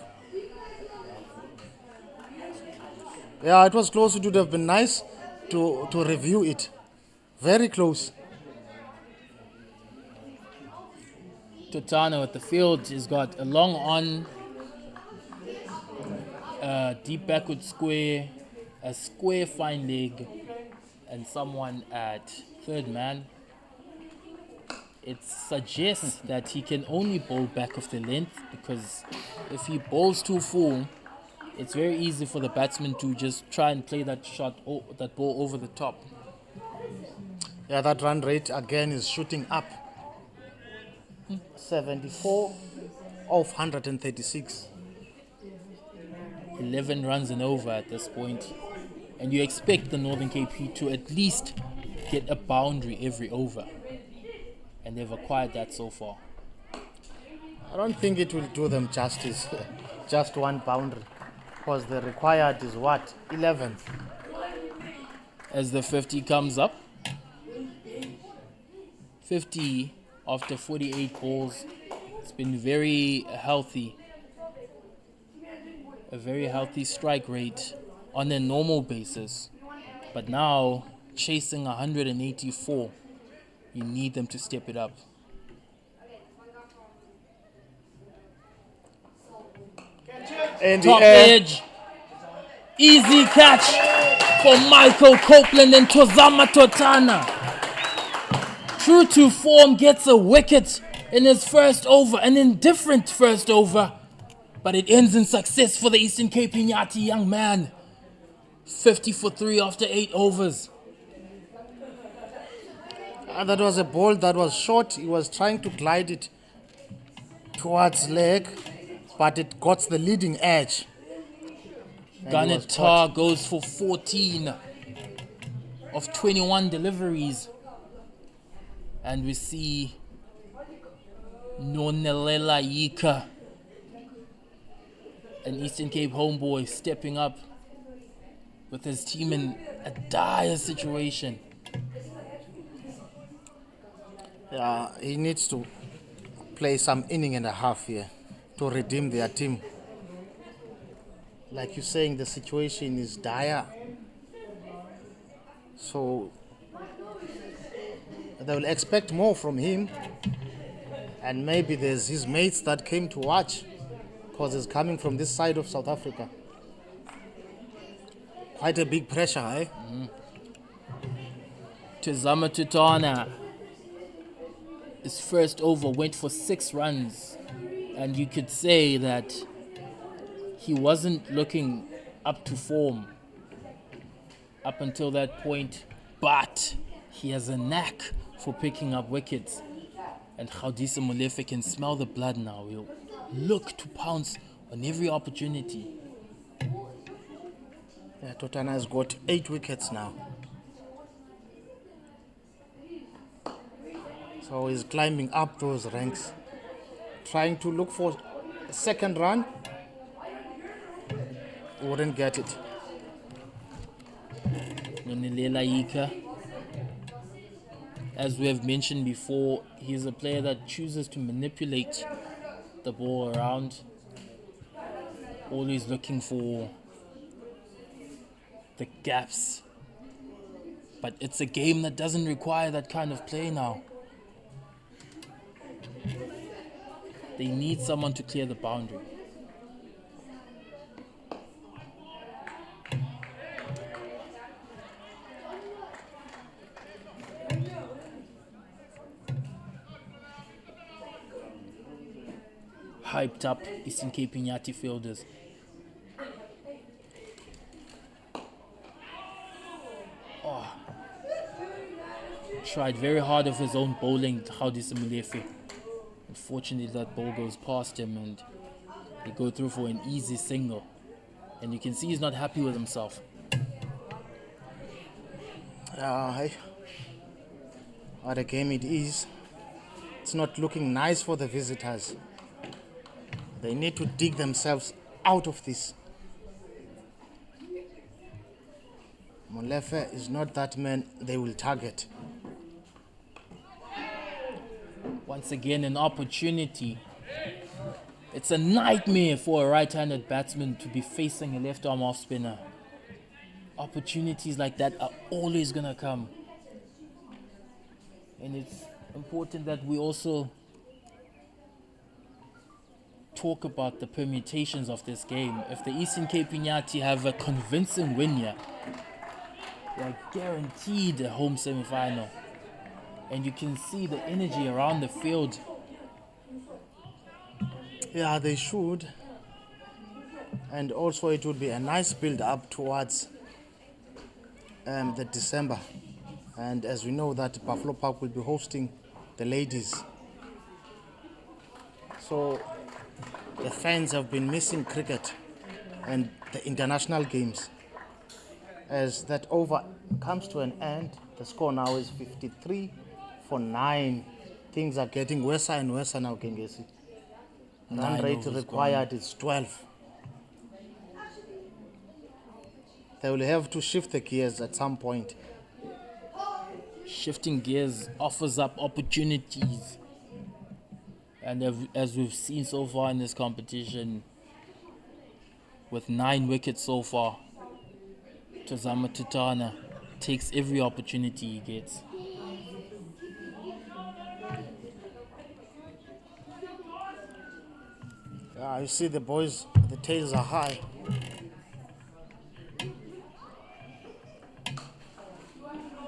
Yeah, it was close. It would have been nice to review it. Very close. Tutano at the field has got a long on, deep backward square, a square fine leg, and someone at third man. It suggests that he can only bowl back of the length, because if he bowls too full, it's very easy for the batsman to just try and play that that ball over the top. Yeah, that run rate again is shooting up. 74 of 136. 11 runs and over at this point. And you expect the Northern KP to at least get a boundary every over. And they've acquired that so far. I don't think it will do them justice. Just one boundary. Because the required is what? 11th. As the 50 comes up. 50 after 48 balls. It's been very healthy. A very healthy strike rate on a normal basis. But now, chasing 184, you need them to step it up. Top edge. Easy catch for Michael Copeland and Tozama Tutana. True to form, gets a wicket in his first over, an indifferent first over, but it ends in success for the Eastern Cape Inyati young man. 50 for 3 after 8 overs. That was a ball that was short. He was trying to glide it towards leg, but it got the leading edge. Garnet Tar goes for 14 of 21 deliveries. And we see Nonelela Yika, an Eastern Cape homeboy, stepping up with his team in a dire situation. Yeah, he needs to play some inning and a half here to redeem their team. Like you're saying, the situation is dire. So they will expect more from him. And maybe there's his mates that came to watch because he's coming from this side of South Africa. Quite a big pressure, eh? Tazama Tutana, his first over went for 6 runs. And you could say that he wasn't looking up to form up until that point. But he has a knack for picking up wickets. And Kgaudisa Molefe can smell the blood now. He'll look to pounce on every opportunity. Yeah, Totana has got 8 wickets now. So he's climbing up those ranks, trying to look for a second run. Wouldn't get it. Nonilela Ika, as we have mentioned before, he's a player that chooses to manipulate the ball around, always looking for the gaps. But it's a game that doesn't require that kind of play now. They need someone to clear the boundary. Hyped up Eastern Cape Inyati fielders. Tried very hard of his own bowling, Kgaudisa Molefe. Unfortunately, that ball goes past him and they go through for an easy single. And you can see he's not happy with himself. What a game it is. It's not looking nice for the visitors. They need to dig themselves out of this. Molefe is not that man they will target. Once again, an opportunity. It's a nightmare for a right-handed batsman to be facing a left-arm off-spinner. Opportunities like that are always going to come. And it's important that we also talk about the permutations of this game. If the Eastern Cape Inyati have a convincing win here, they're guaranteed a home semi-final. And you can see the energy around the field. Yeah, they should. And also it would be a nice build-up towards the December. And as we know that Buffalo Park will be hosting the ladies. So the fans have been missing cricket and the international games. As that over comes to an end, the score now is 53-9. Things are getting worse and worse now, Kengesi. Run rate required is 12. They will have to shift the gears at some point. Shifting gears offers up opportunities. And as we've seen so far in this competition, with 9 wickets so far, Tazama Tutana takes every opportunity he gets. You see the boys, the tails are high.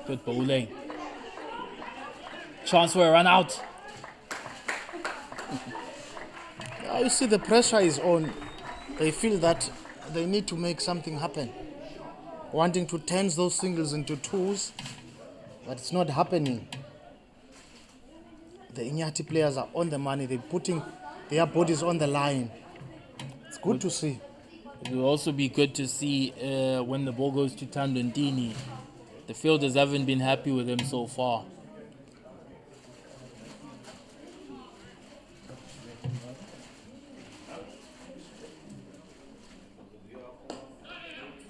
Good bowling. Chance for a run out. You see the pressure is on. They feel that they need to make something happen. Wanting to turn those singles into twos, but it's not happening. The Inyati players are on the money. They're putting their bodies on the line. It's good to see. It will also be good to see when the ball goes to Tandondini. The fielders haven't been happy with him so far.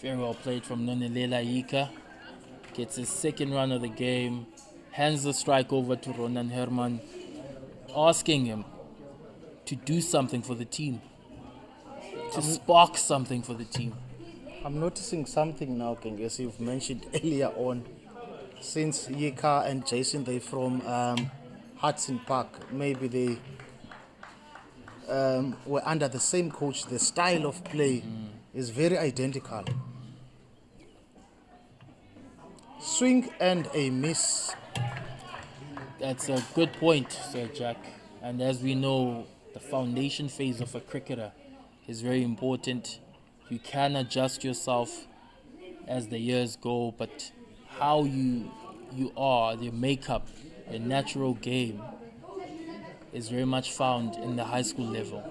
Very well played from Nonelela Ika. Gets his second run of the game. Hands the strike over to Ronan Herman, asking him to do something for the team. To spark something for the team. I'm noticing something now, Kengesi, you've mentioned earlier on. Since Yika and Jason, they from Hudson Park, maybe they were under the same coach. The style of play is very identical. Swing and a miss. That's a good point, Sir Jack. And as we know, the foundation phase of a cricketer is very important. You can adjust yourself as the years go, but how you are, your makeup, your natural game is very much found in the high school level.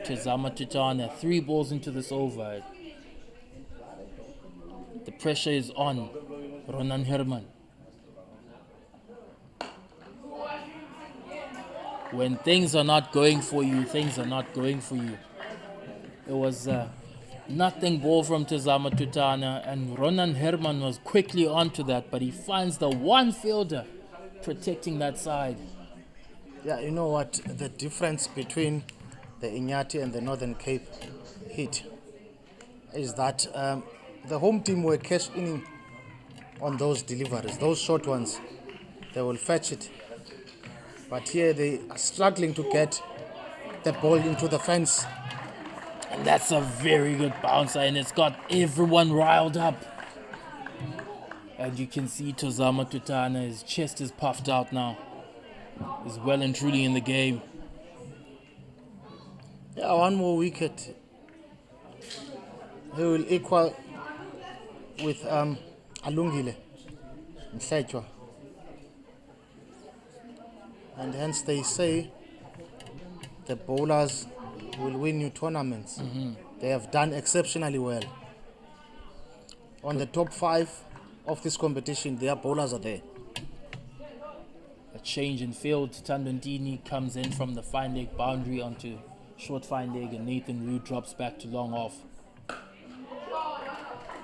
Tizama Tutana, 3 balls into this over. The pressure is on Ronan Herman. When things are not going for you, things are not going for you. It was nothing ball from Tizama Tutana, and Ronan Herman was quickly onto that, but he finds the one fielder protecting that side. Yeah, you know what? The difference between the Inyati and the Northern Cape Heat is that the home team were cash inning on those deliveries, those short ones. They will fetch it. But here they are struggling to get the ball into the fence. And that's a very good bouncer, and it's got everyone riled up. And you can see Tozama Tutana, his chest is puffed out now. He's well and truly in the game. Yeah, one more wicket. He will equal with Alungile Mhletshwa. And hence they say the bowlers will win new tournaments. They have done exceptionally well. On the top 5 of this competition, their bowlers are there. A change in field. Tandondini comes in from the fine leg boundary onto short fine leg, and Nathan Rue drops back to long off.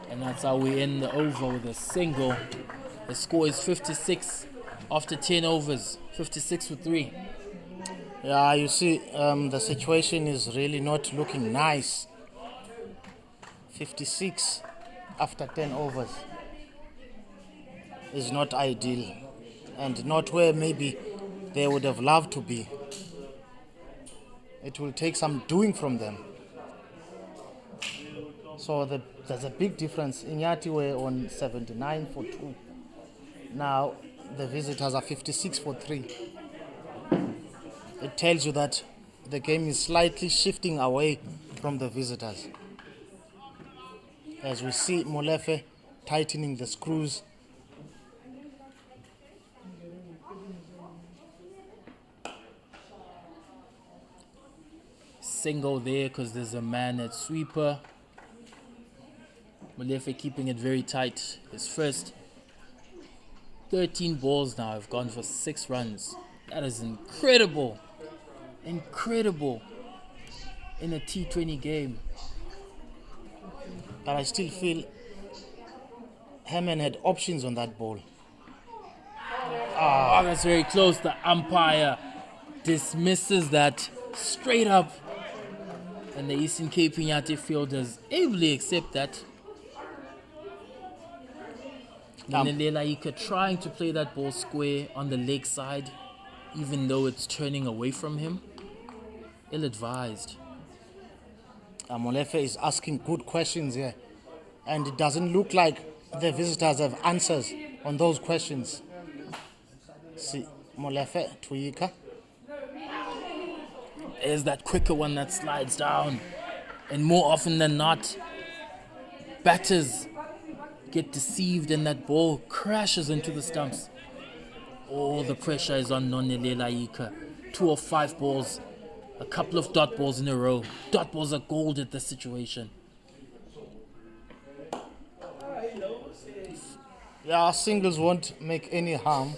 And that's how we end the over with a single. The score is 56 after 10 overs. 56 for 3. Yeah, you see, the situation is really not looking nice. 56 after 10 overs is not ideal, and not where maybe they would have loved to be. It will take some doing from them. So there's a big difference. Inyati were on 79 for 2. Now the visitors are 56 for 3. It tells you that the game is slightly shifting away from the visitors. As we see Molefe tightening the screws. Single there because there's a man at sweeper. Molefe keeping it very tight. His first 13 balls now have gone for 6 runs. That is incredible. Incredible in a T20 game. But I still feel Herman had options on that ball. Oh, that's very close. The umpire dismisses that straight up. And the Eastern Cape Inyati fielders ably accept that. Nelela Ika trying to play that ball square on the leg side, even though it's turning away from him. Ill-advised. Molefe is asking good questions here, and it doesn't look like the visitors have answers on those questions. See, Molefe to Ika. There's that quicker one that slides down. And more often than not, batters get deceived and that ball crashes into the stumps. All the pressure is on Nonelela Ika. 2 of 5 balls. A couple of dot balls in a row. Dot balls are gold at this situation. Yeah, singles won't make any harm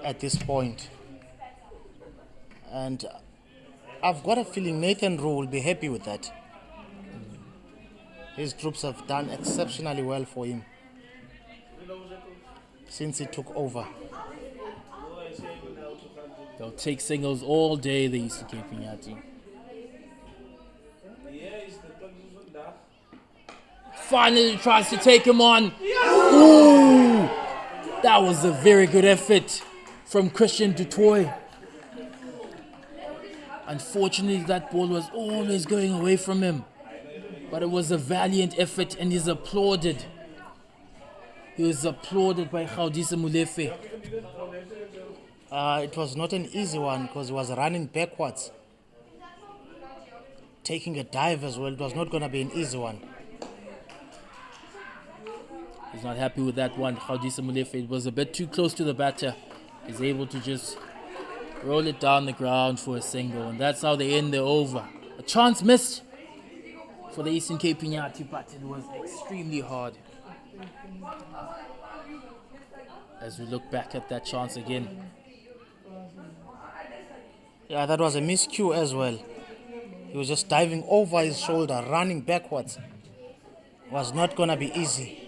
at this point. And I've got a feeling Nathan Rowe will be happy with that. His troops have done exceptionally well for him since he took over. They'll take singles all day, the Eastern Cape Inyati. Finally tries to take him on. Ooh! That was a very good effort from Christian Dutoy. Unfortunately, that ball was always going away from him. But it was a valiant effort and he's applauded. He was applauded by Gaudisa Molefe. It was not an easy one because he was running backwards. Taking a dive as well. It was not going to be an easy one. He's not happy with that one. Gaudisa Molefe, it was a bit too close to the batter. He's able to just roll it down the ground for a single. And that's how they end the over. A chance missed for the Eastern Cape Inyati, but it was extremely hard. As we look back at that chance again. Yeah, that was a miscue as well. He was just diving over his shoulder, running backwards. Was not going to be easy.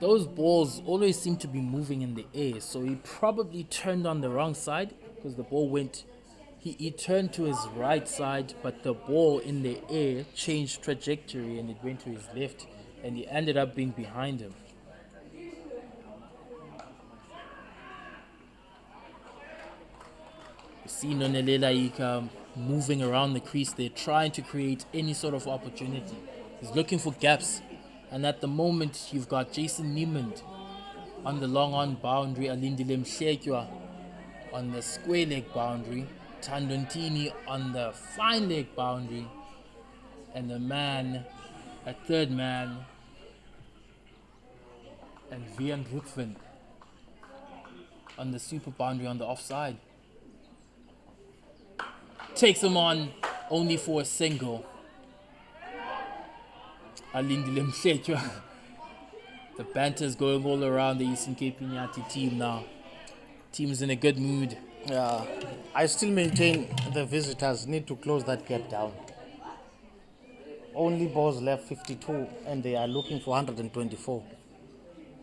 Those balls always seem to be moving in the air, so he probably turned on the wrong side because the ball went. He turned to his right side, but the ball in the air changed trajectory and it went to his left, and he ended up being behind him. You see Nonelela Ika moving around the crease there, trying to create any sort of opportunity. He's looking for gaps. And at the moment, you've got Jason Niemand on the long-on boundary, Alindile Mhlekwa on the square leg boundary, Tandontini on the fine leg boundary, and a third man, and Vian Rukvin on the super boundary on the offside. Takes him on only for a single. Alindile Mhlekwa. The banter's going all around the Eastern Cape Inyati team now. Team's in a good mood. Yeah, I still maintain the visitors need to close that gap down. Only balls left 52 and they are looking for 124.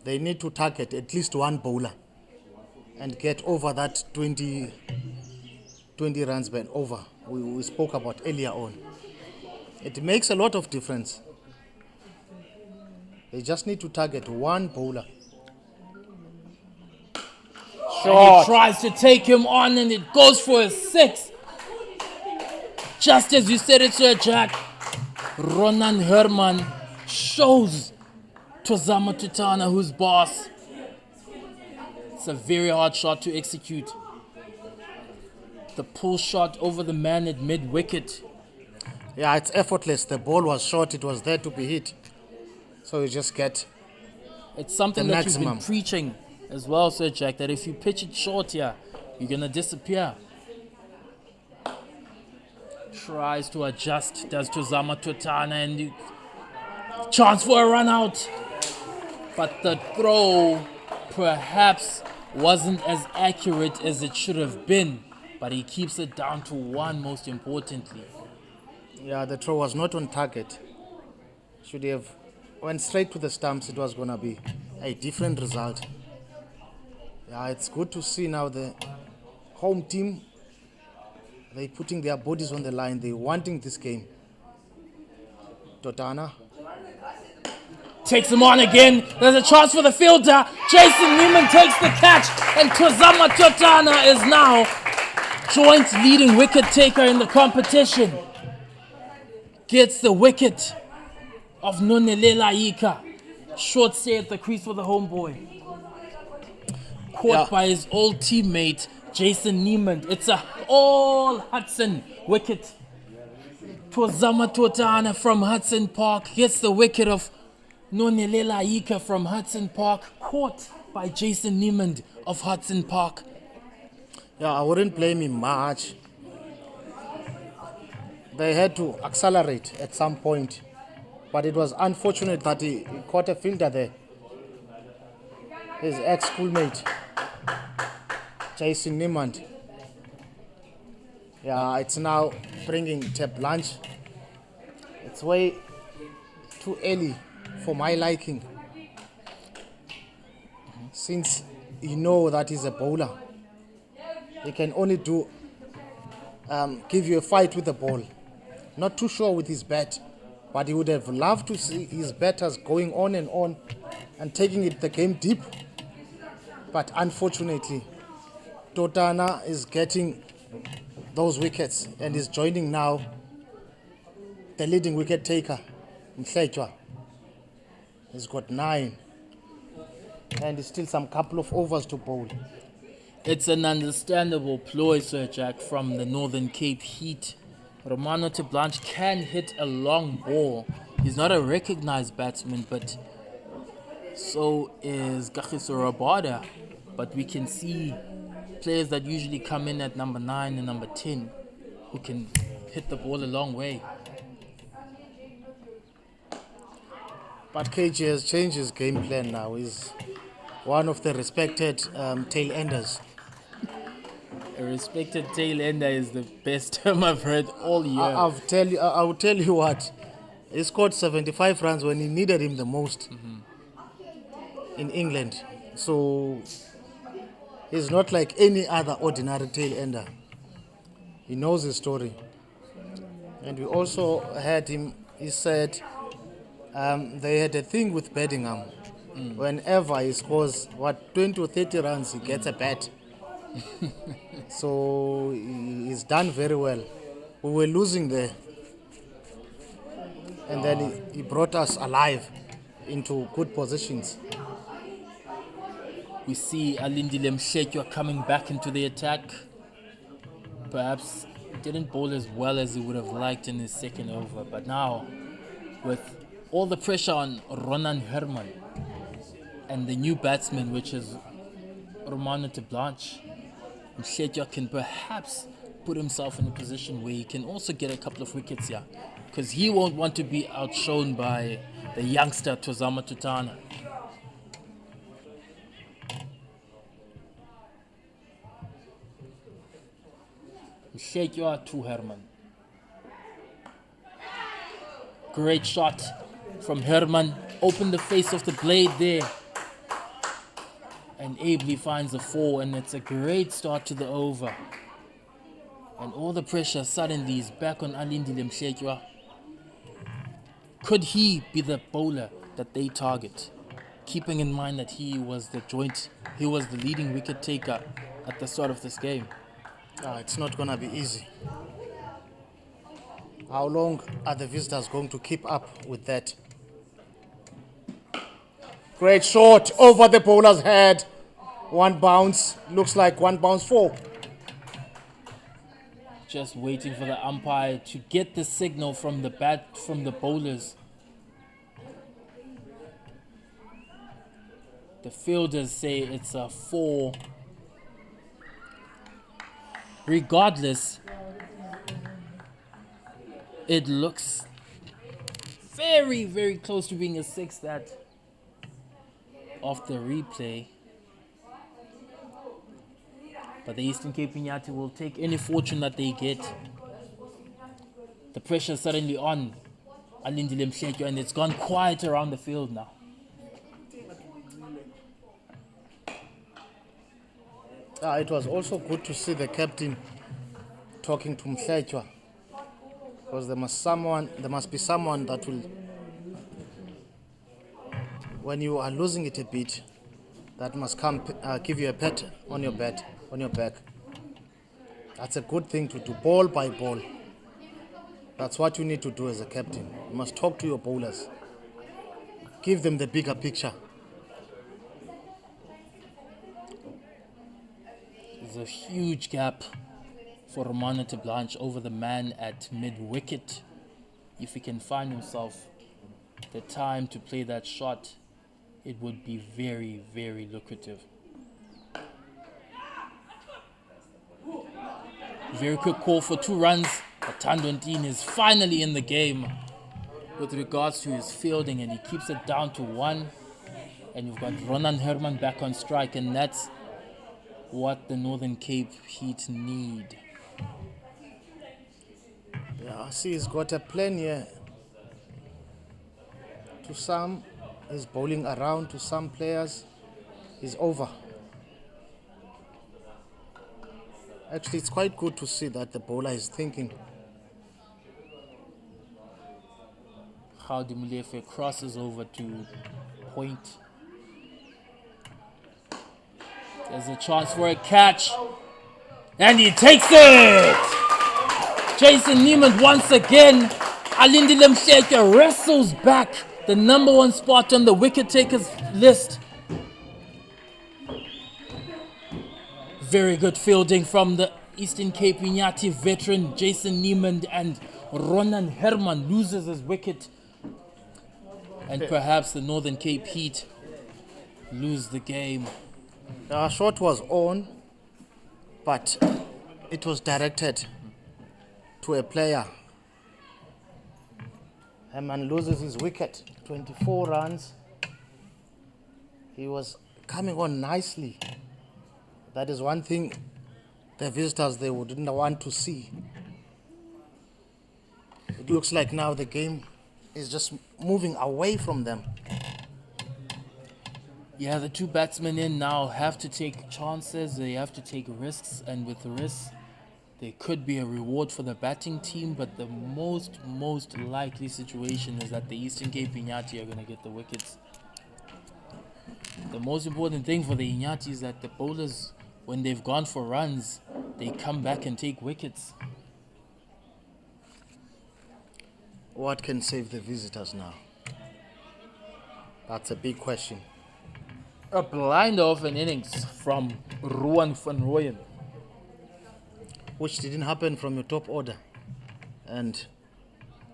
They need to target at least one bowler and get over that 20 runs ban over we spoke about earlier on. It makes a lot of difference. They just need to target one bowler. And he tries to take him on and it goes for a 6. Just as you said it, Sir Jack, Ronan Herman shows Tozama Tutana who's boss. It's a very hard shot to execute. The pull shot over the man at mid-wicket. Yeah, it's effortless. The ball was short. It was there to be hit. So you just get it's something the that maximum. You've been preaching as well, Sir Jack, that if you pitch it short here, you're going to disappear. Tries to adjust, does Tozama Tutana, and chance for a run out. But the throw perhaps wasn't as accurate as it should have been, but he keeps it down to 1 most importantly. Yeah, the throw was not on target. Should have went straight to the stumps. It was going to be a different result. Yeah, it's good to see now the home team, they putting their bodies on the line. They wanting this game. Totana takes him on again. There's a chance for the fielder. Jason Neiman takes the catch, and Tozama Totana is now joint leading wicket taker in the competition. Gets the wicket of Nonelela Ika. Short stay at the crease for the homeboy. Caught by his old teammate, Jason Neiman. It's a all Hudson wicket. Tozama Totana from Hudson Park gets the wicket of Nonelela Ika from Hudson Park. Caught by Jason Neiman of Hudson Park. Yeah, I wouldn't blame him much. They had to accelerate at some point. But it was unfortunate that he caught a fielder there. His ex-schoolmate, Jason Neiman. Yeah, it's now bringing Tep Lunch. It's way too early for my liking. Since you know that he's a bowler, he can only do give you a fight with the ball. Not too sure with his bat, but he would have loved to see his batters going on and taking it the game deep. But unfortunately, Totana is getting those wickets and is joining now the leading wicket taker, Mhletjwa. He's got 9. And there's still some couple of overs to bowl. It's an understandable ploy, Sir Jack, from the Northern Cape Heat. Romano Teblanche can hit a long ball. He's not a recognized batsman, but so is Kagiso Rabada. But we can see players that usually come in at number 9 and number 10 who can hit the ball a long way. But KG has changed his game plan now. He's one of the respected tail enders. A respected tail ender is the best term I've heard all year. I will tell you what. He scored 75 runs when he needed him the most in England. So he's not like any other ordinary tail ender. He knows his story. And we also had him, he said they had a thing with Bedingham. Whenever he scores 20 or 30 runs, he gets a bat. So he's done very well. We were losing there. And then he brought us alive into good positions. We see Alindile Mhletjwa coming back into the attack. Perhaps didn't bowl as well as he would have liked in his second over. But now, with all the pressure on Ronan Herman and the new batsman, which is Romano Teblanche, Mhletjwa can perhaps put himself in a position where he can also get a couple of wickets here, because he won't want to be outshone by the youngster Tozama Tutana. Mhletjwa to Herman. Great shot from Herman. Open the face of the blade there. And ably finds a 4, and it's a great start to the over. And all the pressure suddenly is back on Alindile Mhletjwa. Could he be the bowler that they target? Keeping in mind that he was the leading wicket taker at the start of this game. It's not going to be easy. How long are the visitors going to keep up with that? Great shot over the bowler's head. One bounce. Looks like one bounce 4. Just waiting for the umpire to get the signal from the bowlers. The fielders say it's a 4. Regardless, it looks very, very close to being a 6 that off the replay. But the Eastern Cape Inyati will take any fortune that they get. The pressure is suddenly on Alindile Mhletjwa, and it's gone quiet around the field now. It was also good to see the captain talking to Mhletjwa, because there must be someone that will, when you are losing it a bit, that must come give you a pat on your back. That's a good thing to do, ball by ball. That's what you need to do as a captain. You must talk to your bowlers. Give them the bigger picture. There's a huge gap for Romano Teblanche over the man at mid-wicket. If he can find himself the time to play that shot, it would be very, very lucrative. Very quick call for 2 runs. Thando Ntini is finally in the game with regards to his fielding, and he keeps it down to 1. And you've got Ronan Herman back on strike, and that's what the Northern Cape Heat need. Yeah, I see he's got a plan here. To some, he's bowling around. To some players, he's over. Actually, it's quite good to see that the bowler is thinking. Kgaudi Molefe crosses over to point. There's a chance for a catch. And he takes it! Jason Neiman once again. Alindile Msheke wrestles back the number one spot on the wicket takers list. Very good fielding from the Eastern Cape Inyati veteran Jason Neiman, and Ronan Herman loses his wicket. And perhaps the Northern Cape Heat lose the game. The shot was on, but it was directed to a player. Herman loses his wicket, 24 runs. He was coming on nicely. That is one thing the visitors they wouldn't want to see. It looks like now the game is just moving away from them. Yeah, the two batsmen in now have to take chances, they have to take risks, and with the risks, there could be a reward for the batting team, but the most likely situation is that the Eastern Cape Inyati are going to get the wickets. The most important thing for the Inyati is that the bowlers, when they've gone for runs, they come back and take wickets. What can save the visitors now? That's a big question. A blind off an innings from Ruan van Rooyen, which didn't happen from your top order and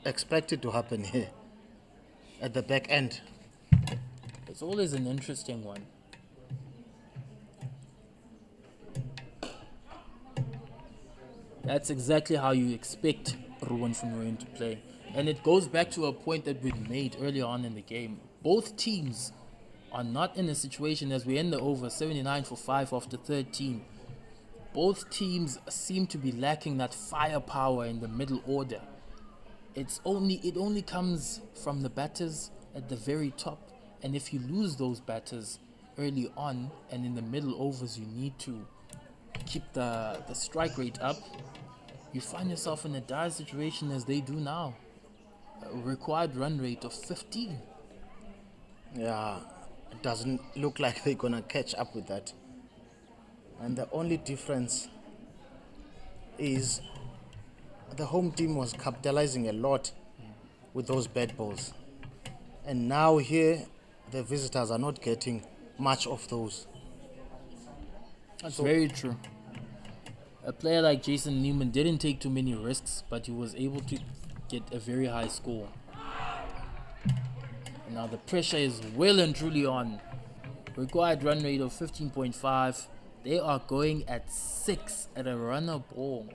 expected to happen here at the back end. It's always an interesting one. That's exactly how you expect Ruan van Rooyen to play. And it goes back to a point that we made earlier on in the game. Both teams are not in a situation, as we end the over 79 for 5 after 13. Both teams seem to be lacking that firepower in the middle order. It only comes from the batters at the very top. And if you lose those batters early on and in the middle overs, you need to keep the strike rate up. You find yourself in a dire situation as they do now. A required run rate of 15. Yeah, it doesn't look like they're going to catch up with that. And the only difference is the home team was capitalizing a lot with those bad balls. And now here, the visitors are not getting much of those. That's very true. A player like Jason Neiman didn't take too many risks, but he was able to get a very high score. And now the pressure is well and truly on. Required run rate of 15.5. They are going at 6 at a runner ball,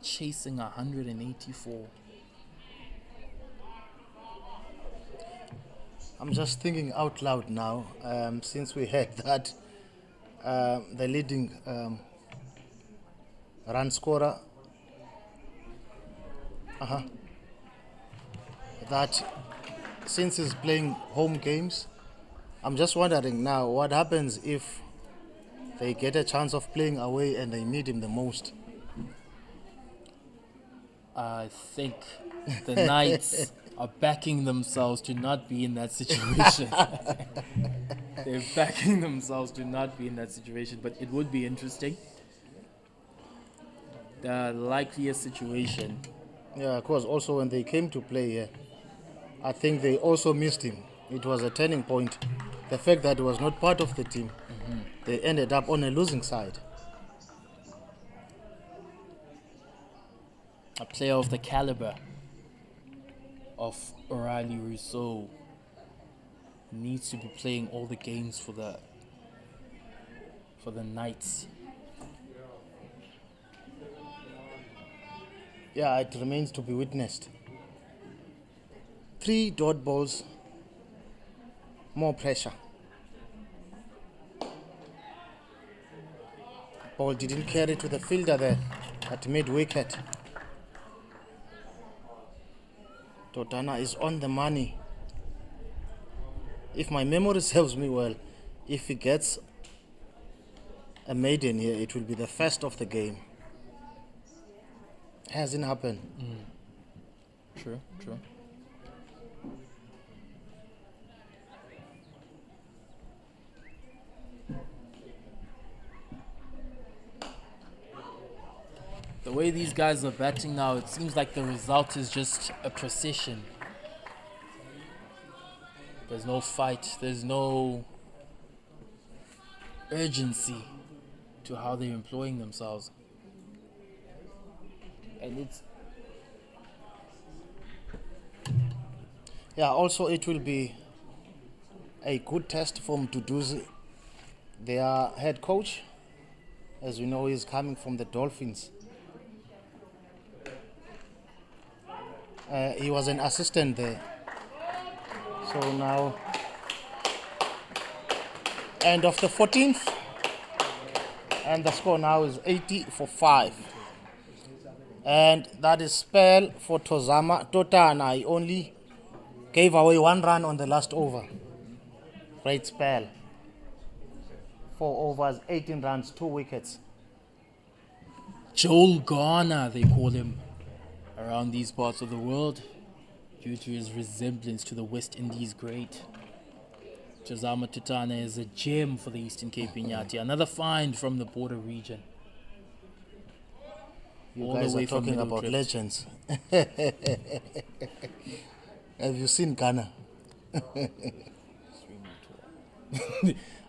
chasing 184. I'm just thinking out loud now, since we heard that the leading run scorer, that since he's playing home games, I'm just wondering now what happens if they get a chance of playing away and they need him the most. I think the Knights are backing themselves to not be in that situation. They're backing themselves to not be in that situation, but it would be interesting. The likeliest situation. Yeah, of course, also when they came to play here, I think they also missed him. It was a turning point. The fact that he was not part of the team, they ended up on a losing side. A player of the caliber of O'Reilly Rousseau needs to be playing all the games for the Knights. Yeah, it remains to be witnessed. 3 dot balls, more pressure. Ball didn't carry to the fielder there at mid-wicket. Totana is on the money. if my memory serves me well, if he gets a maiden here, it will be the first of the game. Hasn't happened. True. The way these guys are batting now, it seems like the result is just a procession. There's no fight, there's no urgency to how they're employing themselves. And it's... Yeah, also it will be a good test for Mduduzi, their head coach. As we know, he's coming from the Dolphins. He was an assistant there. So now, end of the 14th, and the score now is 80 for 5. And that is spell for Tozama Totana. He only gave away 1 run on the last over. Great spell. 4 overs, 18 runs, 2 wickets. Joel Garner, they call him around these parts of the world, due to his resemblance to the West Indies great. Tozama Tutana is a gem for the Eastern Cape Inyati, another find from the border region. You All guys the way are from talking Middle about Drift. legends. Have you seen Ghana?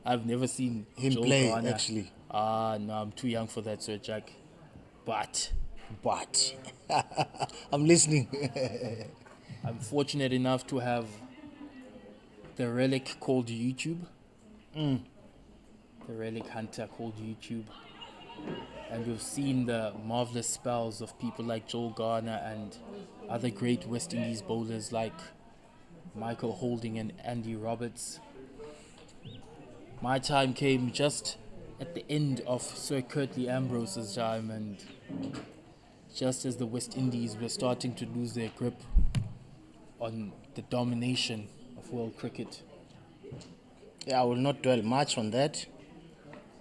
I've never seen him Joel play, Garner. actually. No, I'm too young for that, Sir Jack. But I'm listening. I'm fortunate enough to have the relic called YouTube. The relic hunter called YouTube. And we've seen the marvelous spells of people like Joel Garner and other great West Indies bowlers like Michael Holding and Andy Roberts. My time came just at the end of Sir Curtly Ambrose's time, and just as the West Indies were starting to lose their grip on the domination of world cricket. Yeah, I will not dwell much on that.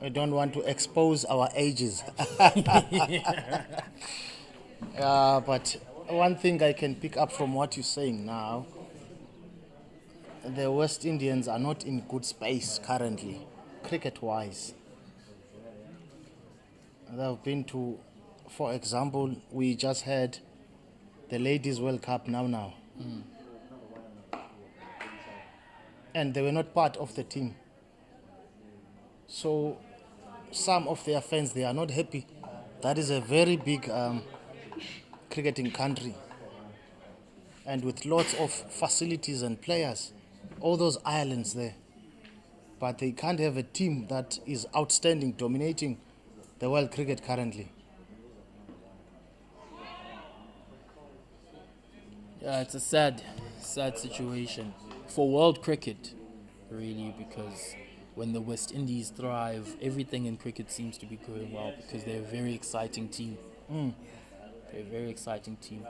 I don't want to expose our ages. But one thing I can pick up from what you're saying now, the West Indians are not in good space currently, cricket-wise. They've been to, for example, we just had the Ladies World Cup now. And they were not part of the team. So some of their fans, they are not happy. That is a very big cricketing country. And with lots of facilities and players, all those islands there. But they can't have a team that is outstanding, dominating the world cricket currently. Yeah, it's a sad situation for world cricket, really, because when the West Indies thrive, everything in cricket seems to be going well because they're a very exciting team. They're a very exciting team.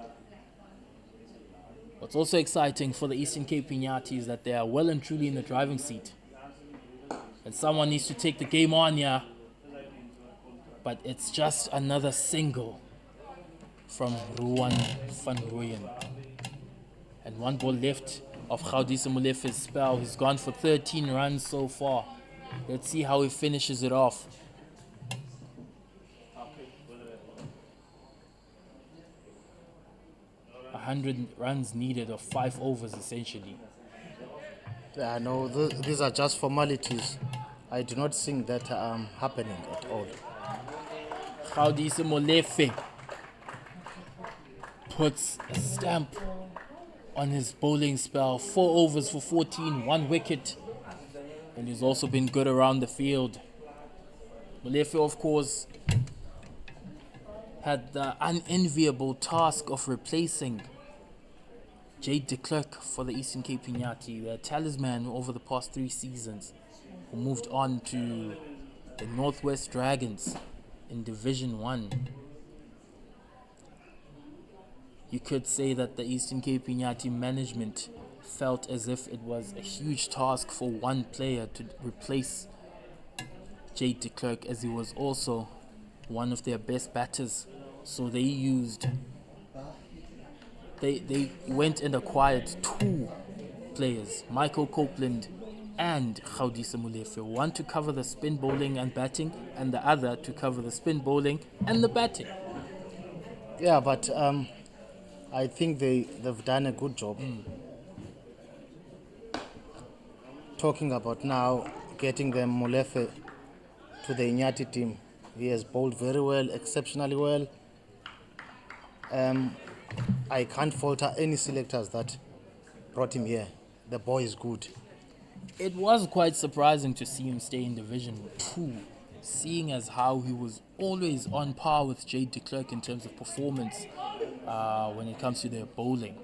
What's also exciting for the Eastern Cape Inyati is that they are well and truly in the driving seat. And someone needs to take the game on, yeah. But it's just another single from Ruan van Rooyen. And 1 ball left of Gaudisa Molefe's spell. He's gone for 13 runs so far. Let's see how he finishes it off. 100 runs needed of 5 overs essentially. Yeah, no, these are just formalities. I do not think that happening at all. Gaudisa Molefe puts a stamp on his bowling spell. 4 overs for 14, 1 wicket. And he's also been good around the field. Molefe, of course, had the unenviable task of replacing Jade de Klerk for the Eastern Cape Inyati, the talisman over the past 3 seasons, who moved on to the Northwest Dragons in Division 1. You could say that the Eastern Cape Inyati management felt as if it was a huge task for one player to replace Jade de Klerk, as he was also one of their best batters. So they went and acquired two players, Michael Copeland and Gaudisa Molefe, one to cover the spin bowling and batting, and the other to cover the spin bowling and the batting. Yeah, but I think they've done a good job. Talking about now getting them Molefe to the Inyati team. He has bowled very well, exceptionally well. I can't falter any selectors that brought him here. The boy is good. It was quite surprising to see him stay in Division 2, seeing as how he was always on par with Jade de Klerk in terms of performance when it comes to their bowling.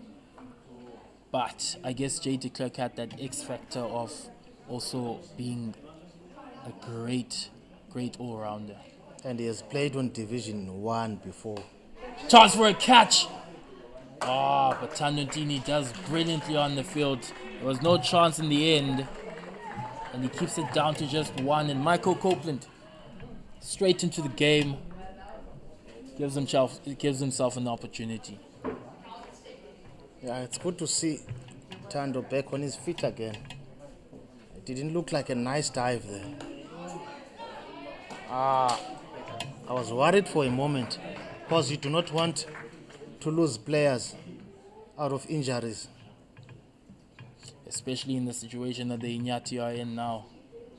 But I guess Jade de Klerk had that X factor of also being a great all-rounder. And he has played on Division 1 before. Chance for a catch! But Tandotini does brilliantly on the field. There was no chance in the end. And he keeps it down to just one. And Michael Copeland, straight into the game, gives himself an opportunity. Yeah, it's good to see Tando back on his feet again. It didn't look like a nice dive there. I was worried for a moment because you do not want to lose players out of injuries. Especially in the situation that the Inyati are in now,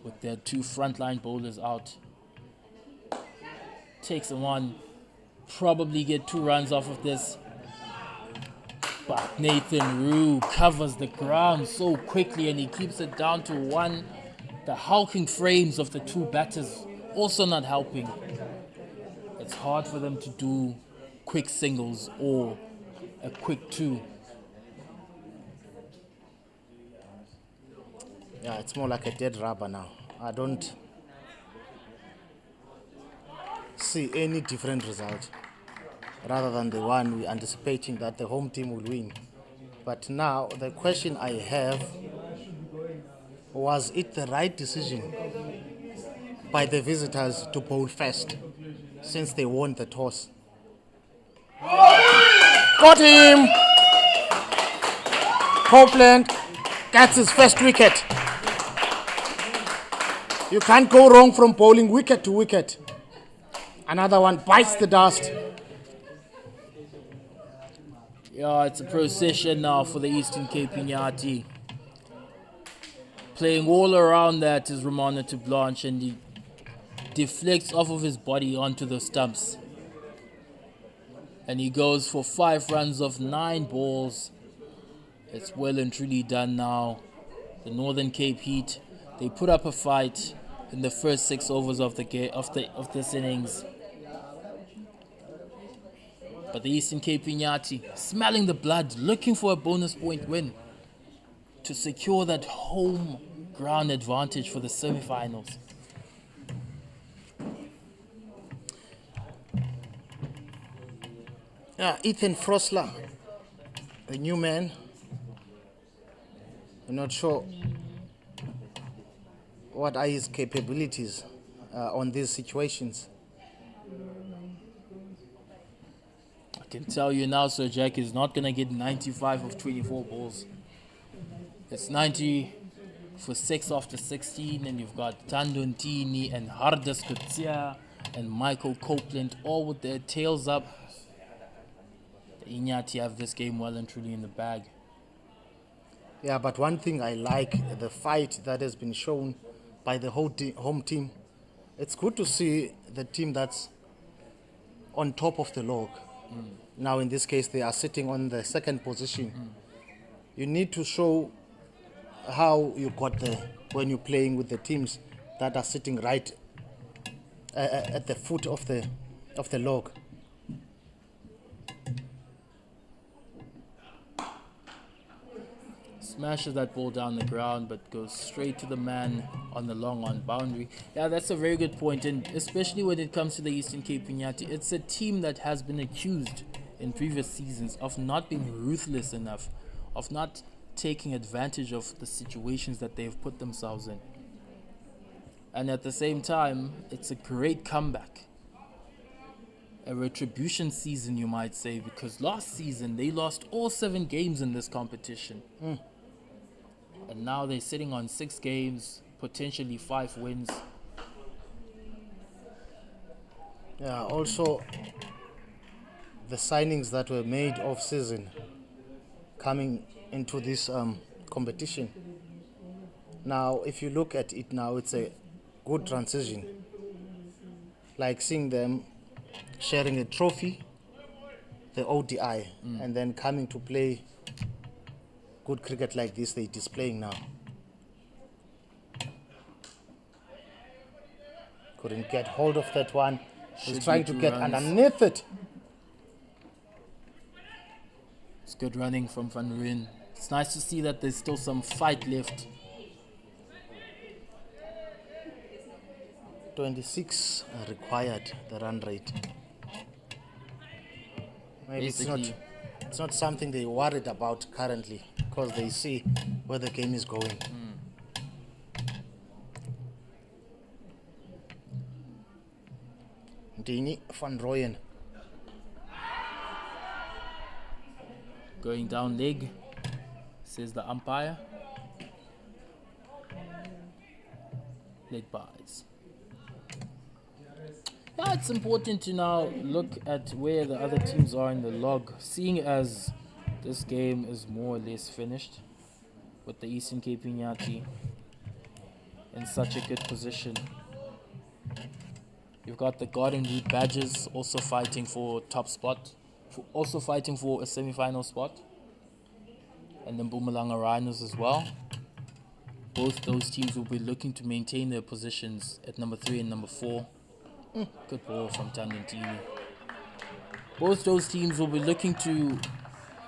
with their two frontline bowlers out. Takes them on, probably get 2 runs off of this. But Nathan Rue covers the ground so quickly and he keeps it down to 1. The hulking frames of the two batters also not helping. It's hard for them to do quick singles or a quick 2. Yeah, it's more like a dead rubber now. I don't see any different result rather than the one we're anticipating that the home team will win. But now the question I have, was it the right decision by the visitors to bowl first since they won the toss? Got him! Copeland gets his first wicket. You can't go wrong from bowling wicket to wicket. Another one bites the dust. Yeah, it's a procession now for the Eastern Cape Inyati. Playing all around that is Romano to Blanche, and he deflects off of his body onto the stumps. And he goes for 5 runs of 9 balls. It's well and truly done now. The Northern Cape Heat, they put up a fight in the first 6 overs of this innings. But the Eastern Cape Inyati, smelling the blood, looking for a bonus point win to secure that home ground advantage for the semi-finals. Ethan Frosler, the new man. I'm not sure what are his capabilities on these situations. I can tell you now, Sir Jack is not going to get 95 of 24 balls. It's 90 for 6 after 16, and you've got Tandotini and Hardas Kutsia and Michael Copeland all with their tails up. The Inyati have this game well and truly in the bag. Yeah, but one thing I like, the fight that has been shown by the whole home team. It's good to see the team that's on top of the log. Now in this case they are sitting on the second position. You need to show how you got there when you're playing with the teams that are sitting right at the foot of the log. Smashes that ball down the ground, but goes straight to the man on the long on boundary. Yeah, that's a very good point, and especially when it comes to the Eastern Cape Inyati, it's a team that has been accused in previous seasons of not being ruthless enough, of not taking advantage of the situations that they've put themselves in. And at the same time, it's a great comeback. A retribution season, you might say, because last season they lost all 7 games in this competition. And now they're sitting on 6 games, potentially 5 wins. Yeah, also the signings that were made off-season coming into this competition. Now, if you look at it now, it's a good transition. Like seeing them sharing a trophy, the ODI, and then coming to play good cricket like this they're displaying now. Couldn't get hold of that one. He's trying to get underneath it. It's good running from Van Ryn. It's nice to see that there's still some fight left. 26 required, the run rate. Maybe it's not something they're worried about currently because they see where the game is going. Dini van Rooyen. Going down leg, says the umpire. Leg buys. Yeah, it's important to now look at where the other teams are in the log, seeing as this game is more or less finished with the Eastern Cape Inyati in such a good position. You've got the Garden Route Badgers also fighting for top spot, also fighting for a semi-final spot, and the Mpumalanga Rhinos as well. Both those teams will be looking to maintain their positions at number 3 and number 4. Good ball from Tandantini. Both those teams will be looking to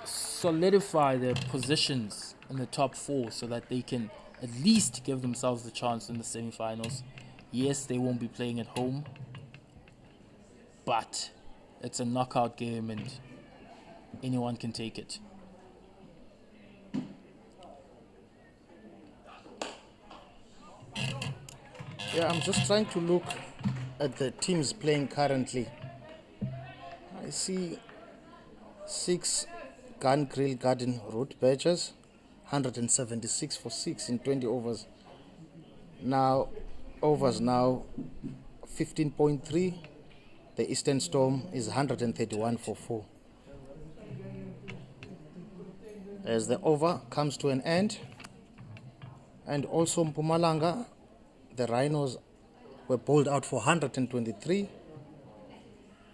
solidify their positions in the top 4 so that they can at least give themselves the chance in the semi-finals. Yes, they won't be playing at home, but it's a knockout game and anyone can take it. Yeah, I'm just trying to look at the teams playing currently. I see 6 Gun Grill Garden Route Badgers, 176 for 6 in 20 overs. Now, 15.3. The Eastern Storm is 131 for 4. As the over comes to an end, and also Mpumalanga, the Rhinos were bowled out for 123.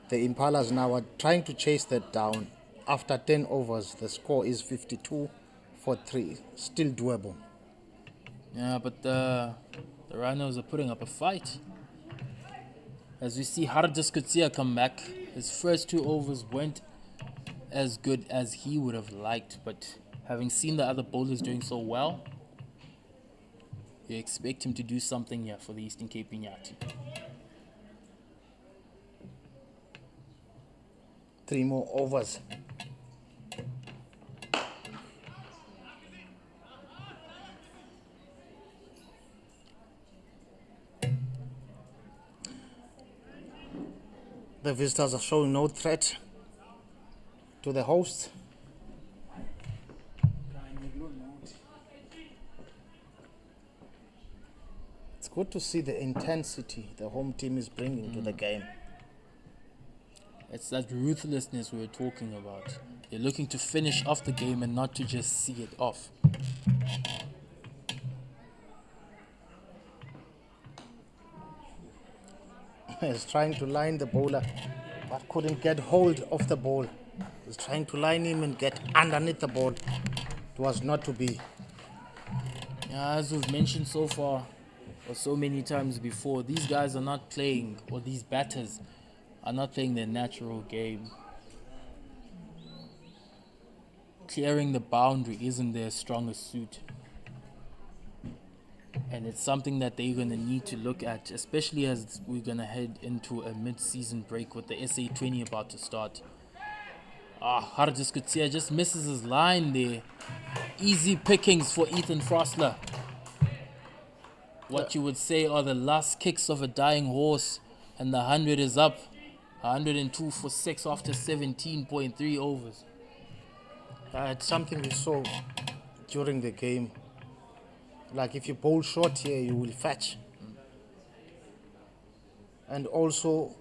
The Impalas now are trying to chase that down. After 10 overs, the score is 52 for 3. Still doable. Yeah, but the Rhinos are putting up a fight. As we see Hardas Kutsia come back, his first 2 overs went as good as he would have liked, but having seen the other bowlers doing so well, you expect him to do something here for the Eastern Cape Inyati. 3 more overs. The visitors are showing no threat to the hosts. It's good to see the intensity the home team is bringing to the game. It's that ruthlessness we were talking about. They're looking to finish off the game and not to just see it off. He's trying to line the bowler, but couldn't get hold of the ball. He's trying to line him and get underneath the ball. It was not to be. Yeah, as we've mentioned so far, or so many times before, these guys are not playing, or these batters are not playing their natural game. Clearing the boundary isn't their strongest suit. And it's something that they're going to need to look at, especially as we're going to head into a mid-season break with the SA 20 about to start. Harjus Kutsia just misses his line there. Easy pickings for Ethan Frostler. What you would say are the last kicks of a dying horse, and the 100 is up. 102 for 6 after 17.3 overs. It's something we saw during the game. Like if you bowl short here, you will fetch. And also,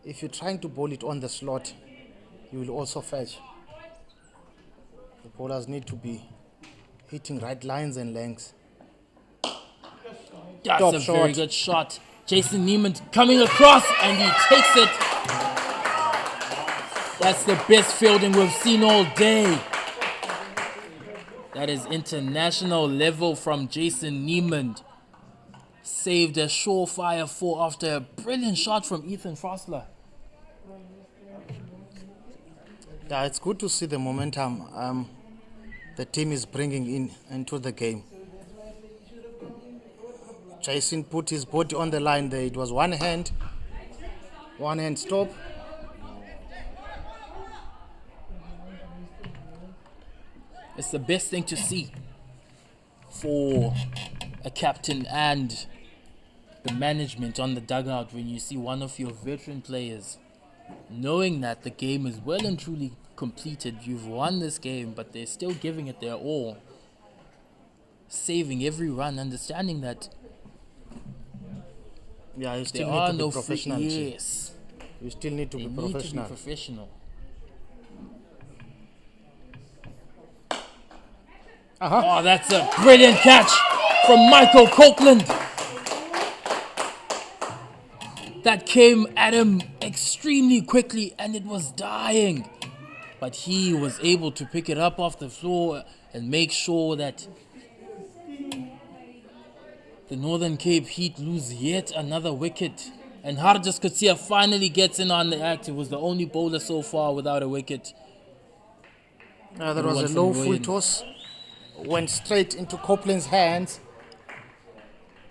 if you're trying to bowl it on the slot, you will also fetch. The bowlers need to be hitting right lines and lengths. That's Top a shot. very good shot. Jason Neiman coming across, and he takes it. That's the best fielding we've seen all day. That is international level from Jason Neiman. Saved a surefire 4 after a brilliant shot from Ethan Frostler. Yeah, it's good to see the momentum the team is bringing into the game. Jason put his body on the line there. It was one hand stop. It's the best thing to see for a captain and the management on the dugout when you see one of your veteran players knowing that the game is well and truly completed. You've won this game, but they're still giving it their all, saving every run, understanding that you still there are need to no be professional. yes, You still need to they be need professional. to be professional. Oh, that's a brilliant catch from Michael Copeland. That came at him extremely quickly, and it was dying. But he was able to pick it up off the floor and make sure that the Northern Cape Heat lose yet another wicket. And Harjus Kutsia finally gets in on the act. He was the only bowler so far without a wicket. There was a low full toss. Went straight into Copeland's hands.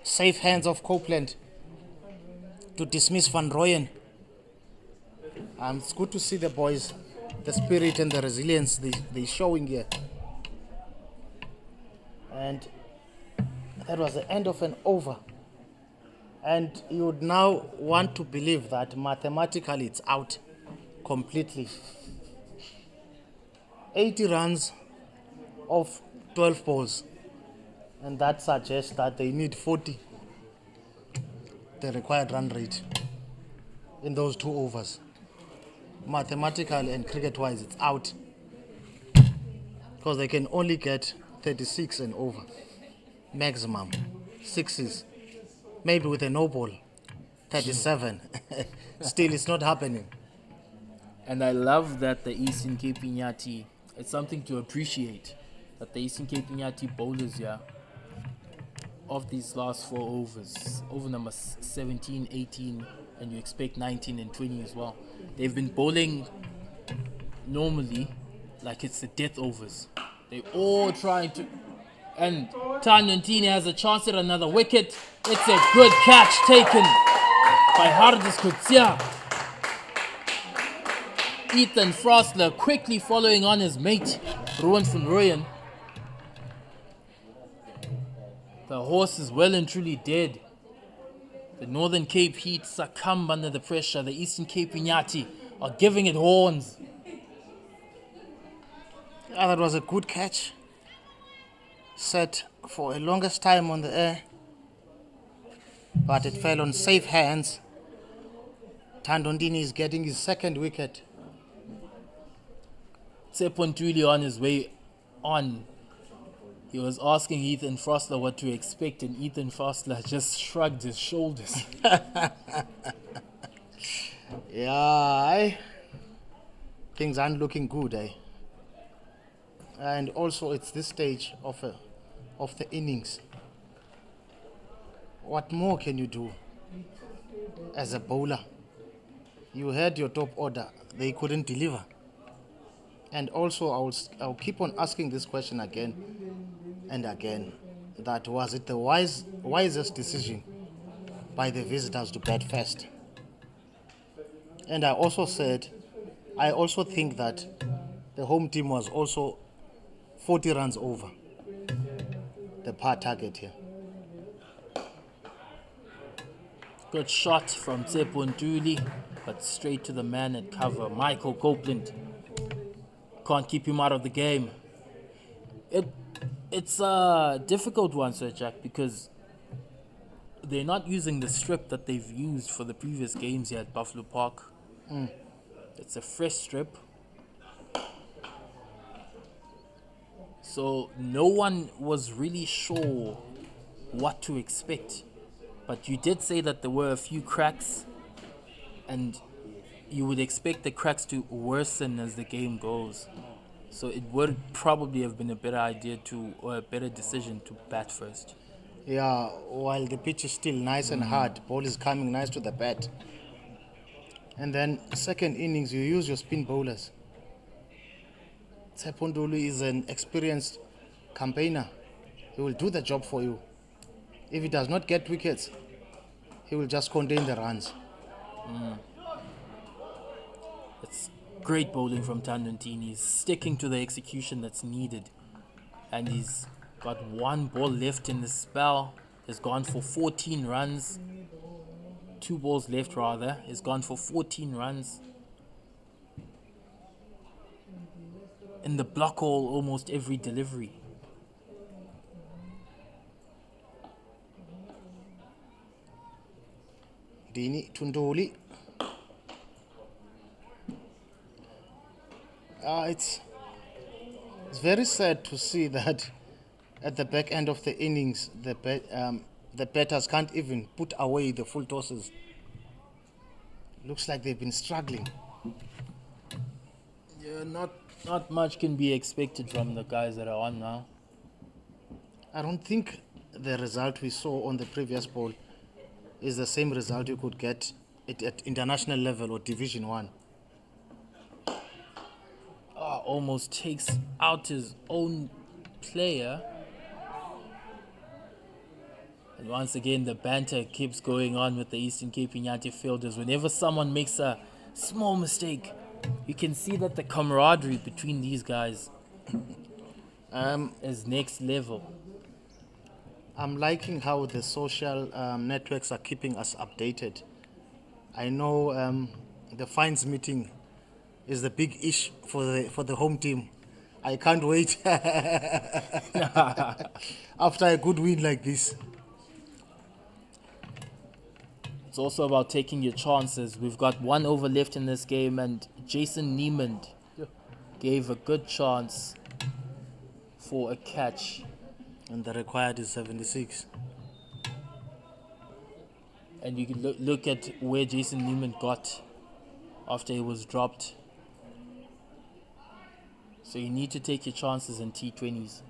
Safe hands of Copeland to dismiss Van Rooyen. It's good to see the boys, the spirit and the resilience they're showing here. And that was the end of an over. And you would now want to believe that mathematically it's out completely. 80 runs of 12 balls. And that suggests that they need 40, the required run rate in those 2 overs. Mathematically and cricket-wise, it's out. Because they can only get 36 and over. Maximum. 6s. Maybe with a no ball. 37. Still, it's not happening. And I love that the Eastern Cape Inyati, it's something to appreciate, that the Eastern Cape Inyati bowlers here, of these last 4 overs, over number 17, 18, and you expect 19 and 20 as well. They've been bowling normally like it's the death overs. They're all trying to... And Tanyantini has a chance at another wicket. It's a good catch taken by Harjus Kutsia. Ethan Frostler quickly following on his mate, Rowan van Rooyen. The horse is well and truly dead. The Northern Cape Heat succumb under the pressure. The Eastern Cape Inyati are giving it horns. That was a good catch. Set for a longest time on the air. But it fell on safe hands. Tandondini is getting his 2nd wicket. Sepontuli on his way on. He was asking Ethan Frostler what to expect, and Ethan Frostler just shrugged his shoulders. Things aren't looking good, And also, it's this stage of the innings. What more can you do as a bowler? You had your top order; they couldn't deliver. And also, I'll keep on asking this question again and again. That was it the wisest decision by the visitors to bat first? And I also said I also think that the home team was also 40 runs over the par target here. Good shot from Tsepo Ntuli, but straight to the man at cover, Michael Copeland. Can't keep him out of the game. It's a difficult one, Sir Jack, because they're not using the strip that they've used for the previous games here at Buffalo Park. It's a fresh strip. So no one was really sure what to expect. But you did say that there were a few cracks, and you would expect the cracks to worsen as the game goes. So it would probably have been a better idea or a better decision to bat first. Yeah, while the pitch is still nice and hard, ball is coming nice to the bat. And then second innings, you use your spin bowlers. Tsepo Ntuli is an experienced campaigner. He will do the job for you. If he does not get wickets, he will just contain the runs. It's great bowling from Tandantini. He's sticking to the execution that's needed. And he's got one ball left in the spell. He's gone for 14 runs. 2 balls left rather. He's gone for 14 runs. In the block hole almost every delivery. Dini Tundoli. It's very sad to see that at the back end of the innings, the batters can't even put away the full tosses. Looks like they've been struggling. Yeah, not much can be expected from the guys that are on now. I don't think the result we saw on the previous ball is the same result you could get at international level or Division 1. Almost takes out his own player. And once again, the banter keeps going on with the Eastern Cape Inyati fielders. Whenever someone makes a small mistake, you can see that the camaraderie between these guys is next level. I'm liking how the social networks are keeping us updated. I know the fines meeting is the big issue for the home team. I can't wait after a good win like this. It's also about taking your chances. We've got 1 over left in this game, and Jason Niemand gave a good chance for a catch. And the required is 76. And you can look at where Jason Niemand got after he was dropped. So you need to take your chances in T20s.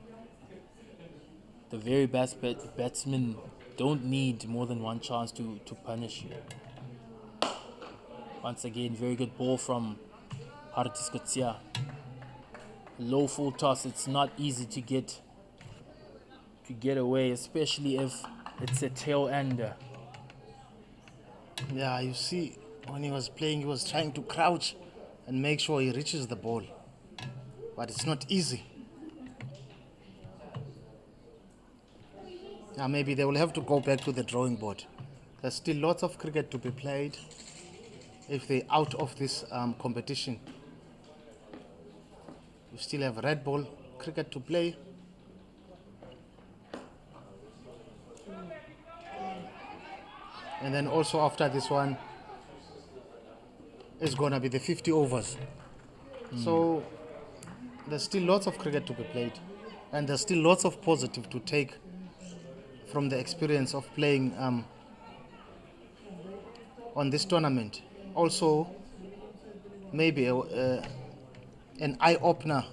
The very best batsmen don't need more than one chance to punish you. Once again, very good ball from Hartis Kutsia. Low full toss, it's not easy to get away, especially if it's a tail ender. Yeah, you see, when he was playing, he was trying to crouch and make sure he reaches the ball. But it's not easy. Now maybe they will have to go back to the drawing board. There's still lots of cricket to be played if they're out of this competition. You still have red ball cricket to play. And then also after this one, it's going to be the 50 overs. So there's still lots of cricket to be played. And there's still lots of positive to take from the experience of playing on this tournament. Also, maybe an eye-opener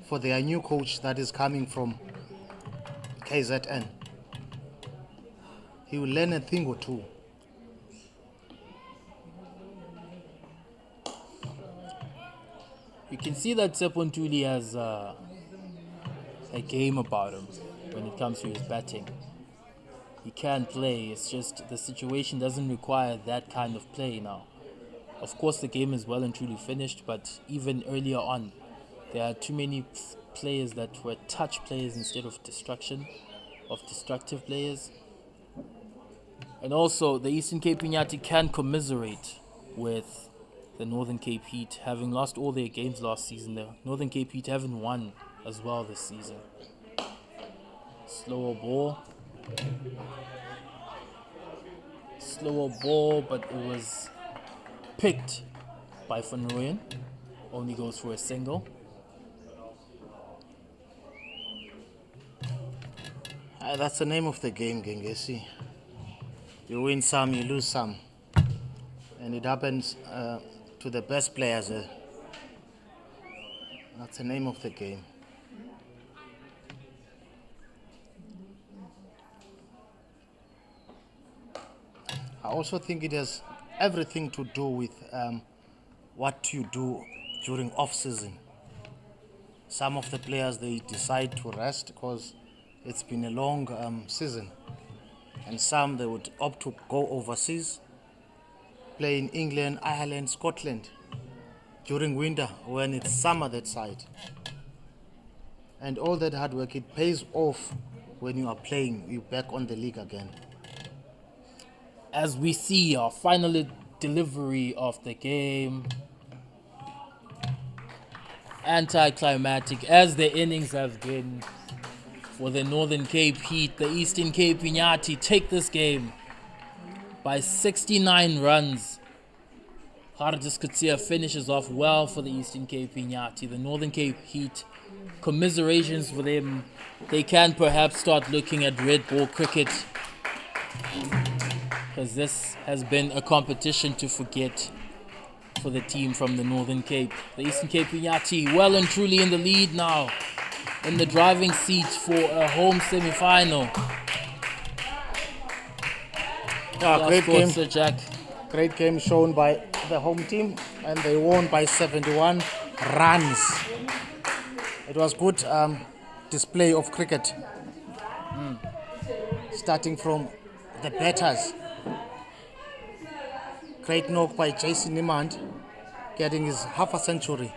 for their new coach that is coming from KZN. He will learn a thing or two. You can see that Tsepo Ntuli has a game about him when it comes to his batting. He can play, it's just the situation doesn't require that kind of play now. Of course, the game is well and truly finished, but even earlier on, there are too many players that were touch players instead of destructive players. And also, the Eastern Cape Inyati can commiserate with the Northern Cape Heat, having lost all their games last season. The Northern Cape Heat haven't won as well this season. Slower ball, but it was picked by Van Rooyen. Only goes for a single. That's the name of the game, Gengesi. You win some, you lose some. And it happens to the best players. That's the name of the game. I also think it has everything to do with what you do during off-season. Some of the players, they decide to rest because it's been a long season. And some, they would opt to go overseas, play in England, Ireland, Scotland during winter when it's summer that side. And all that hard work, it pays off when you are playing, you're back on the league again. As we see our final delivery of the game, anticlimactic as the innings have been for the Northern Cape Heat, the Eastern Cape Inyati take this game by 69 runs. Hardis Kutsia finishes off well for the Eastern Cape Inyati. The Northern Cape Heat, commiserations for them. They can perhaps start looking at red ball cricket, because this has been a competition to forget for the team from the Northern Cape. The Eastern Cape Inyati well and truly in the lead now, in the driving seat for a home semi-final. Great game. Sir Jack. Great game shown by the home team, and they won by 71 runs. It was good display of cricket. Starting from the batters. Great knock by Jason Niemand, getting his half a century.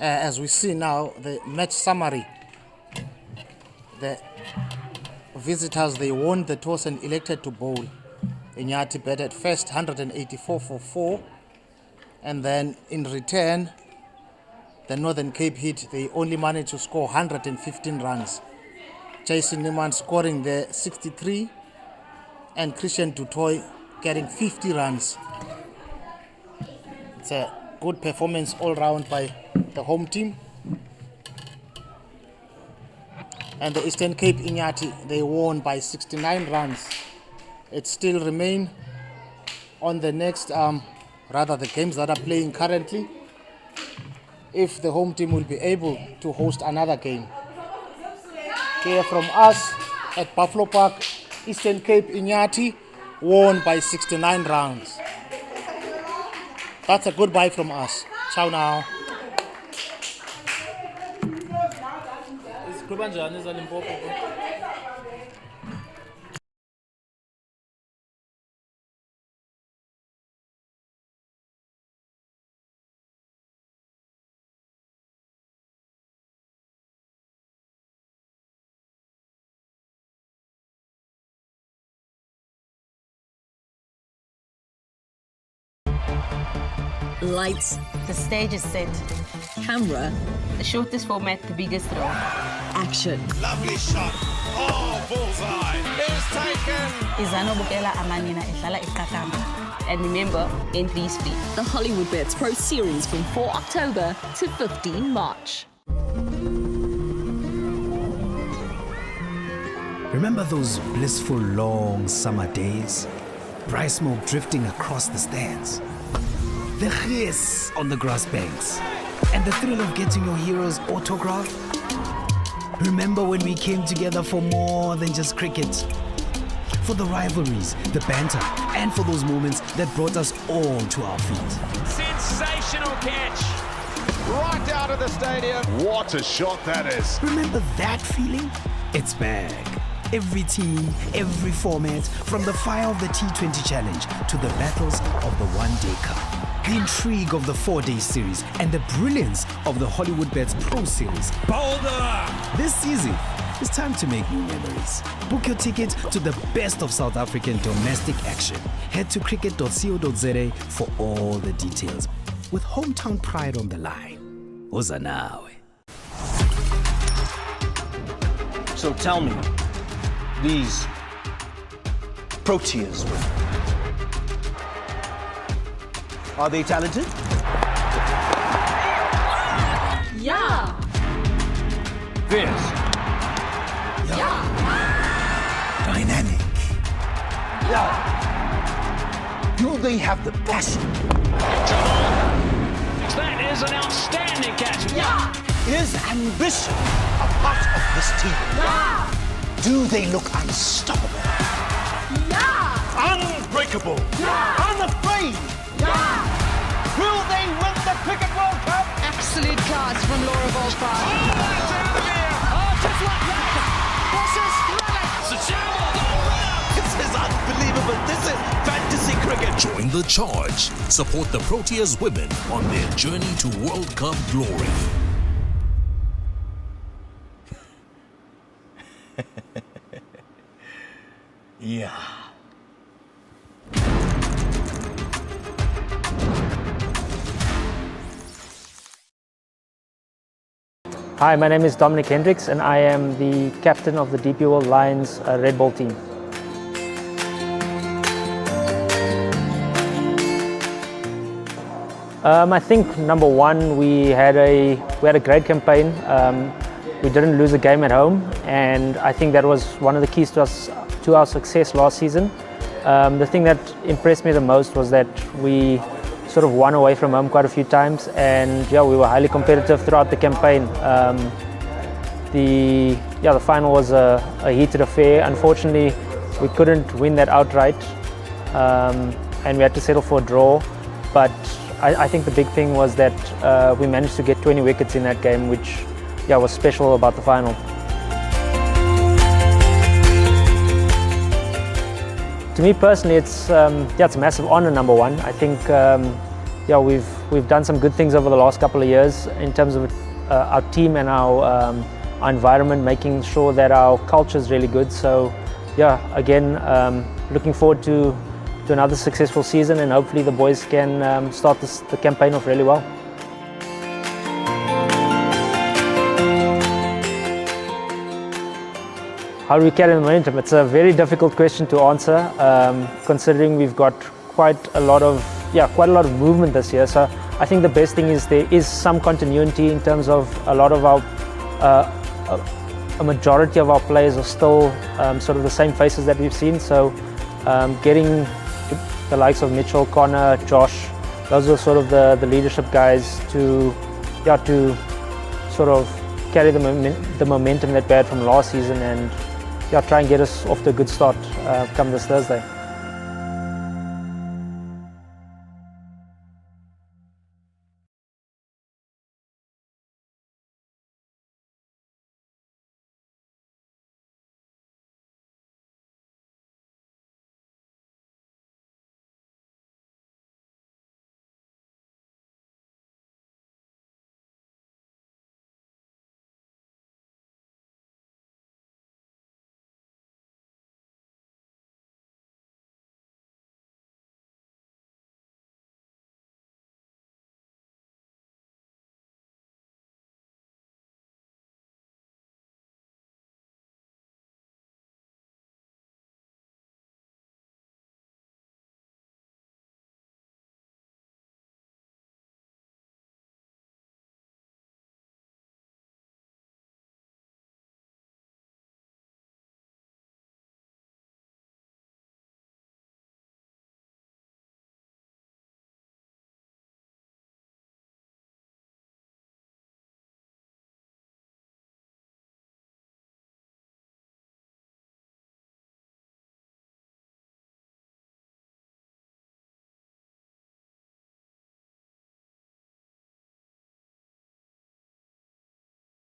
As we see now, the match summary. The visitors, they won the toss and elected to bowl. Inyati batted first, 184 for 4. And then in return, the Northern Cape Heat, they only managed to score 115 runs. Jason Niemand scoring the 63, and Christian Dutoy getting 50 runs. It's a good performance all round by the home team. And the Eastern Cape Inyati, they won by 69 runs. It still remain on the next, the games that are playing currently, if the home team will be able to host another game. Here from us at Buffalo Park, Eastern Cape Inyati won by 69 rounds. That's a goodbye from us. Ciao now. Lights. The stage is set. Camera. The shortest format, the biggest role. Action. Lovely shot. Oh, bullseye. It's taken. Izano Bukela Amanina Ishala Ikakamba. And remember, entry is free. The Hollywood Bets Pro Series from 4 October to 15 March. Remember those blissful long summer days? Bright smoke drifting across the stands. The hiss on the grass banks. And the thrill of getting your hero's autograph? Remember when we came together for more than just cricket? For the rivalries, the banter, and for those moments that brought us all to our feet. Sensational catch. Right out of the stadium. What a shot that is. Remember that feeling? It's back. Every team, every format, from the fire of the T20 Challenge to the battles of the One Day Cup. the intrigue of the 4-day series, and the brilliance of the Hollywood Bets Pro Series. Boulder! This season, it's time to make new memories. Book your ticket to the best of South African domestic action. Head to cricket.co.za for all the details. With hometown pride on the line. Uzanawe. So tell me, these Proteas, are they talented? Yeah. Fierce. Yeah. Dynamic. Yeah. Do they have the passion? That is an outstanding catch. Yeah. Is ambition a part of this team? Yeah. Do they look unstoppable? Yeah. Unbreakable? Yeah. Unafraid? Yeah. Will they win the Cricket World Cup? Absolute class from Laura Volsbach. Oh, that's out of here. Oh, just like that. This is thrilling. It's a This is unbelievable. This is fantasy cricket. Join the charge. Support the Proteas women on their journey to World Cup glory. Yeah. Hi, my name is Dominic Hendricks and I am the captain of the DP World Lions Red Ball team. I think number one, we had a great campaign. We didn't lose a game at home, and I think that was one of the keys to our success last season. The thing that impressed me the most was that we sort of won away from home quite a few times, and yeah, we were highly competitive throughout the campaign. The final was a heated affair. Unfortunately, we couldn't win that outright, and we had to settle for a draw. But I think the big thing was that we managed to get 20 wickets in that game, which was special about the final. To me personally, it's a massive honour. Number one, I think we've done some good things over the last couple of years in terms of our team and our environment, making sure that our culture is really good. So yeah, again, looking forward to another successful season, and hopefully the boys can start the campaign off really well. How do we carry the momentum? It's a very difficult question to answer, considering we've got quite a lot of movement this year. So I think the best thing is there is some continuity in terms of a lot of our, a majority of our players are still sort of the same faces that we've seen. So getting the likes of Mitchell, Connor, Josh, those are sort of the leadership guys to sort of carry the momentum that we had from last season, and try and get us off to a good start come this Thursday.